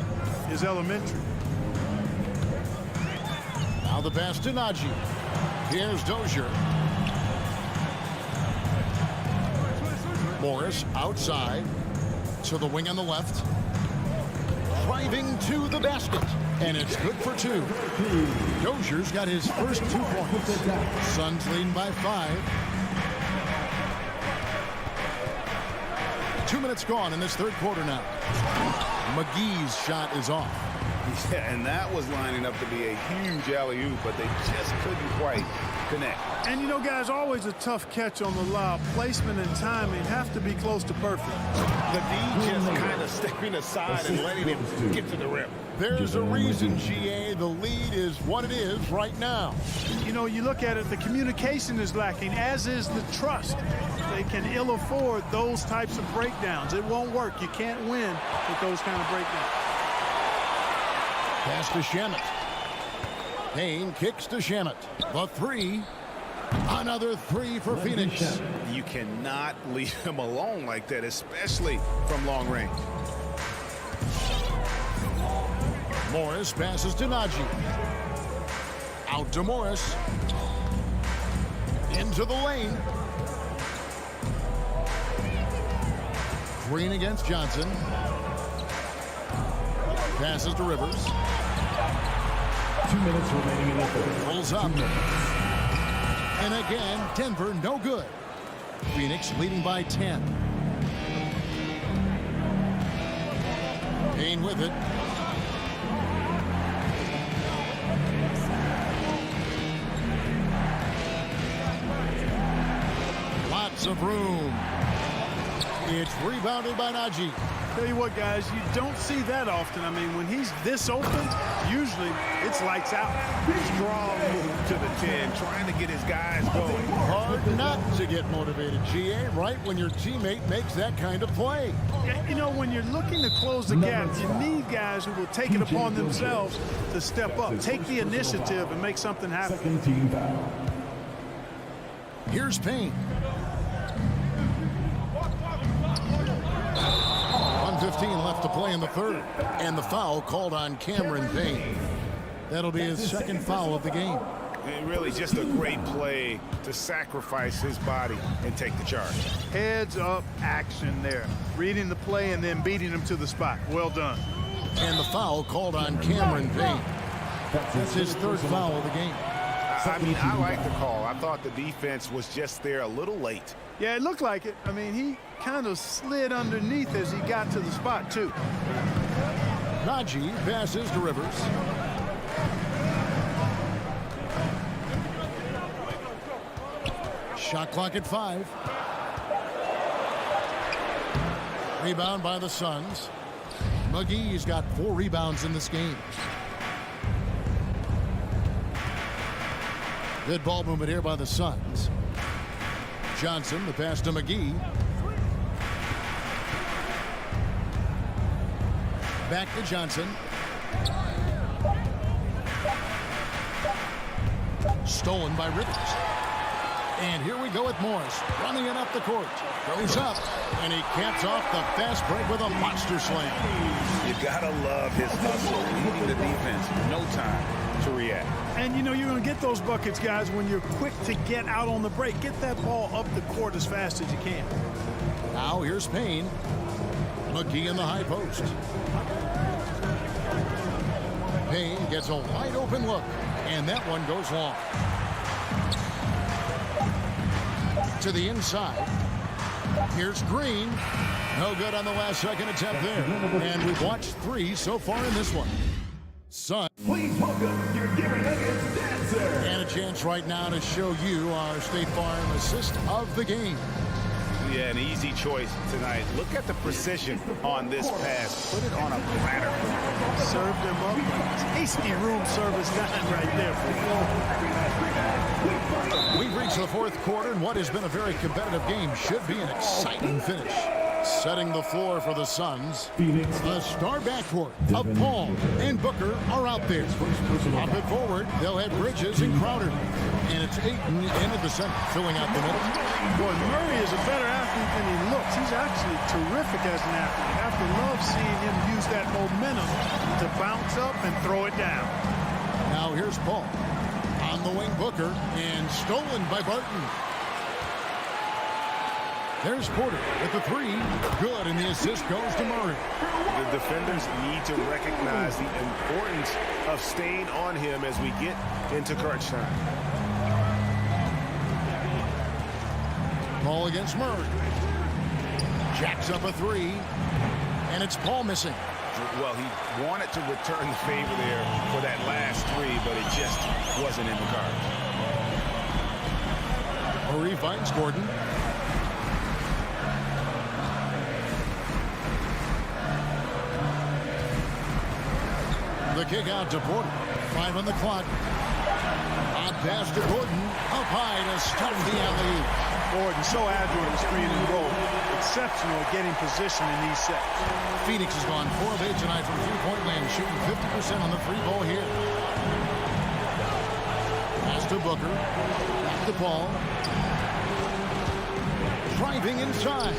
is elementary. Now the pass to Najee. Here's Dozier. Morris outside to the wing on the left. Driving to the basket. And it's good for 2. Dozier's got his first 2 points. Suns leading by 5. 2 minutes gone in this third quarter now. McGee's shot is off. Yeah, and that was lining up to be a huge alley-oop, but they just couldn't quite connect. And you know, guys, always a tough catch on the lob. Placement and timing have to be close to perfect. The D just kind of stepping aside and letting him get to the rim. There's a reason, GA. The lead is what it is right now. You know, you look at it, the communication is lacking, as is the trust. They can ill afford those types of breakdowns. It won't work. You can't win with those kind of breakdowns. Pass to Shamet. Payne kicks to Shamet. The three. Another three for Phoenix. You cannot leave him alone like that, especially from long range. Morris passes to Najee. Out to Morris. Into the lane. Green against Johnson. Passes to Rivers. 2 minutes remaining in the third. Rolls up. And again, Denver no good. Phoenix leading by 10. Payne with it. Lots of room. It's rebounded by Najee. Tell you what, guys, you don't see that often. I mean, when he's this open, usually it's lights out. Strong move to the 10, trying to get his guys going. Hard not to get motivated, GA, right when your teammate makes that kind of play. You know, when you're looking to close the gap, you need guys who will take it upon themselves to step up, take the initiative, and make something happen. Second team foul. Here's Payne. 1:15 left to play in the third. And the foul called on Cameron Payne. That'll be his second foul of the game. And really just a great play to sacrifice his body and take the charge. Heads up action there. Reading the play and then beating him to the spot. Well done. And the foul called on Cameron Payne. That's his third foul of the game. I mean, I like the call. I thought the defense was just there a little late. Yeah, it looked like it. I mean, he kind of slid underneath as he got to the spot, too. Najee passes to Rivers. Shot clock at 5. Rebound by the Suns. McGee's got 4 rebounds in this game. Good ball movement here by the Suns. Johnson, the pass to McGee. Back to Johnson. Stolen by Rivers. And here we go with Morris, running it up the court. Goes up, and he caps off the fast break with a monster slam. You gotta love his hustle, leading the defense. No time to react. And you know you're going to get those buckets, guys, when you're quick to get out on the break. Get that ball up the court as fast as you can. Now here's Payne. McGee in the high post. Payne gets a wide open look, and that one goes long. To the inside. Here's Green. No good on the last second attempt there. And we've watched 3 so far in this one. Sun. Please welcome your Denver Nuggets dancer. And a chance right now to show you our State Farm assist of the game. Yeah, an easy choice tonight. Look at the precision on this pass. Put it on a platter. Served him up. Tasty room service done right there. We've reached the fourth quarter, and what has been a very competitive game should be an exciting finish. Setting the floor for the Suns. The star backcourt of Paul and Booker are out there. Up and forward, they'll have Bridges and Crowder. And it's Ayton into the center, filling out the middle. Boy, Murray is a better athlete than he looks. He's actually terrific as an athlete. You have to love seeing him use that momentum to bounce up and throw it down. Now here's Paul. On the wing, Booker, and stolen by Barton. There's Porter with the 3. Good, and the assist goes to Murray. The defenders need to recognize the importance of staying on him as we get into crunch time. Paul against Murray. Jacks up a 3. And it's Paul missing. Well, he wanted to return the favor there for that last three, but it just wasn't in the cards. Murray finds Gordon. The kick out to Porter. 5 on the clock. Odd pass to Gordon. Up high to stop the alley. Gordon so agile in the screen and roll. Exceptional at getting position in these sets. Phoenix has gone 4 of 8 tonight from three-point land, shooting 50% on the free ball here. Pass to Booker. Back to Paul. Driving inside.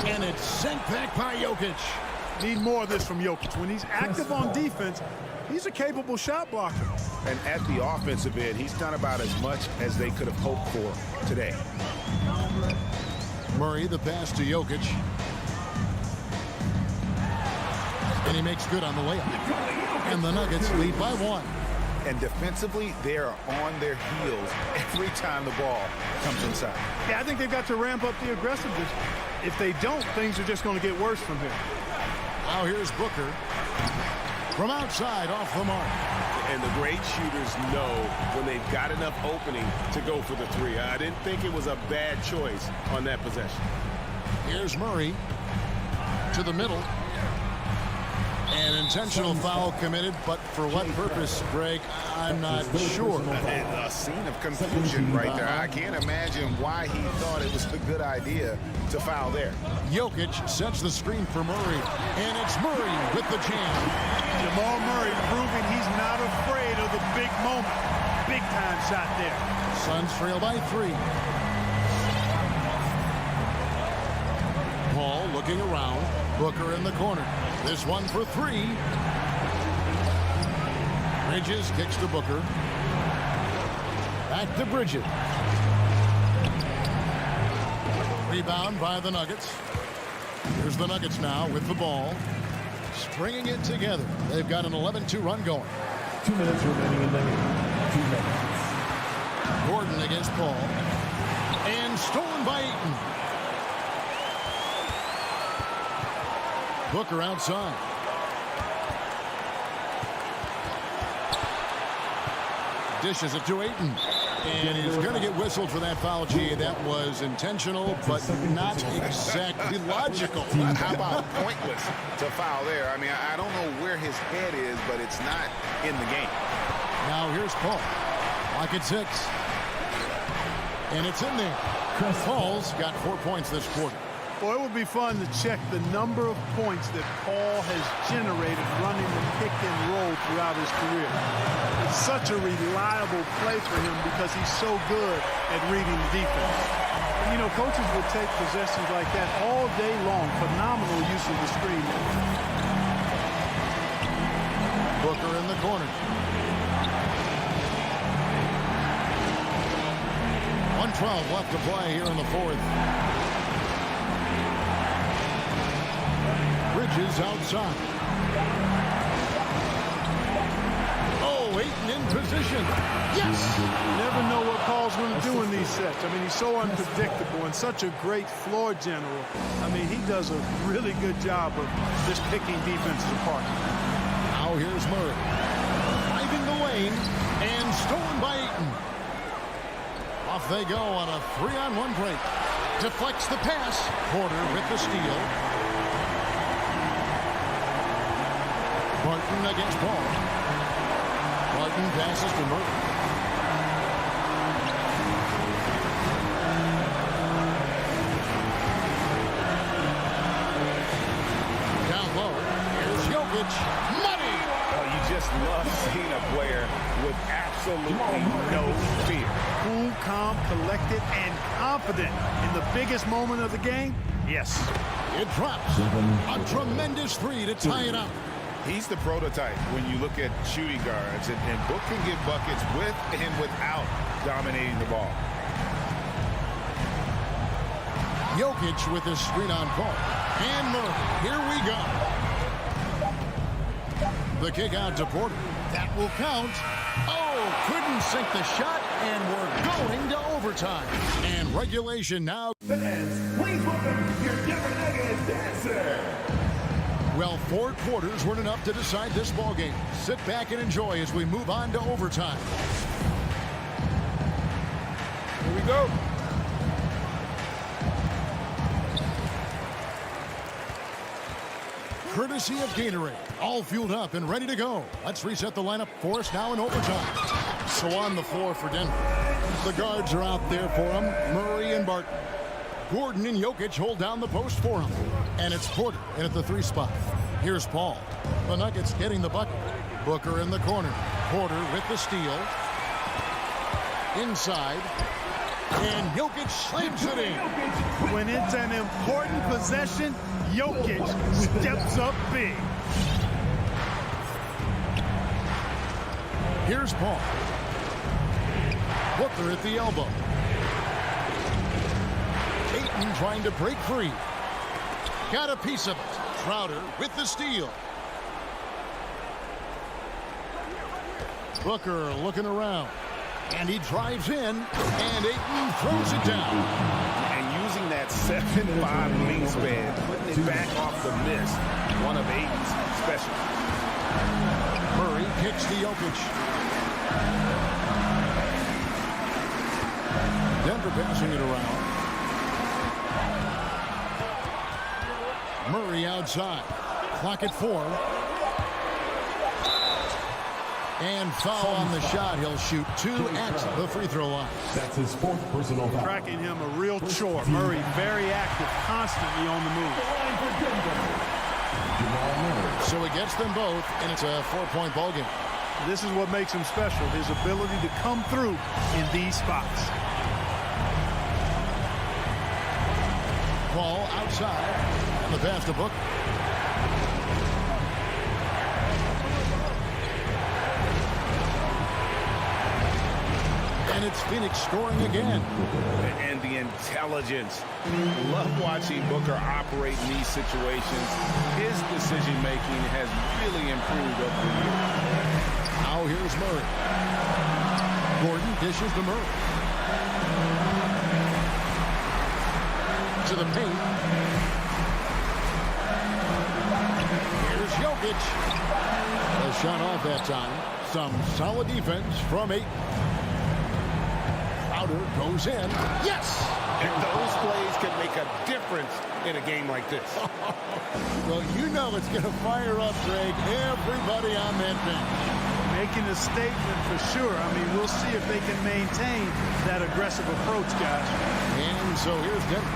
And it's sent back by Jokic. Need more of this from Jokic. When he's active on defense, he's a capable shot blocker. And at the offensive end, he's done about as much as they could have hoped for today. Murray, the pass to Jokic. And he makes good on the layup. And the Nuggets lead by 1. And defensively, they're on their heels every time the ball comes inside. Yeah, I think they've got to ramp up the aggressiveness. If they don't, things are just going to get worse from here. Now here's Booker. From outside, off the mark. And the great shooters know when they've got enough opening to go for the three. I didn't think it was a bad choice on that possession. Here's Murray to the middle. An intentional foul committed, but for what purpose, Greg, I'm not sure. A scene of confusion right there. I can't imagine why he thought it was a good idea to foul there. Jokic sets the screen for Murray, and it's Murray with the jam. Jamal Murray proving he's not afraid of the big moment. Big time shot there. Suns trail by 3. Paul looking around. Booker in the corner. This one for 3. Bridges kicks to Booker. Back to Bridges. Rebound by the Nuggets. Here's the Nuggets now with the ball. Stringing it together. They've got an 11-2 run going. 2 minutes remaining in the game. 2 minutes. Gordon against Paul. And stolen by Ayton. Booker outside. Dishes it to Ayton. And he's going to get whistled for that foul. Gee, that was intentional, but not exactly logical. How about pointless to foul there? I mean, I don't know where his head is, but it's not in the game. Now here's Paul. Lock at 6. And it's in there. Paul's got 4 points this quarter. Boy, it would be fun to check the number of points that Paul has generated running the pick and roll throughout his career. It's such a reliable play for him because he's so good at reading the defense. And, you know, coaches will take possessions like that all day long. Phenomenal use of the screen. Booker in the corner. 1:12 left to play here in the 4th. Bridges outside. Oh, Ayton in position. Yes! You never know what Paul's going to do in these sets. I mean, he's so unpredictable and such a great floor general. I mean, he does a really good job of just picking defenses apart. Now here's Murray. Driving the lane and stolen by Ayton. Off they go on a 3-on-1 break. Deflects the pass. Porter with the steal. Barton against Paul. Barton passes to Murray. Down low. Here's Jokic. Money! Oh, you just love seeing a player with absolutely no fear. Cool, calm, collected, and confident in the biggest moment of the game. Yes. It drops. A tremendous 3 to tie it up. He's the prototype when you look at shooting guards, and Book can get buckets with and without dominating the ball. Jokic with his screen on Paul. And Murray. Here we go. The kick out to Porter. That will count. Oh, couldn't sink the shot, and we're going to overtime. And regulation now. Fans, please welcome your Denver Nuggets dancer. Well, 4 quarters weren't enough to decide this ball game. Sit back and enjoy as we move on to overtime. Here we go. Courtesy of Gatorade, all fueled up and ready to go. Let's reset the lineup for us now in overtime. So on the floor for Denver. The guards are out there for him, Murray and Barton. Gordon and Jokic hold down the post for him. And it's Porter in at the 3 spot. Here's Paul. The Nuggets getting the bucket. Booker in the corner. Porter with the steal. Inside. And Jokic slams it in. When it's an important possession, Jokic steps up big. Here's Paul. Booker at the elbow. Ayton trying to break free. Got a piece of it. Crowder with the steal. Booker looking around. And he drives in. And Ayton throws it down. And using that 7'5" wingspan, putting it back off the miss. One of Ayton's special. Murray kicks to Jokic. Denver passing it around. Murray outside. Clock at 4. And foul on the shot. He'll shoot 2 at the free throw line. That's his 4th personal foul. Tracking him a real chore. Murray very active, constantly on the move. So it gets them both, and it's a 4-point ball game. This is what makes him special, his ability to come through in these spots. Ball outside, and the pass to Booker. And it's Phoenix scoring again. And the intelligence. Love watching Booker operate in these situations. His decision-making has really improved over the years. Now here's Murray. Gordon dishes to Murray. To the paint. Here's Jokic. A shot off that time. Some solid defense from Ayton. Crowder goes in. Yes! And those plays can make a difference in a game like this. Well, you know it's going to fire up, Greg. Everybody on that bench. Making a statement for sure. I mean, we'll see if they can maintain that aggressive approach, guys. And so here's Denver.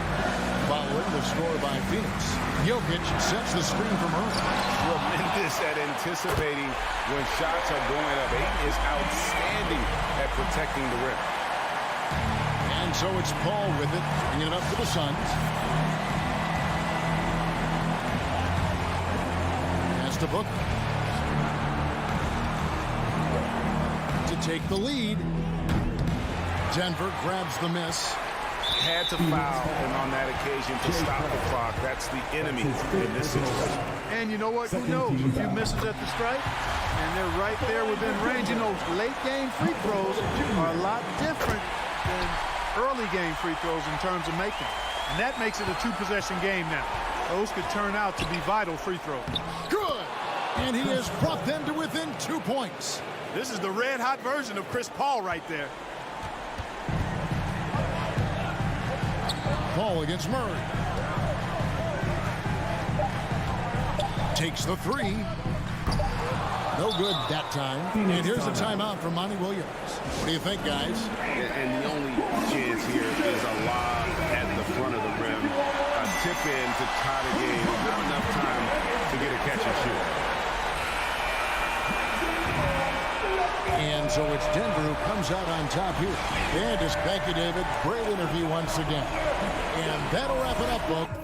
Following the score by Phoenix. Jokic sets the screen for Murray. Tremendous at anticipating when shots are going up. Ayton is outstanding at protecting the rim. And so it's Paul with it, bringing it up to the Suns. Pass to Booker. To take the lead. Denver grabs the miss. Had to foul, and on that occasion to stop the clock. That's the enemy in this situation. And you know what? Who knows? A few misses at the stripe, and they're right there within range. You know, late game free throws are a lot different than early game free throws in terms of making. And that makes it a 2-possession game now. Those could turn out to be vital free throws. Good! And he has brought them to within 2 points. This is the red-hot version of Chris Paul right there. Paul against Murray. Takes the 3. No good that time. And here's a timeout from Monty Williams. What do you think, guys? And the only chance here is a lob at the front of the rim. A tip in to tie the game. Not enough time to get a catch and shoot. And so it's Denver who comes out on top here. And thank you, David. Great interview once again. And that'll wrap it up, folks.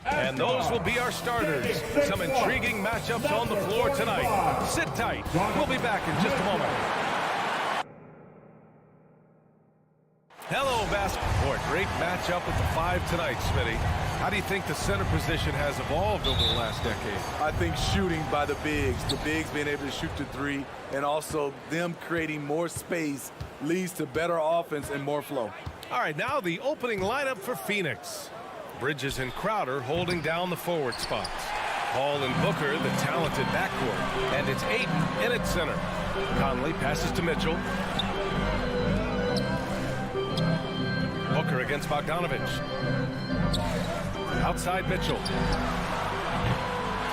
And those will be our starters. Some intriguing matchups on the floor tonight. Sit tight. We'll be back in just a moment. Hello, basketball. Great matchup with the 5 tonight, Smitty. How do you think the center position has evolved over the last decade? I think shooting by the bigs being able to shoot the 3, and also them creating more space leads to better offense and more flow. All right, now the opening lineup for Phoenix. Bridges and Crowder holding down the forward spots. Paul and Booker, the talented backcourt. And it's Ayton in at center. Conley passes to Mitchell. Booker against Bogdanovich. Outside Mitchell.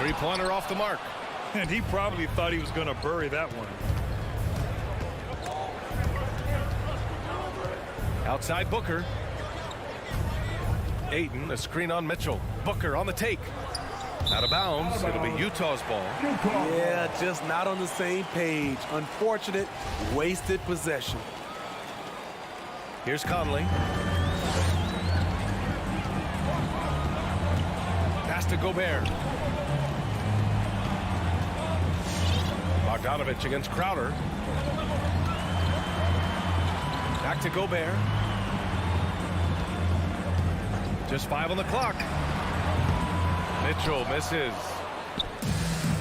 Three-pointer off the mark. And he probably thought he was going to bury that one. Outside Booker. Ayton, a screen on Mitchell. Booker on the take. Out of bounds. It'll be Utah's ball. Yeah, just not on the same page. Unfortunate, wasted possession. Here's Conley. Pass to Gobert. Bogdanovich against Crowder. Back to Gobert. Just 5 on the clock. Mitchell misses.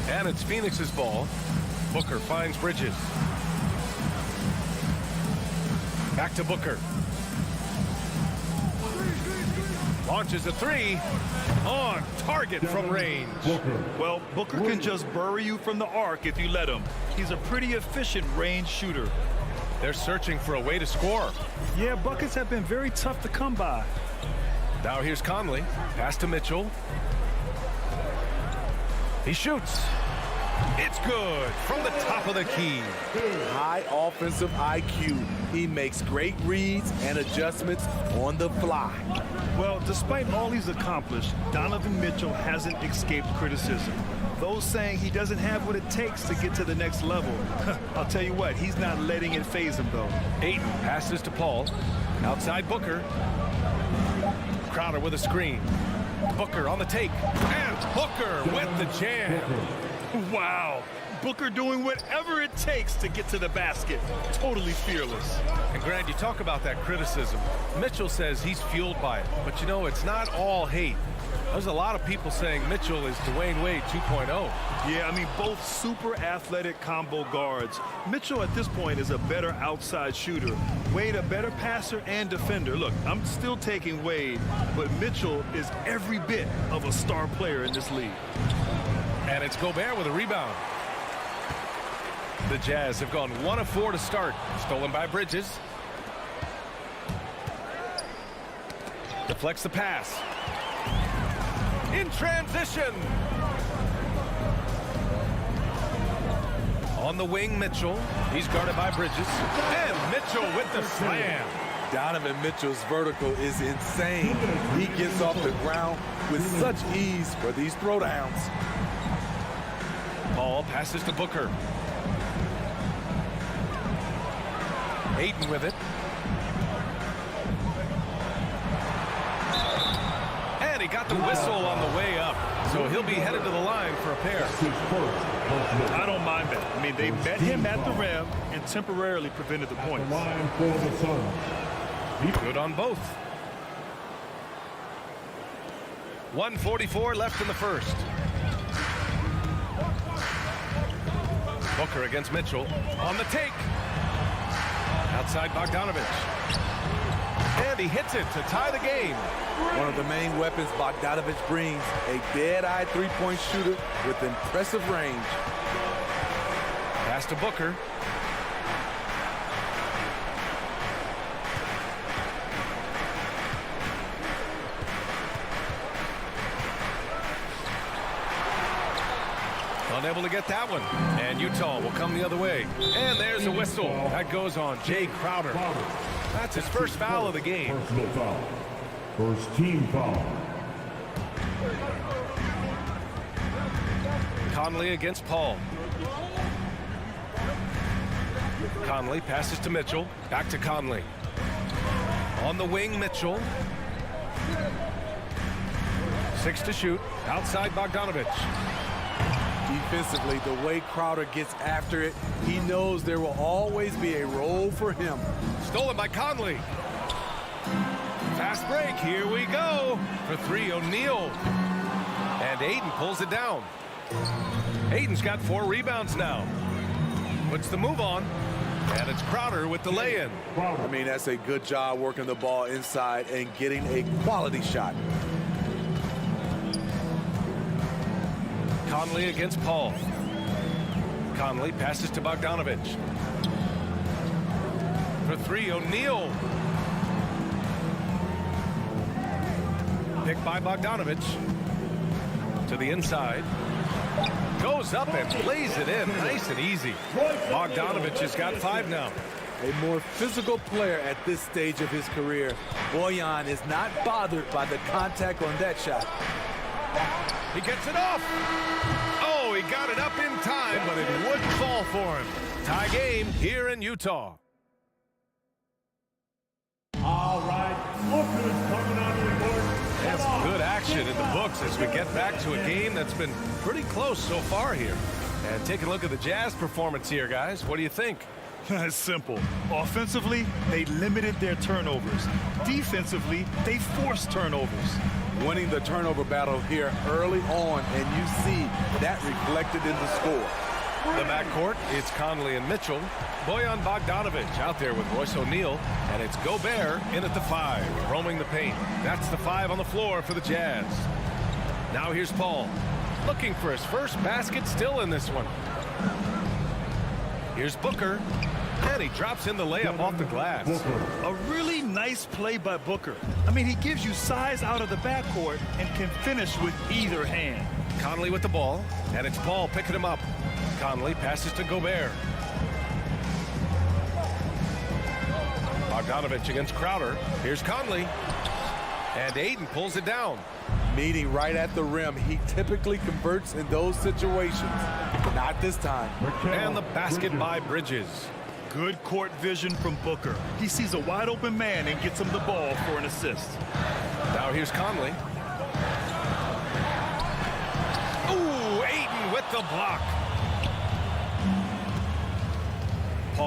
And it's Phoenix's ball. Booker finds Bridges. Back to Booker. Launches a 3. On target from range. Well, Booker can just bury you from the arc if you let him. He's a pretty efficient range shooter. They're searching for a way to score. Yeah, buckets have been very tough to come by. Now here's Conley. Pass to Mitchell. He shoots. It's good from the top of the key. High offensive IQ. He makes great reads and adjustments on the fly. Well, despite all he's accomplished, Donovan Mitchell hasn't escaped criticism. Those saying he doesn't have what it takes to get to the next level. I'll tell you what, he's not letting it faze him, though. Ayton passes to Paul. Outside Booker. Crowder with a screen. Booker on the take. And Booker with the jam. Wow. Booker doing whatever it takes to get to the basket. Totally fearless. And Grant, you talk about that criticism. Mitchell says he's fueled by it. But you know, it's not all hate. There's a lot of people saying Mitchell is Dwayne Wade 2.0. Yeah, I mean, both super athletic combo guards. Mitchell at this point is a better outside shooter. Wade a better passer and defender. Look, I'm still taking Wade, but Mitchell is every bit of a star player in this league. And it's Gobert with a rebound. The Jazz have gone 1 of 4 to start. Stolen by Bridges. Deflects the pass. In transition. On the wing, Mitchell. He's guarded by Bridges. And Mitchell with the slam. Donovan Mitchell's vertical is insane. He gets off the ground with such ease for these throwdowns. Paul passes to Booker. Ayton with it. And he got the whistle on the way up. So he'll be headed to the line for a pair. I don't mind that. I mean, they met him at the rim and temporarily prevented the points. Good on both. 1:44 left in the first. Booker against Mitchell on the take. Outside Bogdanovich. And he hits it to tie the game. One of the main weapons Bogdanovich brings, a dead-eye three-point shooter with impressive range. Pass to Booker. Unable to get that one. And Utah will come the other way. And there's a whistle. That goes on Jay Crowder. That's his first foul of the game. Personal foul. First team foul. Conley against Paul. Conley passes to Mitchell. Back to Conley. On the wing, Mitchell. 6 to shoot. Outside Bogdanovich. Defensively, the way Crowder gets after it, he knows there will always be a role for him. Stolen by Conley. Fast break. Here we go. For 3, O'Neal. And Ayton pulls it down. Ayton's got 4 rebounds now. Puts the move on. And it's Crowder with the lay-in. I mean, that's a good job working the ball inside and getting a quality shot. Conley against Paul. Conley passes to Bogdanovich. For 3, O'Neal. Picked by Bogdanovich. To the inside. Goes up and lays it in. Nice and easy. Bogdanovich has got 5 now. A more physical player at this stage of his career. Bojan is not bothered by the contact on that shot. He gets it off. Oh, he got it up in time, but it wouldn't fall for him. Tie game here in Utah. All right, Booker's coming on the board. That's good action in the books as we get back to a game that's been pretty close so far here. And take a look at the Jazz performance here, guys. What do you think? It's simple. Offensively, they limited their turnovers. Defensively, they forced turnovers. Winning the turnover battle here early on, and you see that reflected in the score. The backcourt, it's Conley and Mitchell. Bojan Bogdanovich out there with Royce O'Neal. And it's Gobert in at the 5, roaming the paint. That's the 5 on the floor for the Jazz. Now here's Paul. Looking for his first basket still in this one. Here's Booker. And he drops in the layup off the glass. A really nice play by Booker. I mean, he gives you size out of the backcourt and can finish with either hand. Conley with the ball, and it's Paul picking him up. Conley passes to Gobert. Bogdanovich against Crowder. Here's Conley. And Ayton pulls it down. Meeting right at the rim. He typically converts in those situations. Not this time. And the basket by Bridges. Good court vision from Booker. He sees a wide open man and gets him the ball for an assist. Now here's Conley. Ooh, Ayton with the block.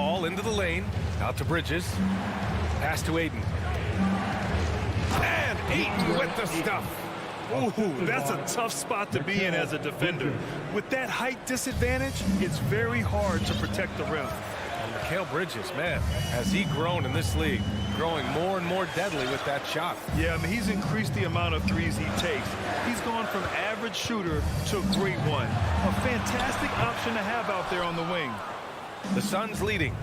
Ball into the lane. Out to Bridges. Pass to Aiden. And Aiden with the stuff. Ooh, that's a tough spot to be in as a defender. With that height disadvantage, it's very hard to protect the rim. And Mikal Bridges, man, has he grown in this league? Growing more and more deadly with that shot. Yeah, I mean, he's increased the amount of threes he takes. He's gone from average shooter to a great one. A fantastic option to have out there on the wing. The Suns leading.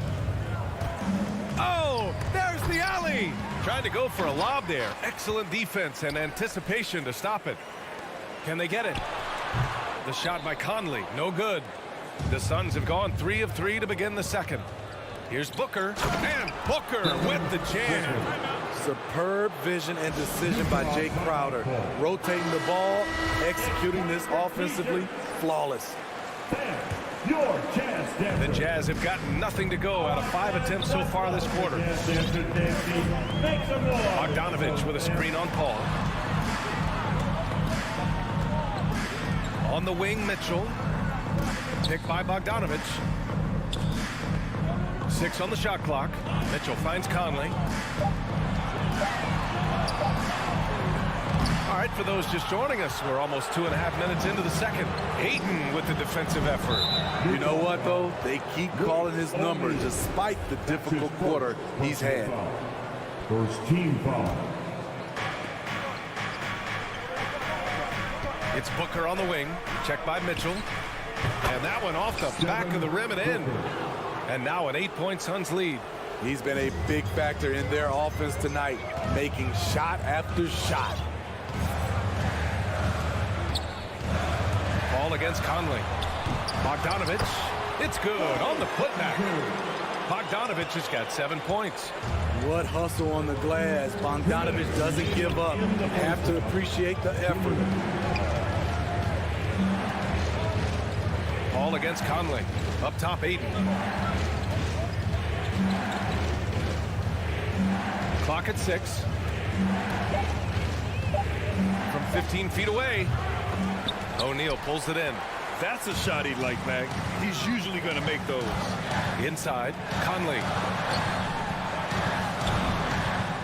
Oh, there's the alley. Trying to go for a lob there. Excellent defense and anticipation to stop it. Can they get it? The shot by Conley, no good. The Suns have gone 3 of 3 to begin the second. Here's Booker, and Booker with the jam. Superb vision and decision by Jake Crowder. Rotating the ball, executing this offensively, flawless. The Jazz have gotten nothing to go out of 5 attempts so far this quarter. Bogdanovich with a screen on Paul. On the wing, Mitchell. Picked by Bogdanovich. 6 on the shot clock. Mitchell finds Conley. All right, for those just joining us, we're almost 2.5 minutes into the second. Aiden with the defensive effort. You know what, though? They keep calling his number despite the difficult quarter he's had. First team foul. It's Booker on the wing. Checked by Mitchell. And that one off the back of the rim and in. And now an 8-point Suns lead. He's been a big factor in their offense tonight, making shot after shot. Ball against Conley. Bogdanovich. It's good on the putback. Bogdanovich has got 7 points. What hustle on the glass. Bogdanovich doesn't give up. Have to appreciate the effort. Ball against Conley. Up top, Aiden. Clock at 6. From 15 feet away. O'Neal pulls it in. That's a shot he'd like, Mac. He's usually going to make those. Inside, Conley.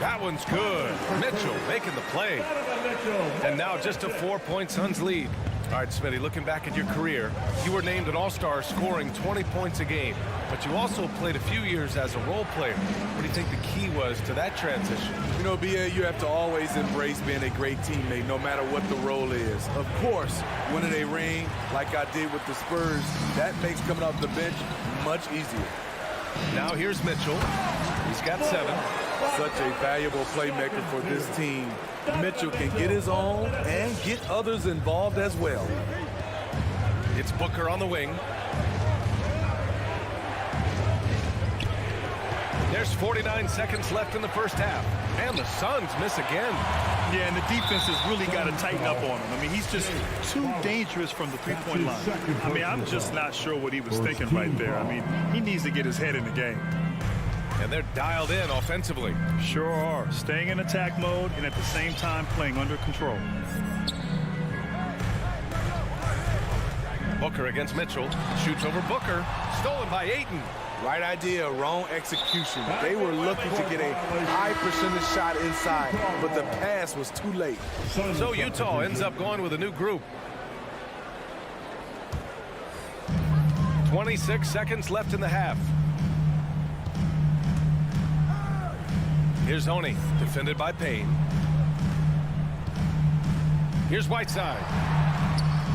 That one's good. Mitchell making the play. And now just a 4-point Suns lead. All right, Smitty, looking back at your career, you were named an All-Star scoring 20 points a game, but you also played a few years as a role player. What do you think the key was to that transition? You know, B.A., you have to always embrace being a great teammate, no matter what the role is. Of course, winning a ring like I did with the Spurs, that makes coming off the bench much easier. Now here's Mitchell. He's got 7. Such a valuable playmaker for this team. Mitchell can get his own and get others involved as well. It's Booker on the wing. There's 49 seconds left in the first half. And the Suns miss again. Yeah, and the defense has really got to tighten up on him. I mean, he's just too dangerous from the three-point line. I mean, I'm just not sure what he was thinking right there. I mean, he needs to get his head in the game. And they're dialed in offensively. Sure are. Staying in attack mode and at the same time playing under control. Booker against Mitchell. Shoots over Booker. Stolen by Ayton. Right idea, wrong execution. They were looking to get a high percentage shot inside, but the pass was too late. So Utah ends up going with a new group. 26 seconds left in the half. Here's Honey, defended by Payne. Here's Whiteside.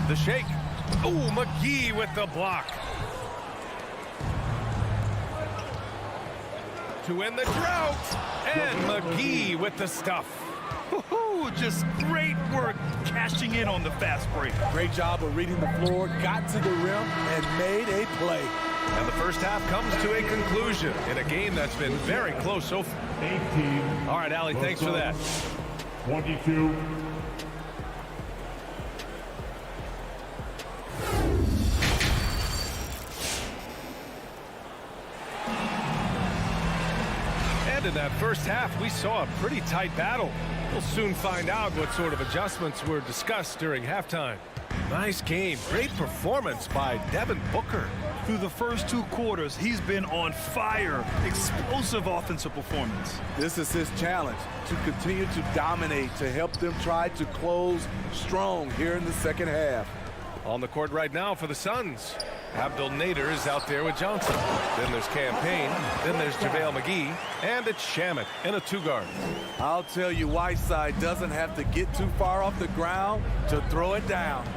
The shake. Ooh, McGee with the block. To end the drought. And McGee with the stuff. Just great work cashing in on the fast break. Great job of reading the floor, got to the rim, and made a play. And the first half comes to a conclusion in a game that's been very close so far. 18. All right, Allie, thanks for that. 22. And in that first half, we saw a pretty tight battle. We'll soon find out what sort of adjustments were discussed during halftime. Nice game. Great performance by Devin Booker. Through the first 2 quarters, he's been on fire. Explosive offensive performance. This is his challenge, to continue to dominate, to help them try to close strong here in the second half. On the court right now for the Suns, Abdel Nader is out there with Johnson. Then there's Cam Payne. Then there's JaVale McGee. And it's Shamet in a 2-guard. I'll tell you, Whiteside doesn't have to get too far off the ground to throw it down.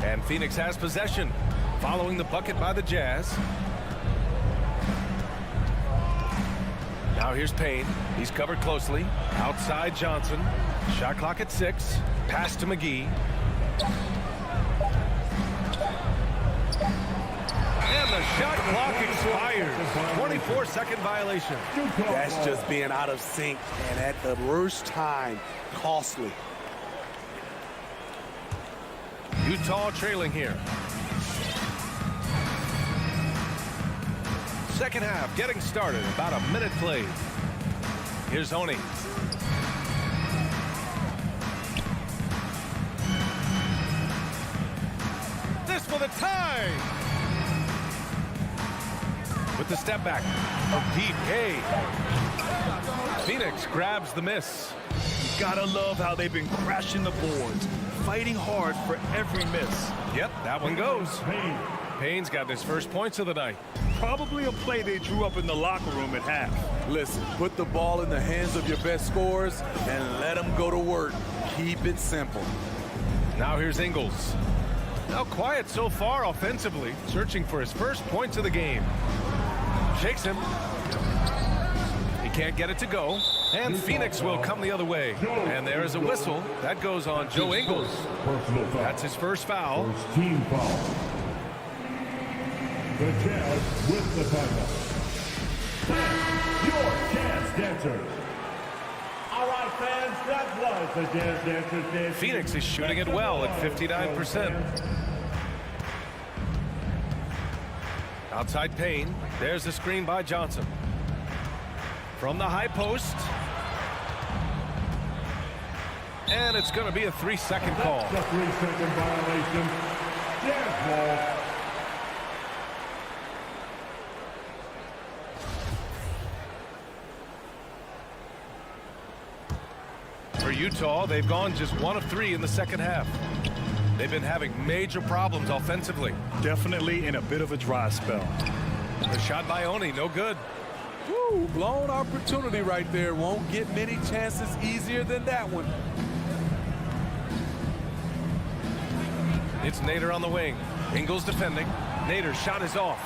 And Phoenix has possession, following the bucket by the Jazz. Now here's Payne. He's covered closely. Outside Johnson. Shot clock at 6. Pass to McGee. And the shot clock expires. 24-second violation. That's just being out of sync, and at the worst time, costly. Utah trailing here. Second half getting started. About a minute played. Here's Oni. This for the tie. With the step back. A deep K. Phoenix grabs the miss. You gotta love how they've been crashing the boards, fighting hard for every miss. Yep, that one goes. Payne's got his first points of the night. Probably a play they drew up in the locker room at half. Listen, put the ball in the hands of your best scorers and let them go to work. Keep it simple. Now here's Ingles. Now quiet so far offensively, searching for his first points of the game. Shakes him. He can't get it to go. And Phoenix will come the other way. And there is a whistle. That goes on Joe Ingles. That's his first foul. First team foul. The Jazz with the timeout. Your Jazz Dancers. All right, fans, that was the Jazz Dancers. Phoenix is shooting it well at 59%. Outside Payne. There's the screen by Johnson. From the high post. And it's going to be a 3-second call. That's a 3-second violation. Jazz ball. For Utah, they've gone just 1 of 3 in the second half. They've been having major problems offensively. Definitely in a bit of a dry spell. The shot by Oni, no good. Woo, blown opportunity right there. Won't get many chances easier than that one. It's Nader on the wing. Ingles defending. Nader's shot is off.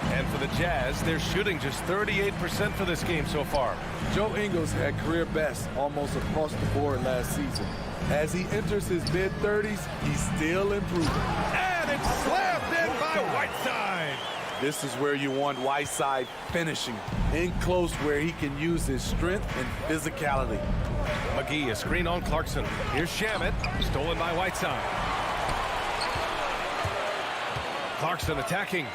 And for the Jazz, they're shooting just 38% for this game so far. Joe Ingles had career best almost across the board last season. As he enters his mid-30s, he's still improving. And it's slammed in by Whiteside. This is where you want Whiteside finishing, in close where he can use his strength and physicality. McGee, a screen on Clarkson. Here's Shamet, stolen by Whiteside. Clarkson attacking.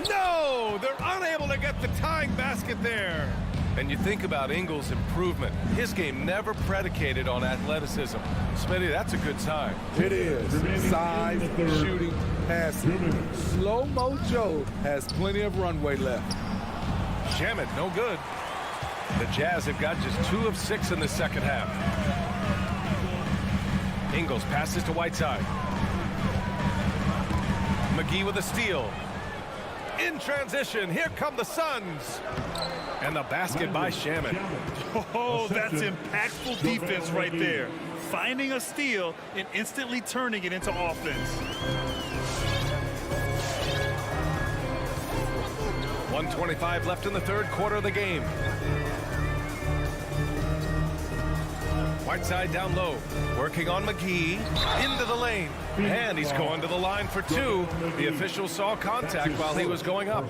No! They're unable to get the tying basket there. And you think about Ingles' improvement. His game never predicated on athleticism. Smitty, that's a good sign. It is. Size, shooting, passing. Slow-mo Joe has plenty of runway left. Shamet, no good. The Jazz have got just 2 of 6 in the second half. Ingles passes to Whiteside. McGee with a steal. In transition, here come the Suns. And the basket by Shamet. Oh, that's impactful defense right there. Finding a steal and instantly turning it into offense. 1:25 left in the third quarter of the game. Whiteside down low, working on McGee, into the lane. And he's going to the line for 2. The official saw contact while he was going up.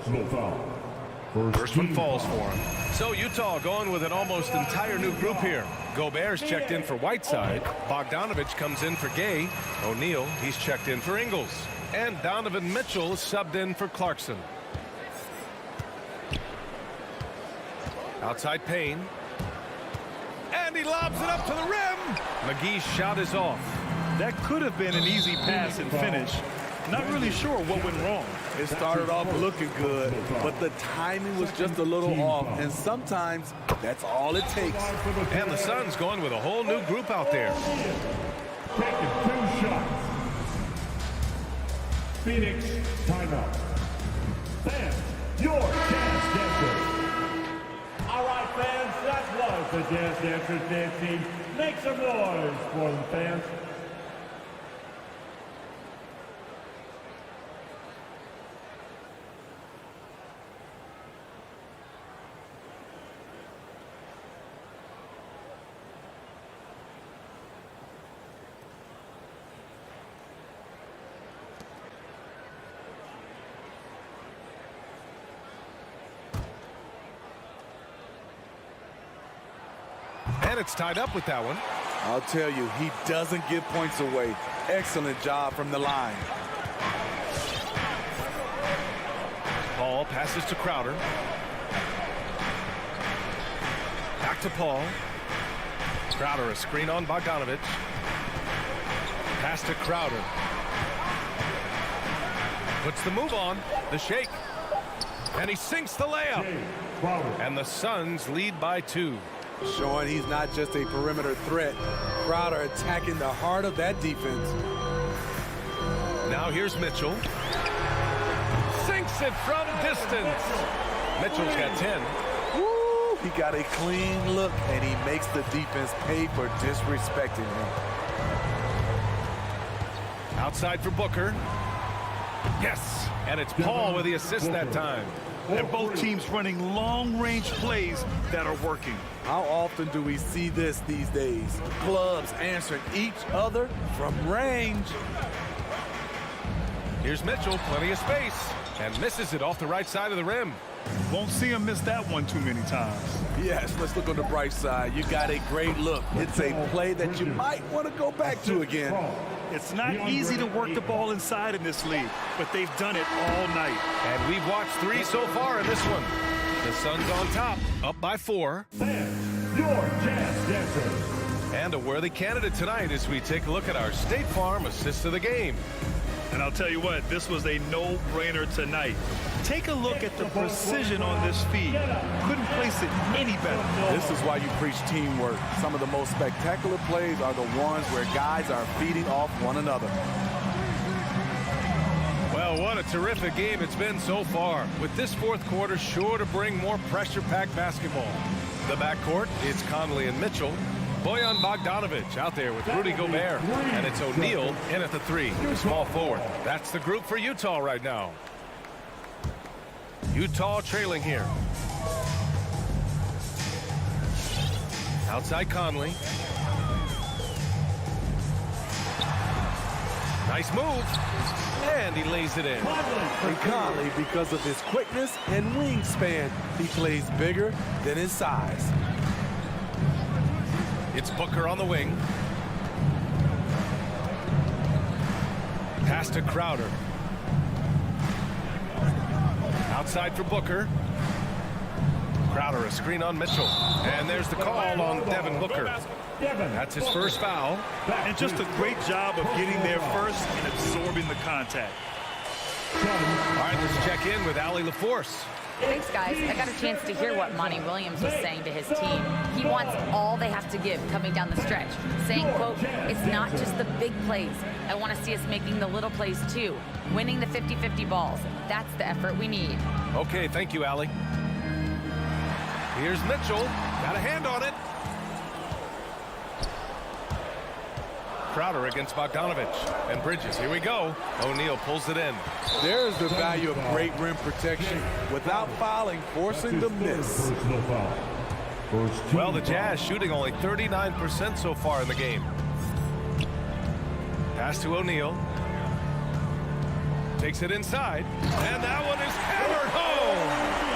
First one falls for him. So Utah going with an almost entire new group here. Gobert's checked in for Whiteside. Bogdanovich comes in for Gay. O'Neal, he's checked in for Ingles. And Donovan Mitchell subbed in for Clarkson. Outside Payne. And he lobs it up to the rim. McGee's shot is off. That could have been an easy pass and finish. Not really sure what went wrong. It started off looking good, but the timing was just a little off, and sometimes that's all it takes. And the Suns going with a whole new group out there. Taking 2 shots. Phoenix, timeout. Fans, your Jazz Dancers. All right, fans, that was the Jazz Dancers dance team. Make some noise for them, fans. And it's tied up with that one. I'll tell you, he doesn't give points away. Excellent job from the line. Paul passes to Crowder. Back to Paul. Crowder, a screen on Bogdanovic. Pass to Crowder. Puts the move on. The shake. And he sinks the layup. And the Suns lead by 2. Showing he's not just a perimeter threat. Crowder attacking the heart of that defense. Now here's Mitchell. Sinks it from distance. Mitchell's got 10. Woo! He got a clean look, and he makes the defense pay for disrespecting him. Outside for Booker. Yes, and it's Paul with the assist that time. And both teams running long-range plays that are working. How often do we see this these days? Clubs answering each other from range. Here's Mitchell, plenty of space, and misses it off the right side of the rim. Won't see him miss that one too many times. Yes, let's look on the bright side. You got a great look. It's a play that you might want to go back to again. It's not easy to work the ball inside in this league, but they've done it all night. And we've watched 3 so far in this one. The Suns on top, up by 4. Fans, your Jazz Dancers. And a worthy candidate tonight as we take a look at our State Farm assist of the game. And I'll tell you what, this was a no-brainer tonight. Take a look at the precision on this feed. Couldn't place it any better. This is why you preach teamwork. Some of the most spectacular plays are the ones where guys are feeding off one another. Well, what a terrific game it's been so far. With this fourth quarter sure to bring more pressure-packed basketball. The backcourt, it's Conley and Mitchell. Bojan Bogdanovic out there with Rudy Gobert. And it's O'Neal in at the 3, the small forward. That's the group for Utah right now. Utah trailing here. Outside Conley. Nice move. And he lays it in. And Conley, because of his quickness and wingspan, he plays bigger than his size. It's Booker on the wing. Pass to Crowder. Outside for Booker. Crowder, a screen on Mitchell. And there's the call on Devin Booker. That's his first foul. And just a great job of getting there first and absorbing the contact. All right, let's check in with Allie LaForce. Thanks, guys. I got a chance to hear what Monty Williams was saying to his team. He wants all they have to give coming down the stretch, saying, quote, it's not just the big plays. I want to see us making the little plays, too. Winning the 50-50 balls. That's the effort we need. Okay, thank you, Allie. Here's Mitchell. Got a hand on it. Crowder against Bogdanovic. And Bridges, here we go. O'Neal pulls it in. There's the value of great rim protection without fouling, forcing the miss. Well, the Jazz shooting only 39% so far in the game. Pass to O'Neal. Takes it inside. And that one is hammered home.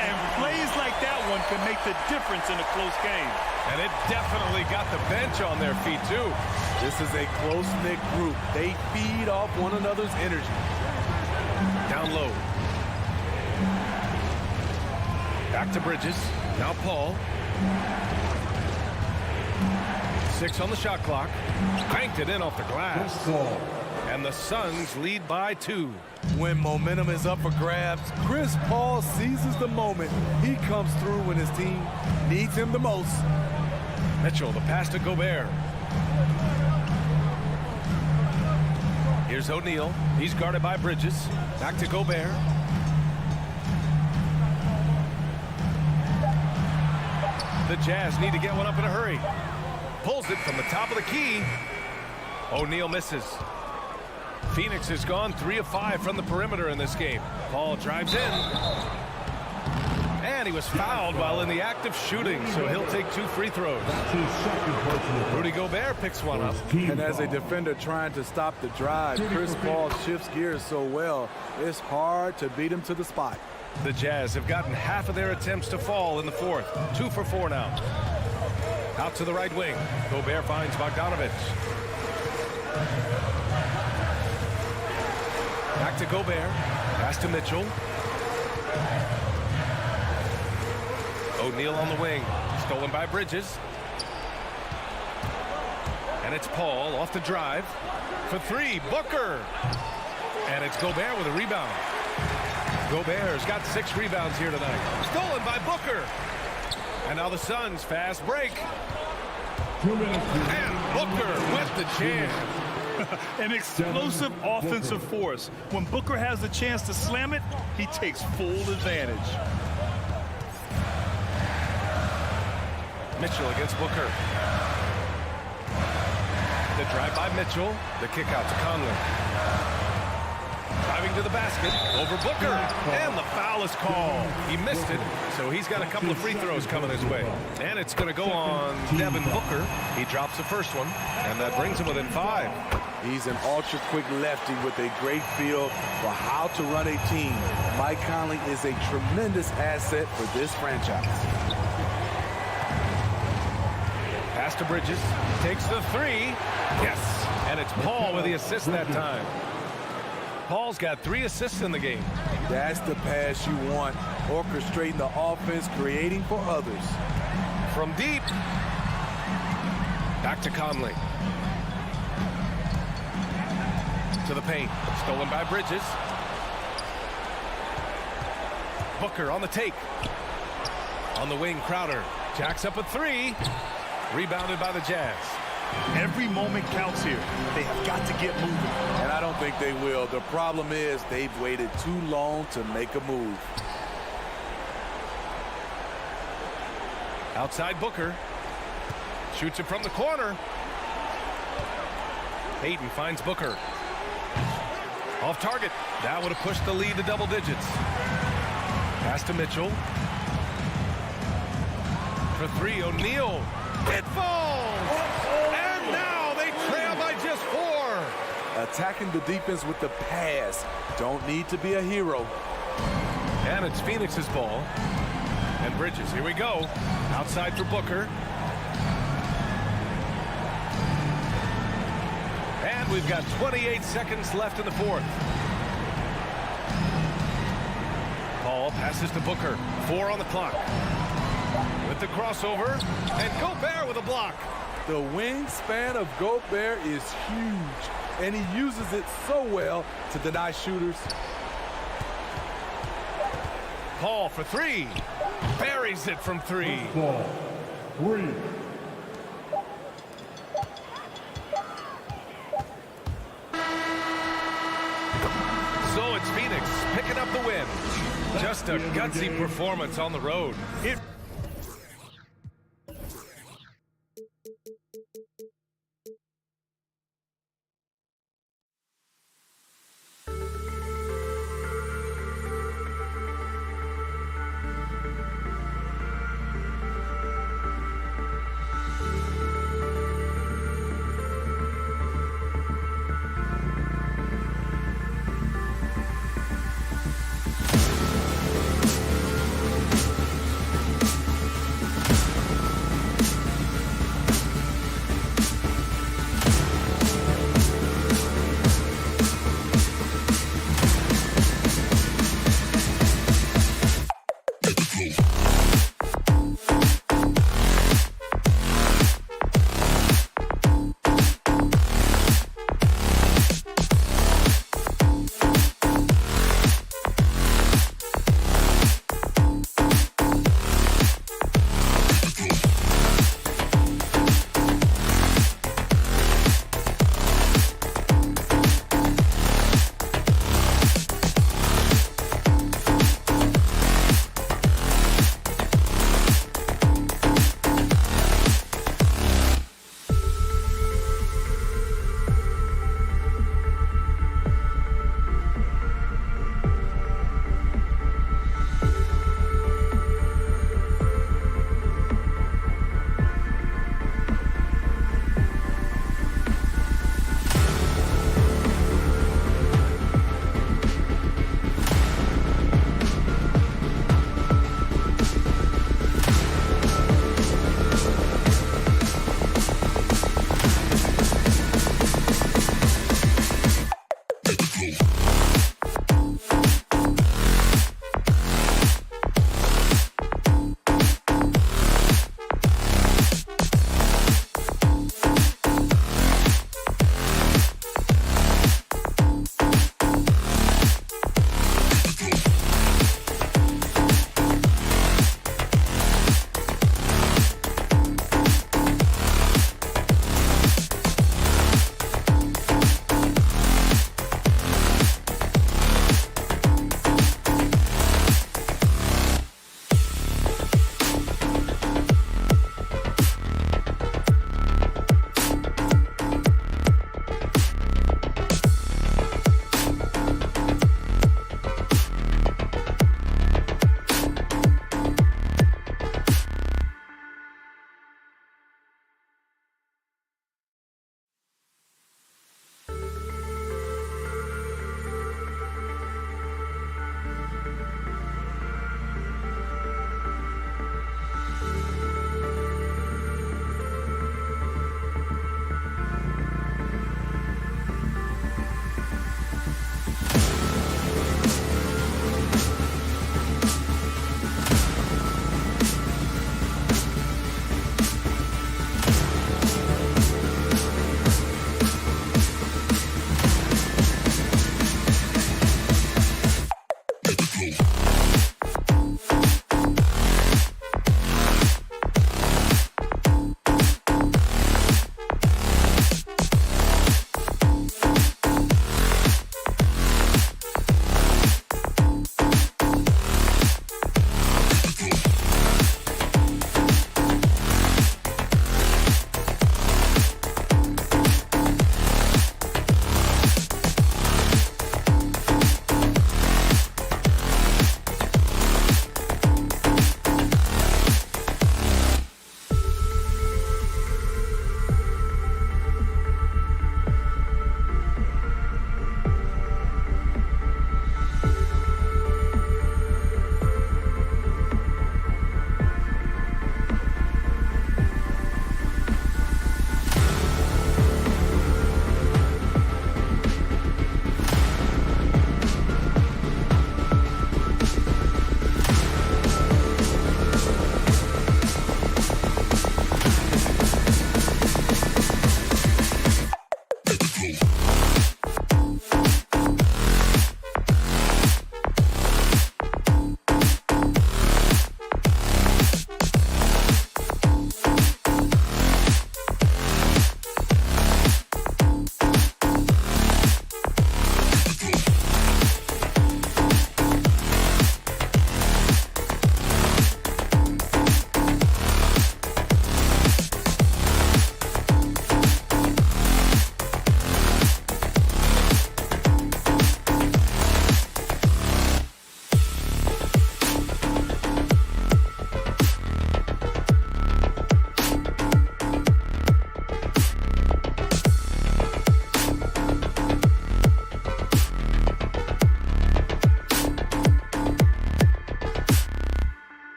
And plays like that one can make the difference in a close game. And it definitely got the bench on their feet, too. This is a close-knit group. They feed off one another's energy. Down low. Back to Bridges. Now Paul. 6 on the shot clock. Banked it in off the glass. And the Suns lead by 2. When momentum is up for grabs, Chris Paul seizes the moment. He comes through when his team needs him the most. Mitchell, the pass to Gobert. Here's O'Neal. He's guarded by Bridges. Back to Gobert. The Jazz need to get one up in a hurry. Pulls it from the top of the key. O'Neal misses. Phoenix has gone 3 of 5 from the perimeter in this game. Paul drives in. And he was fouled while in the act of shooting, so he'll take 2 free throws. Rudy Gobert picks one up. And as a defender trying to stop the drive, Chris Paul shifts gears so well, it's hard to beat him to the spot. The Jazz have gotten half of their attempts to fall in the 4th. 2 for 4 now. Out to the right wing. Gobert finds Bogdanovic. Back to Gobert. Pass to Mitchell. O'Neal on the wing. Stolen by Bridges. And it's Paul off the drive. For 3, Booker. And it's Gobert with a rebound. Gobert's got 6 rebounds here tonight. Stolen by Booker. And now the Suns fast break. And Booker with the jam. An explosive offensive force. When Booker has the chance to slam it, he takes full advantage. Mitchell against Booker. The drive by Mitchell. The kick out to Conley. Driving to the basket. Over Booker. And the foul is called. He missed it, so he's got a couple of free throws coming his way. And it's going to go on Devin Booker. He drops the first one, and that brings him within 5. He's an ultra-quick lefty with a great feel for how to run a team. Mike Conley is a tremendous asset for this franchise. Pass to Bridges. Takes the 3. Yes. And it's Paul with the assist that time. Paul's got 3 assists in the game. That's the pass you want. Orchestrating the offense, creating for others. From deep. Back to Conley. To the paint. Stolen by Bridges. Booker on the take. On the wing, Crowder. Jacks up a 3. Rebounded by the Jazz. Every moment counts here. They have got to get moving. And I don't think they will. The problem is they've waited too long to make a move. Outside Booker. Shoots it from the corner. Hayden finds Booker. Off target. That would have pushed the lead to double digits. Pass to Mitchell. For 3, O'Neal. It falls! And now they trail by just 4. Attacking the defense with the pass. Don't need to be a hero. And it's Phoenix's ball. And Bridges, here we go. Outside for Booker. And we've got 28 seconds left in the 4th. Paul passes to Booker. 4 on the clock. With the crossover, and Gobert with a block. The wingspan of Gobert is huge, and he uses it so well to deny shooters. Paul for 3. Buries it from 3. Ball. 3. So it's Phoenix picking up the win. Just a gutsy performance on the road.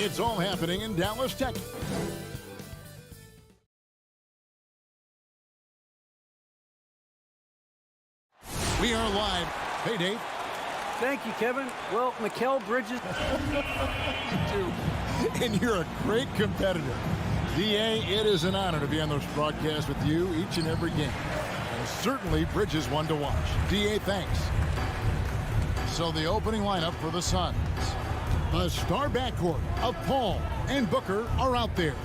It's all happening in Dallas, Texas. We are live. Hey, Dave. Thank you, Kevin. Well, Mikal Bridges. You do. And you're a great competitor. D.A., it is an honor to be on those broadcasts with you each and every game. And certainly Bridges one to watch. D.A., thanks. So the opening lineup for the Suns. The star backcourt of Paul and Booker are out there.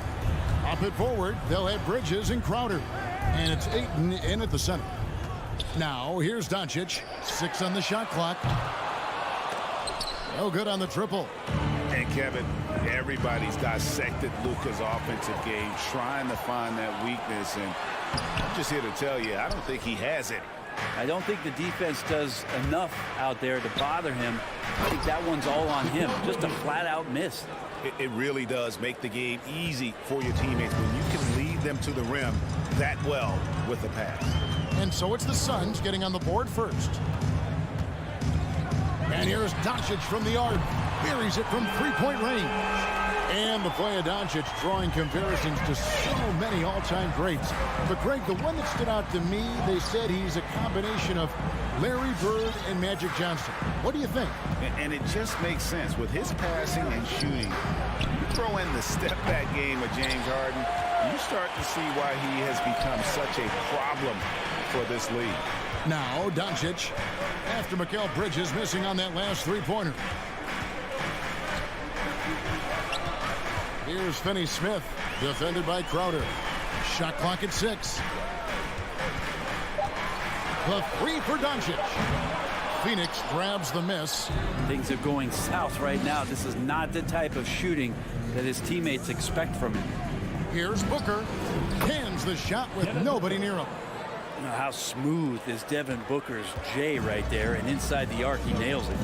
Up at forward, they'll have Bridges and Crowder. And it's Ayton in at the center. Now, here's Doncic. 6 on the shot clock. No good on the triple. And Kevin, everybody's dissected Luka's offensive game, trying to find that weakness. And I'm just here to tell you, I don't think he has it. I don't think the defense does enough out there to bother him. I think that one's all on him. Just a flat-out miss. It really does make the game easy for your teammates when you can lead them to the rim that well with the pass. And so it's the Suns getting on the board first. And here's Doncic from the arc. Buries it from three-point range. And the play of Doncic drawing comparisons to so many all-time greats. But, Greg, the one that stood out to me, they said he's a combination of Larry Bird and Magic Johnson. What do you think? And it just makes sense. With his passing and shooting, you throw in the step-back game of James Harden, you start to see why he has become such a problem for this league. Now, Doncic, after Mikal Bridges missing on that last three-pointer. Here's Finney-Smith, defended by Crowder. Shot clock at 6. The three for Doncic. Phoenix grabs the miss. Things are going south right now. This is not the type of shooting that his teammates expect from him. Here's Booker. Pins the shot with nobody near him. You know, how smooth is Devin Booker's J right there, and inside the arc he nails it.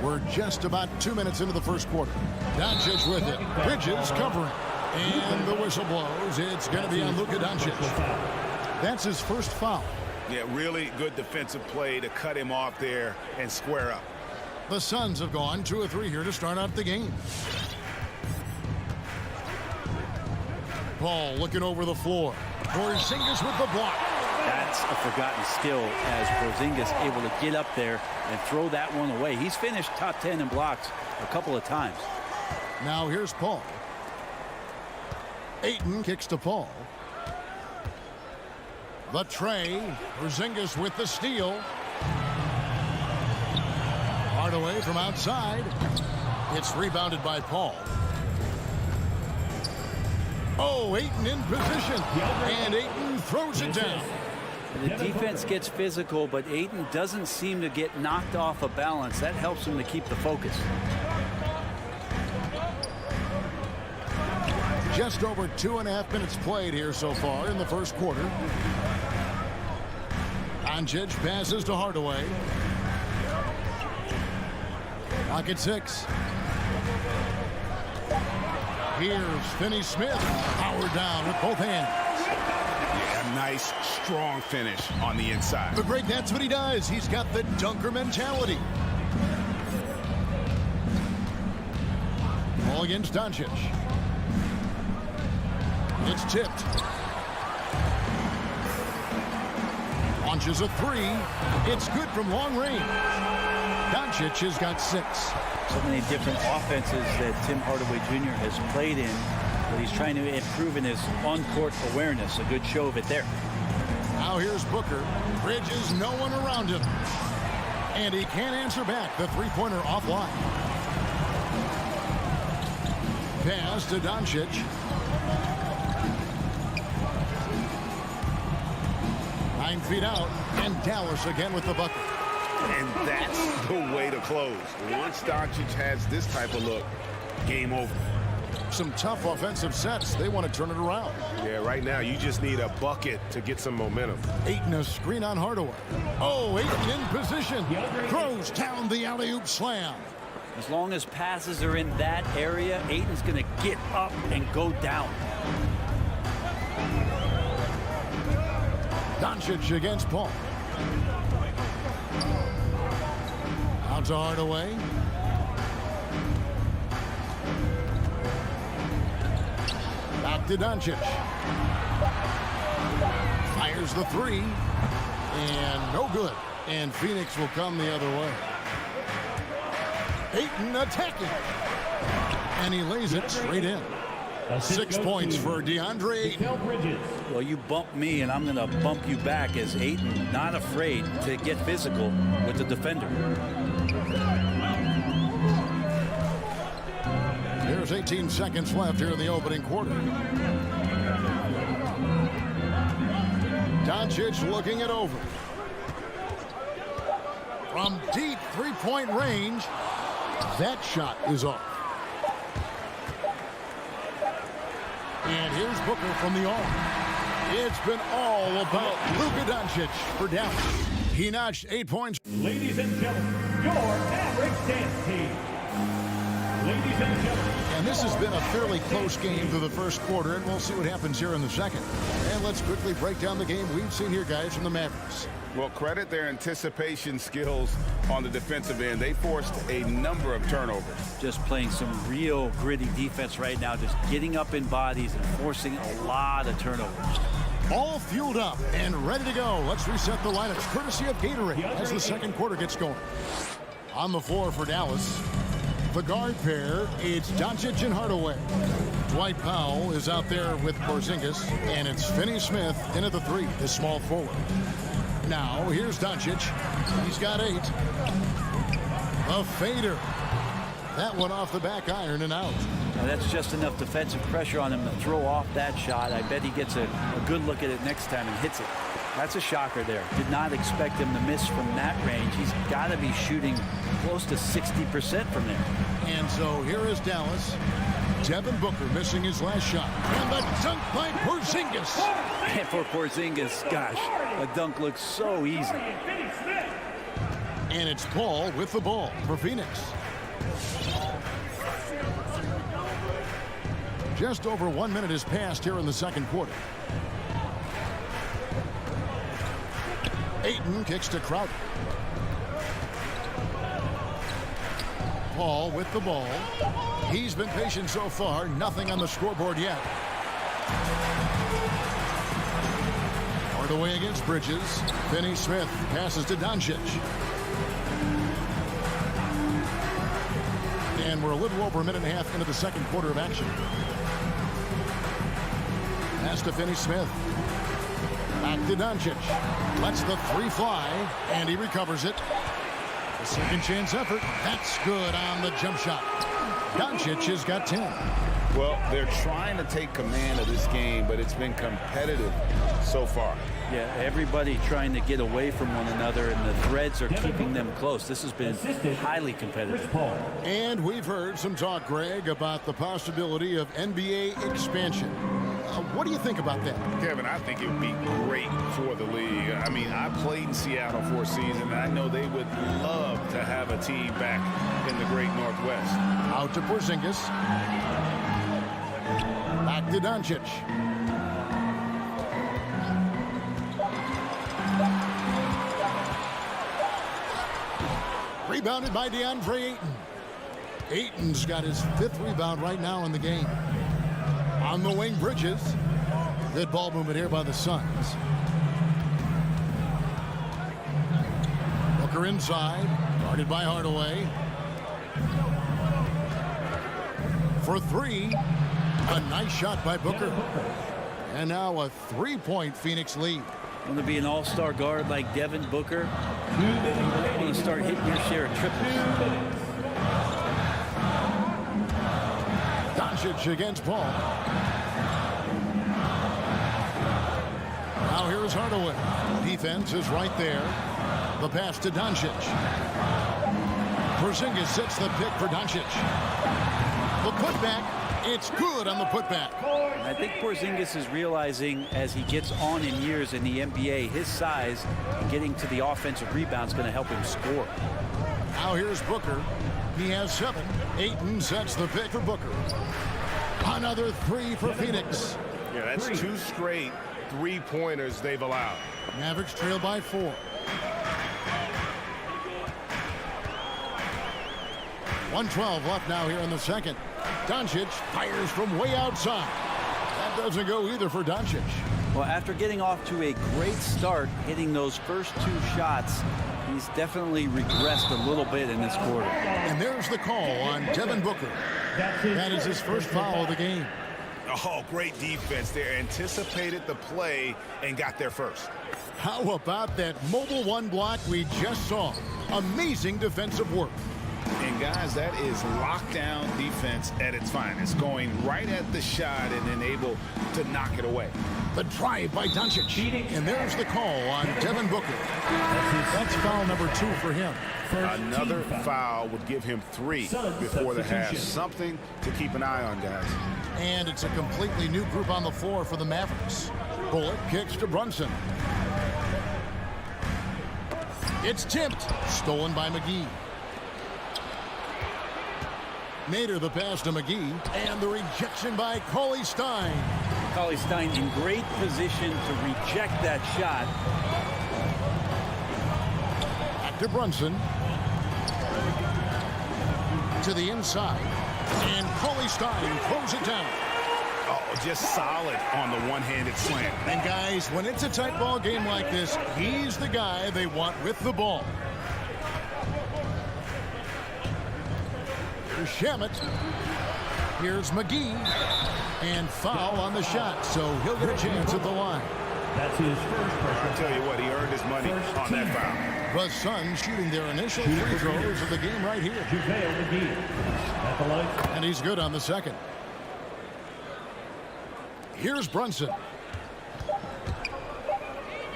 We're just about 2 minutes into the first quarter. Doncic with it. Bridges covering. And the whistle blows. It's going to be on Luka Doncic. That's his first foul. Yeah, really good defensive play to cut him off there and square up. The Suns have gone 2 of 3 here to start out the game. Paul looking over the floor. Porzingis with the block. That's a forgotten skill as Porzingis able to get up there and throw that one away. He's finished top 10 in blocks a couple of times. Now here's Paul. Ayton kicks to Paul. The tray. Porzingis with the steal. Hardaway from outside. It's rebounded by Paul. Oh, Ayton in position. And Ayton throws it down. The defense gets physical, but Ayton doesn't seem to get knocked off of balance. That helps him to keep the focus. Just over 2.5 minutes played here so far in the first quarter. Doncic passes to Hardaway. Clock at 6. Here's Finney-Smith. Powered down with both hands. Yeah, a nice, strong finish on the inside. But Greg, that's what he does. He's got the dunker mentality. Ball against Doncic. It's tipped. Launches a 3. It's good from long range. Doncic has got 6. So many different offenses that Tim Hardaway Jr. has played in, but he's trying to improve in his on-court awareness. A good show of it there. Now here's Booker. Bridges, no one around him. And he can't answer back. The three-pointer offline. Pass to Doncic. Nine feet out, and Dallas again with the bucket. And that's the way to close. Once Doncic has this type of look, game over. Some tough offensive sets. They want to turn it around. Yeah, right now you just need a bucket to get some momentum. Ayton a screen on Hardaway. Oh, Ayton in position. Throws down the alley-oop slam. As long as passes are in that area, Ayton's going to get up and go down. Doncic against Paul. Out to Hardaway. Back to Doncic. Fires the three. And no good. And Phoenix will come the other way. Ayton attacking. And he lays it straight in. 6 points for DeAndre Ayton. Well, you bump me, and I'm going to bump you back as Ayton, not afraid to get physical with the defender. There's 18 seconds left here in the opening quarter. Doncic looking it over. From deep three-point range, that shot is off. And here's Booker from the arc. It's been all about Luka Doncic for Dallas. He notched 8 points. Ladies and gentlemen, your Mavericks dance team. Ladies and gentlemen. And this has been a fairly close game through the first quarter, and we'll see what happens here in the second. And let's quickly break down the game we've seen here, guys, from the Mavericks. Well, credit their anticipation skills on the defensive end. They forced a number of turnovers. Just playing some real gritty defense right now, just getting up in bodies and forcing a lot of turnovers. All fueled up and ready to go. Let's reset the lineups courtesy of Gatorade as the second quarter gets going. On the floor for Dallas, the guard pair, it's Doncic and Hardaway. Dwight Powell is out there with Porzingis, and it's Finney Smith in at the three, the small forward. Now, here's Doncic. He's got 8. A fader. That one off the back iron and out. Now that's just enough defensive pressure on him to throw off that shot. I bet he gets a good look at it next time and hits it. That's a shocker there. Did not expect him to miss from that range. He's got to be shooting close to 60% from there. And so here is Dallas. Devin Booker missing his last shot. And the dunk by Porzingis. And for Porzingis, gosh, a dunk looks so easy. And it's Paul with the ball for Phoenix. Just over 1 minute has passed here in the second quarter. Ayton kicks to Crowder. Paul with the ball. He's been patient so far. Nothing on the scoreboard yet. Hardaway against Bridges. Finney Smith passes to Doncic. And we're a little over a minute and a half into the second quarter of action. Pass to Finney Smith. Back to Doncic. Lets the three fly, and he recovers it. A second chance effort. That's good on the jump shot. Doncic has got 10. Well, they're trying to take command of this game, but it's been competitive so far. Yeah, everybody trying to get away from one another, and the threads are keeping them close. This has been highly competitive. And we've heard some talk, Greg, about the possibility of NBA expansion. What do you think about that? Kevin, I think it would be great for the league. I mean, I played in Seattle for a season, and I know they would love to have a team back in the great Northwest. Out to Porzingis. Back to Doncic. Rebounded by DeAndre Ayton. Ayton's got his 5th rebound right now in the game. On the wing, Bridges. Good ball movement here by the Suns. Booker inside. Guarded by Hardaway. For 3. A nice shot by Booker. And now a 3-point Phoenix lead. Want to be an all-star guard like Devin Booker? Want to start hitting your share of triples. Doncic against Paul. Now here's Hardaway. Defense is right there. The pass to Doncic. Porzingis sets the pick for Doncic. The putback. It's good on the putback. I think Porzingis is realizing as he gets on in years in the NBA, his size and getting to the offensive rebound is going to help him score. Now here's Booker. He has 7. Ayton sets the pick for Booker. Another 3 for Phoenix. Yeah, that's 2 straight 3-pointers they've allowed. Mavericks trail by 4. 1:12 left now here in the second. Doncic fires from way outside. That doesn't go either for Doncic. Well, after getting off to a great start, hitting those first 2 shots, he's definitely regressed a little bit in this quarter. And there's the call on Devin Booker. That is his first foul of the game. Oh, great defense there. Anticipated the play and got there first. How about that mobile 1 block we just saw? Amazing defensive work. And guys, that is lockdown defense at its finest, going right at the shot and then able to knock it away. The drive by Doncic. And there's the call on Devin Booker. That's foul number 2 for him. Another foul would give him 3 before the half. Something to keep an eye on, guys. And it's a completely new group on the floor for the Mavericks. Bullock kicks to Brunson. It's tipped. Stolen by McGee. Nader the pass to McGee. And the rejection by Cauley-Stein. Cauley-Stein in great position to reject that shot. Back to Brunson. To the inside. And Cauley-Stein throws it down. Oh, just solid on the one-handed slam. And guys, when it's a tight ball game like this, he's the guy they want with the ball. Shamet. Here's McGee. And foul on the shot, so he'll get a chance at the line. That's his first personal. I'll tell you what, he earned his money on that foul. The Suns shooting their initial free throws of the game right here. JaVale McGee at the line. And he's good on the second. Here's Brunson.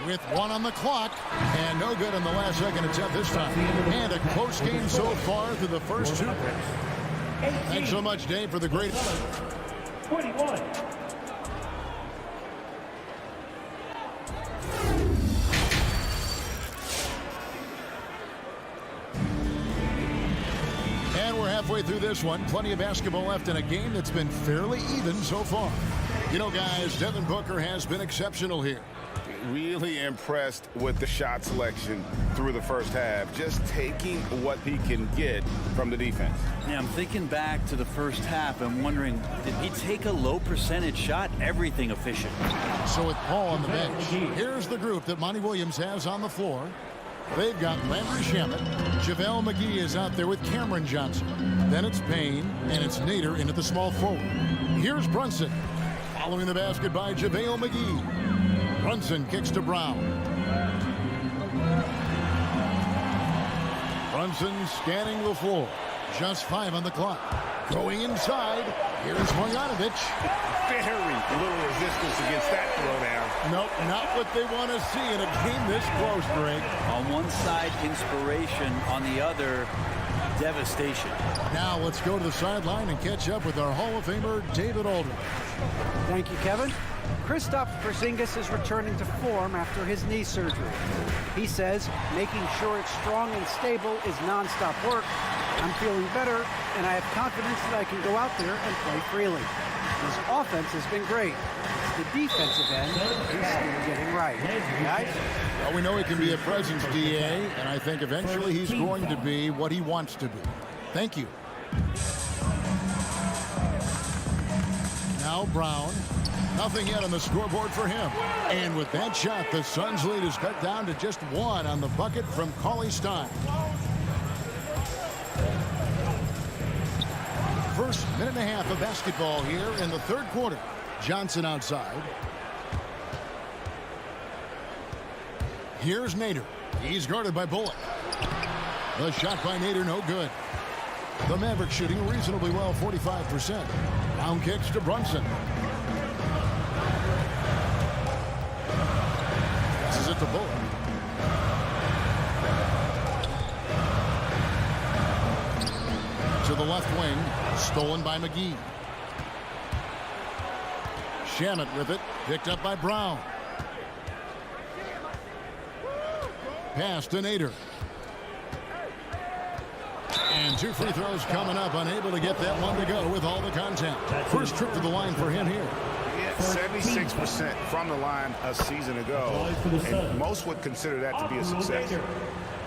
With 1 on the clock. And no good in the last second attempt this time. And a close game so far through the first 2. Thanks so much, Dave, for the great... 21. And we're halfway through this one. Plenty of basketball left in a game that's been fairly even so far. You know, guys, Devin Booker has been exceptional here. Really impressed with the shot selection through the first half. Just taking what he can get from the defense. Yeah, I'm thinking back to the first half. I'm wondering, did he take a low percentage shot? Everything efficient. So with Paul on the bench, here's the group that Monty Williams has on the floor. They've got Landry Shamet. JaVale McGee is out there with Cameron Johnson. Then it's Payne, and it's Nader into the small forward. Here's Brunson. Following the basket by JaVale McGee. Brunson kicks to Brown. Brunson scanning the floor. Just 5 on the clock. Going inside. Here's Marjanovic. Very little resistance against that throwdown. Nope, not what they want to see in a game this close, Greg. On one side, inspiration. On the other, devastation. Now let's go to the sideline and catch up with our Hall of Famer, David Aldridge. Thank you, Kevin. Kristaps Porzingis is returning to form after his knee surgery. He says making sure it's strong and stable is nonstop work. I'm feeling better, and I have confidence that I can go out there and play freely. His offense has been great. It's the defensive end he's still getting right. Guys? Well, we know he can be a presence, DA, and I think eventually he's going to be what he wants to be. Thank you. Now Brown. Nothing yet on the scoreboard for him. And with that shot, the Suns' lead is cut down to just 1 on the bucket from Cauley-Stein. First minute and a half of basketball here in the third quarter. Johnson outside. Here's Nader. He's guarded by Bullock. The shot by Nader, no good. The Mavericks shooting reasonably well, 45%. Down kicks to Brunson. Passes it to Bullock. To the left wing, stolen by McGee. Shamet with it, picked up by Brown. Pass to Nader. And 2 free throws coming up, unable to get that one to go with all the content. First trip to the line for him here. 76% from the line a season ago, and most would consider that to be a success.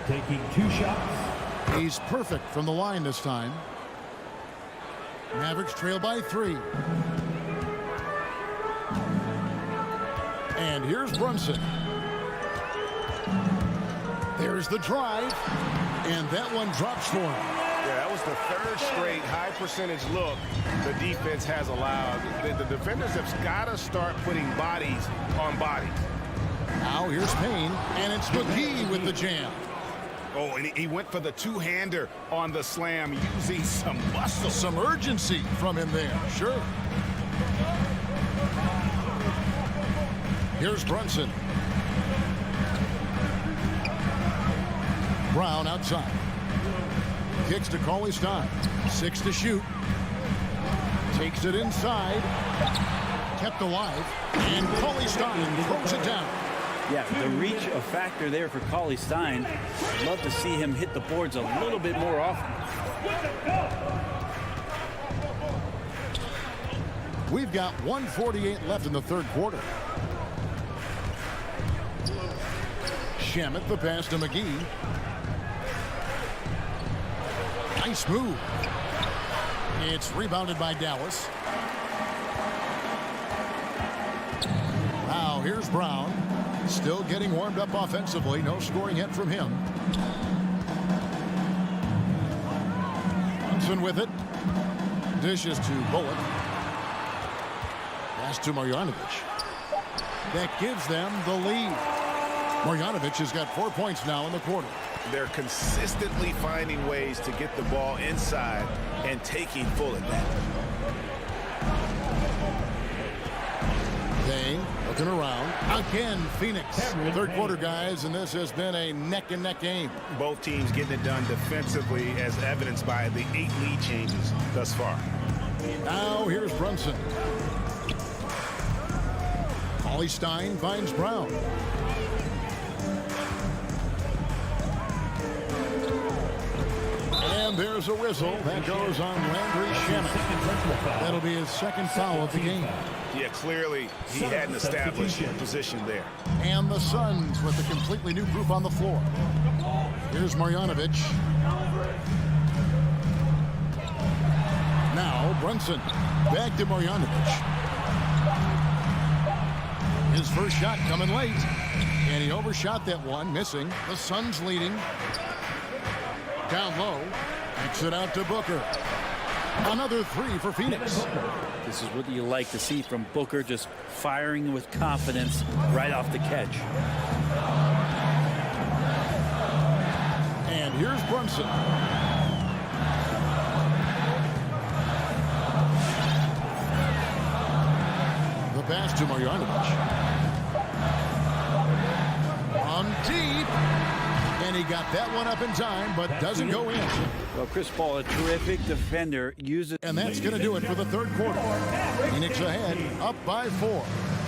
Taking 2 shots. He's perfect from the line this time. Mavericks trail by 3. And here's Brunson. There's the drive. And that one drops for him. Yeah, that was the third straight high percentage look the defense has allowed. The defenders have got to start putting bodies on bodies. Now here's Payne, and it's McGee with the jam. Oh, and he went for the two-hander on the slam using some muscle. Some urgency from him there, sure. Here's Brunson. Brown outside. Kicks to Cauley-Stein. 6 to shoot. Takes it inside. Kept alive. And Cauley-Stein throws it down. Yeah, the reach a factor there for Cauley-Stein. I'd love to see him hit the boards a little bit more often. We've got 1:48 left in the third quarter. Shamet the pass to McGee. Nice move. It's rebounded by Dallas. Now here's Brown. Still getting warmed up offensively. No scoring yet from him. Brunson with it. Dishes to Bullock. Pass to Marjanovic. That gives them the lead. Marjanovic has got 4 points now in the quarter. They're consistently finding ways to get the ball inside and taking full advantage. Dane looking around. Again, Phoenix. Third quarter, guys, and this has been a neck-and-neck game. Both teams getting it done defensively, as evidenced by the 8 lead changes thus far. Now here's Brunson. Cauley-Stein finds Brown. And there's a whistle that goes on Landry Shamet. That'll be his second foul of the game. Yeah, clearly he hadn't established a position there. And the Suns with a completely new group on the floor. Here's Marjanovic. Now Brunson. Back to Marjanovic. His first shot coming late. And he overshot that one, missing. The Suns leading. Down low. Kicks it out to Booker. Another 3 for Phoenix. This is what you like to see from Booker, just firing with confidence right off the catch. And here's Brunson. The pass to Marjanovic. On deep. And he got that one up in time, but doesn't go in. Well, Chris Paul, a terrific defender, uses. And that's going to do it for the third quarter. Phoenix ahead, up by 4.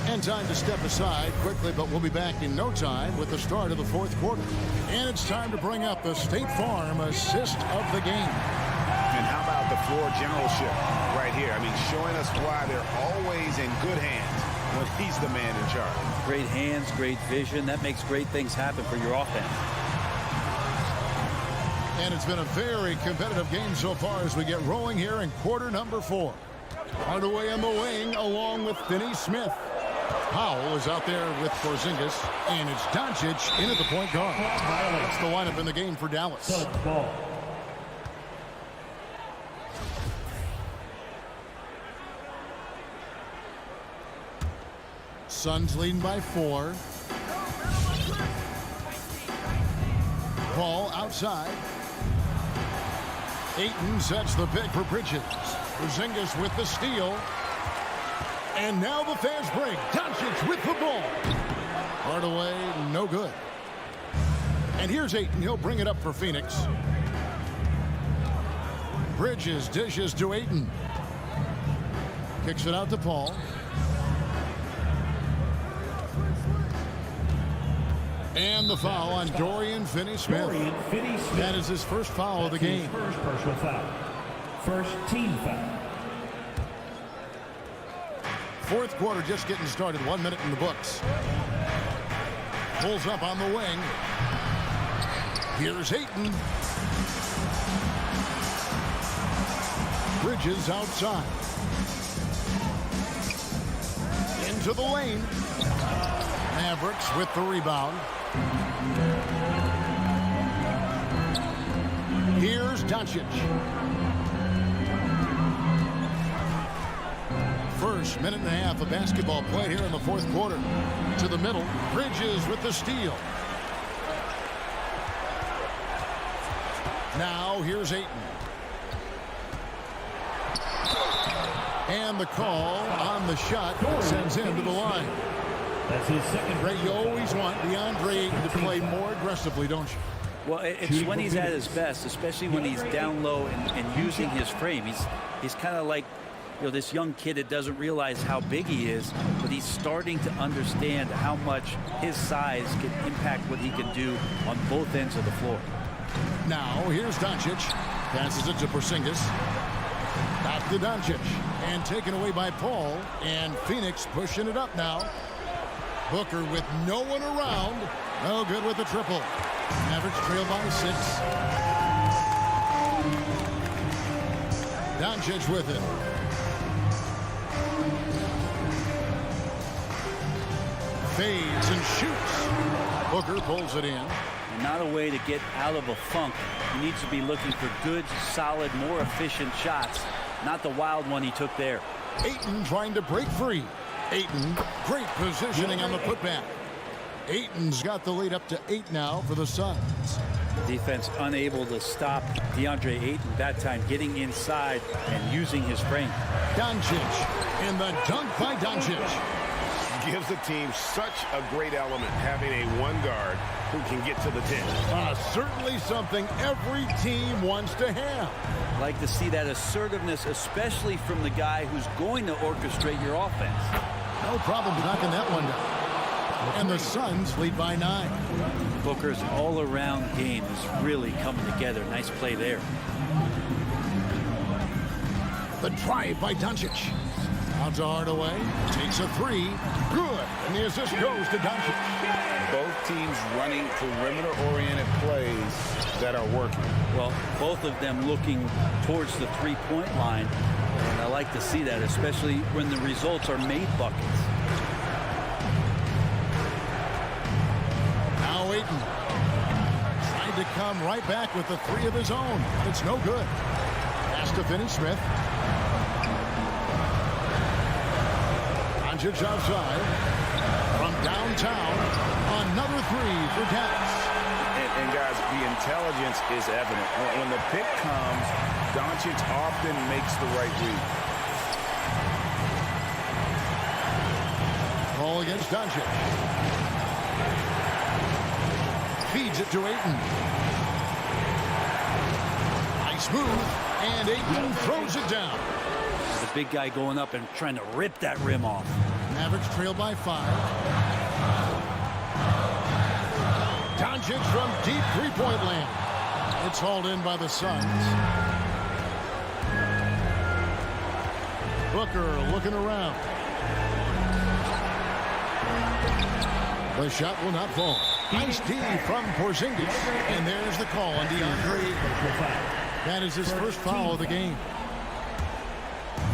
And time to step aside quickly, but we'll be back in no time with the start of the fourth quarter. And it's time to bring up the State Farm assist of the game. And how about the floor generalship right here? I mean, showing us why they're always in good hands when he's the man in charge. Great hands, great vision. That makes great things happen for your offense. And it's been a very competitive game so far as we get rolling here in quarter number 4. Hardaway in the wing along with Finney-Smith. Powell is out there with Porzingis, and it's Doncic in at the point guard. That's the lineup in the game for Dallas. Suns leading by 4. Ball outside. Ayton sets the pick for Bridges. Porzingis with the steal. And now the fast break. Doncic with the ball. Hardaway, no good. And here's Ayton. He'll bring it up for Phoenix. Bridges dishes to Ayton. Kicks it out to Paul. And the foul on Dorian Finney-Smith. That is his first foul of the game. First personal foul. First team foul. Fourth quarter just getting started. 1 minute in the books. Pulls up on the wing. Here's Ayton. Bridges outside. Into the lane. Mavericks with the rebound. Here's Doncic. First minute and a half of basketball played here in the fourth quarter. To the middle. Bridges with the steal. Now here's Ayton. And the call on the shot that sends him to the line. That's his second. Ray, you always want DeAndre Ayton to play more aggressively, don't you? Well, it's when he's at his best, especially when he's down low and using his frame. He's kind of like, you know, this young kid that doesn't realize how big he is, but he's starting to understand how much his size can impact what he can do on both ends of the floor. Now here's Doncic. Passes it to Porzingis. Back to Doncic. And taken away by Paul. And Phoenix pushing it up now. Booker with no one around. No good with the triple. Mavericks trail by 6. Doncic with it. Fades and shoots. Booker pulls it in. Not a way to get out of a funk. He needs to be looking for good, solid, more efficient shots. Not the wild one he took there. Ayton trying to break free. Ayton, great positioning on the putback. Ayton's got the lead up to 8 now for the Suns. Defense unable to stop DeAndre Ayton that time, getting inside and using his frame. Doncic, and the dunk by Doncic. Gives the team such a great element, having a one guard who can get to the 10. Certainly something every team wants to have. Like to see that assertiveness, especially from the guy who's going to orchestrate your offense. No problem knocking that one down. And the Suns lead by 9. Booker's all-around game is really coming together. Nice play there. The drive by Doncic. Out to Hardaway. Takes a 3. Good. And the assist goes to Doncic. Both teams running perimeter-oriented plays that are working. Well, both of them looking towards the three-point line. And I like to see that, especially when the results are made buckets. Now Ayton. Tried to come right back with the 3 of his own. It's no good. Pass to Finney-Smith. Doncic outside. From downtown, another 3 for Dallas. And guys, the intelligence is evident. When the pick comes, Doncic often makes the right read. Ball against Doncic. Feeds it to Ayton. Nice move, and Ayton throws it down. The big guy going up and trying to rip that rim off. Mavericks trail by 5. Doncic from deep three-point land. It's hauled in by the Suns. Booker looking around. The shot will not fall. Nice D from Porzingis. And there's the call on DeAndre. That is his first foul of the game.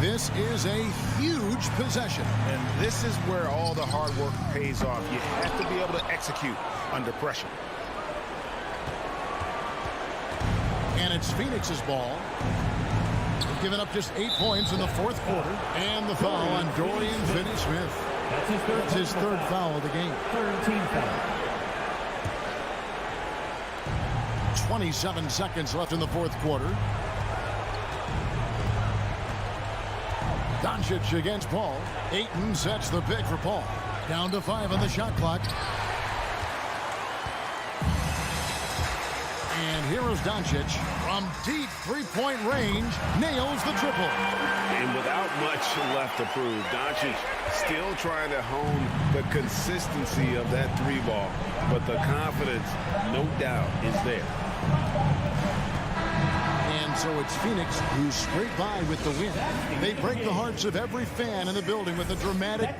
This is a huge possession. And this is where all the hard work pays off. You have to be able to execute under pressure. And it's Phoenix's ball. They've given up just 8 points in the fourth quarter. And the foul on Dorian Finney-Smith. That's his third foul of the game. Third team foul. 27 seconds left in the fourth quarter. Doncic against Paul. Ayton sets the pick for Paul. Down to 5 on the shot clock. And here is Doncic from deep three-point range. Nails the triple. And without much left to prove, Doncic still trying to hone the consistency of that 3 ball. But the confidence, no doubt, is there. And so it's Phoenix who scrape by with the win. They break the hearts of every fan in the building with a dramatic